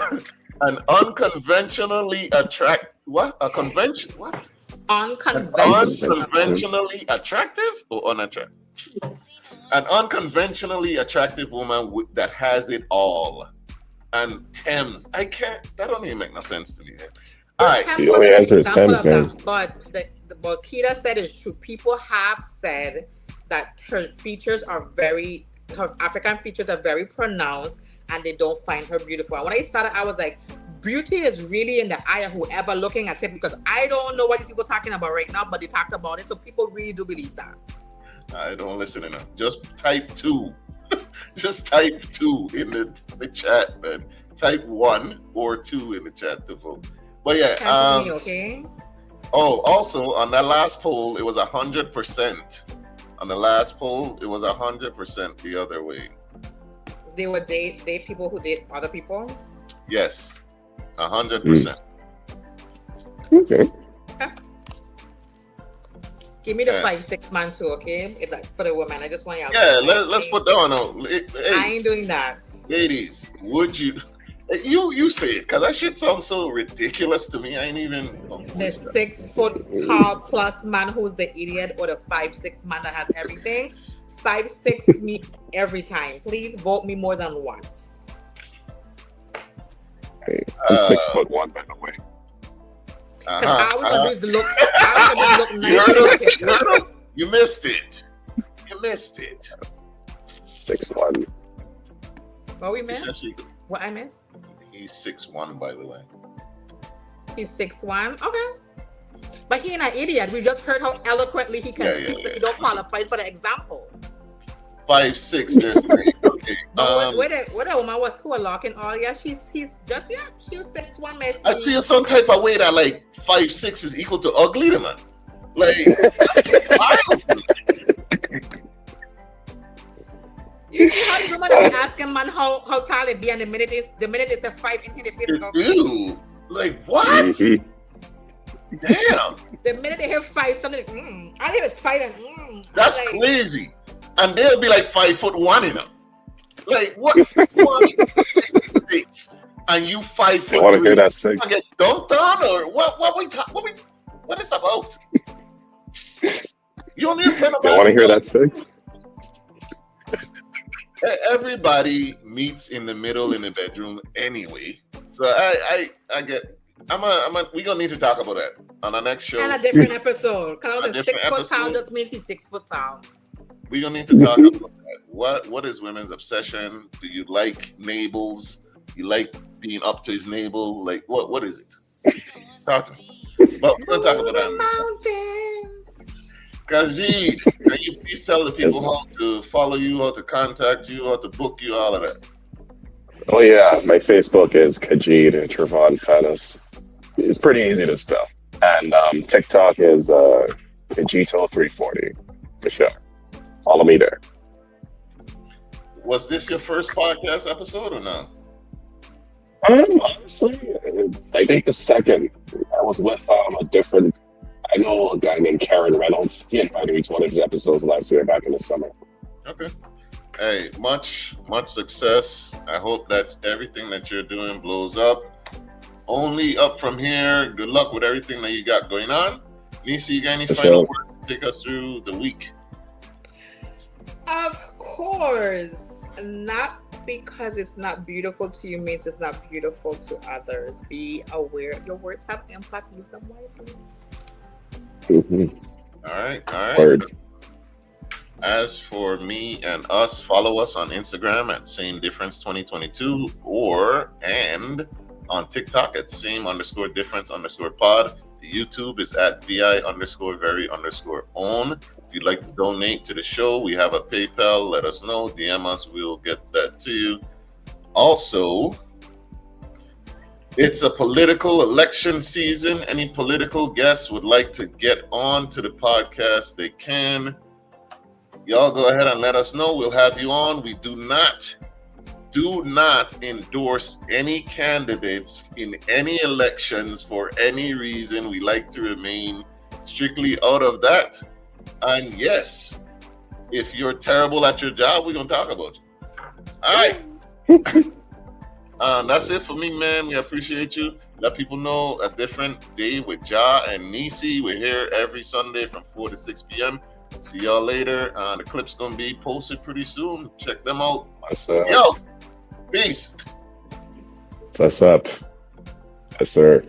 Speaker 1: an unconventionally attractive? What? A convention? What? Unconventionally attractive or unattractive? An unconventionally attractive woman that has it all. And Thames. I can't. That don't even make no sense to me. All right.
Speaker 6: The only answer is Thames, man.
Speaker 2: But what Keita said is true. People have said that her African features are very pronounced and they don't find her beautiful. And when I started, I was like, beauty is really in the eye of whoever looking at it, because I don't know what these people talking about right now, but they talked about it. So people really do believe that.
Speaker 1: I don't listen enough. Just type 2. Just type 2 in the chat, man. Type 1 or 2 in the chat to vote. But yeah,
Speaker 2: me, okay.
Speaker 1: Oh, also on that last poll, it was 100%. On the last poll, it was 100% the other way.
Speaker 2: They would date people who date other people?
Speaker 1: Yes, 100%.
Speaker 6: Okay.
Speaker 2: Give me the 5-6 man too, okay? It's like for the woman. I just want y'all.
Speaker 1: Yeah, let's put that one out. Hey,
Speaker 2: I ain't doing that.
Speaker 1: Ladies, would you? You say it, because that shit sounds so ridiculous to me. I ain't even.
Speaker 2: The 6 foot tall plus man who's the idiot, or the 5'6" man that has everything. 5'6" me every time. Please vote me more than once.
Speaker 6: Hey, I'm 6'1", by the way.
Speaker 2: I was gonna do is look nice.
Speaker 1: You missed it.
Speaker 6: 6'1".
Speaker 2: What we missed? What I missed?
Speaker 1: He's 6'1", by the way.
Speaker 2: He's 6'1". Okay. But he ain't an idiot. We just heard how eloquently he can speak, so he don't qualify for the example.
Speaker 1: 5'6", they're saying. Okay.
Speaker 2: But where the woman was who are locking all, she was 6'1", Messi.
Speaker 1: I feel some type of way that like 5'6" is equal to ugly to man. Like,
Speaker 2: you see how the woman is asking man how tall it be, and the minute it's a 5 inch, the face go.
Speaker 1: Ew. Like what?
Speaker 6: Mm-hmm.
Speaker 1: Damn.
Speaker 2: The minute they hear 5 something, I hear it's 5 and
Speaker 1: That's like, crazy. And they'll be like 5'1" in them. Like what? 6 and you 5'3".
Speaker 6: You want to hear that 6?
Speaker 1: I get dunked on, or what is about? You don't need to
Speaker 6: want to hear that 6?
Speaker 1: Everybody meets in the middle in the bedroom anyway. So I get. We're gonna need to talk about that on our next show.
Speaker 2: And a different episode. Because the 6 foot tall just means he's 6 foot tall.
Speaker 1: We're gonna need to talk about that. What is women's obsession? Do you like nabels? You like being up to his navel? Like what is it? Talk to me. But we're gonna talk about that. Kajid, can you please tell the people how to follow you, how to contact you, how to book you, all of that?
Speaker 6: Oh yeah, my Facebook is Kajid and Trevon Fennis. It's pretty easy to spell. And TikTok is Kajito340 for sure. Follow me there.
Speaker 1: Was this your first podcast episode or no?
Speaker 6: Honestly, I think the second. I was with I know a guy named Karen Reynolds. He invited me to one of his episodes last year back in the summer.
Speaker 1: Okay. Hey, much success. I hope that everything that you're doing blows up. Only up from here. Good luck with everything that you got going on. Nisi, you got any final words to take us through the week?
Speaker 2: Of course. Not because it's not beautiful to you means it's not beautiful to others. Be aware your words have impact. Use them wisely.
Speaker 6: Mm-hmm.
Speaker 1: All right.
Speaker 6: Word.
Speaker 1: As for me and us, follow us on Instagram at Same Difference 2022 and on TikTok at Same_Difference_pod. The YouTube is at VI_very_own. If you'd like to donate to the show, we have a PayPal. Let us know. DM us. We'll get that to you. Also, It's a political election season. Any political guests would like to get on to the podcast, they can. Y'all go ahead and let us know. We'll have you on. We do not endorse any candidates in any elections for any reason. We like to remain strictly out of that. And yes, if you're terrible at your job, we're going to talk about you. All right. That's it for me, man. We appreciate you. Let people know a different day with Ja and Nisi. We're here every Sunday from 4 to 6 p.m. See y'all later. The clip's going to be posted pretty soon. Check them out.
Speaker 6: What's up?
Speaker 1: Yo, peace.
Speaker 6: What's up? Yes, sir.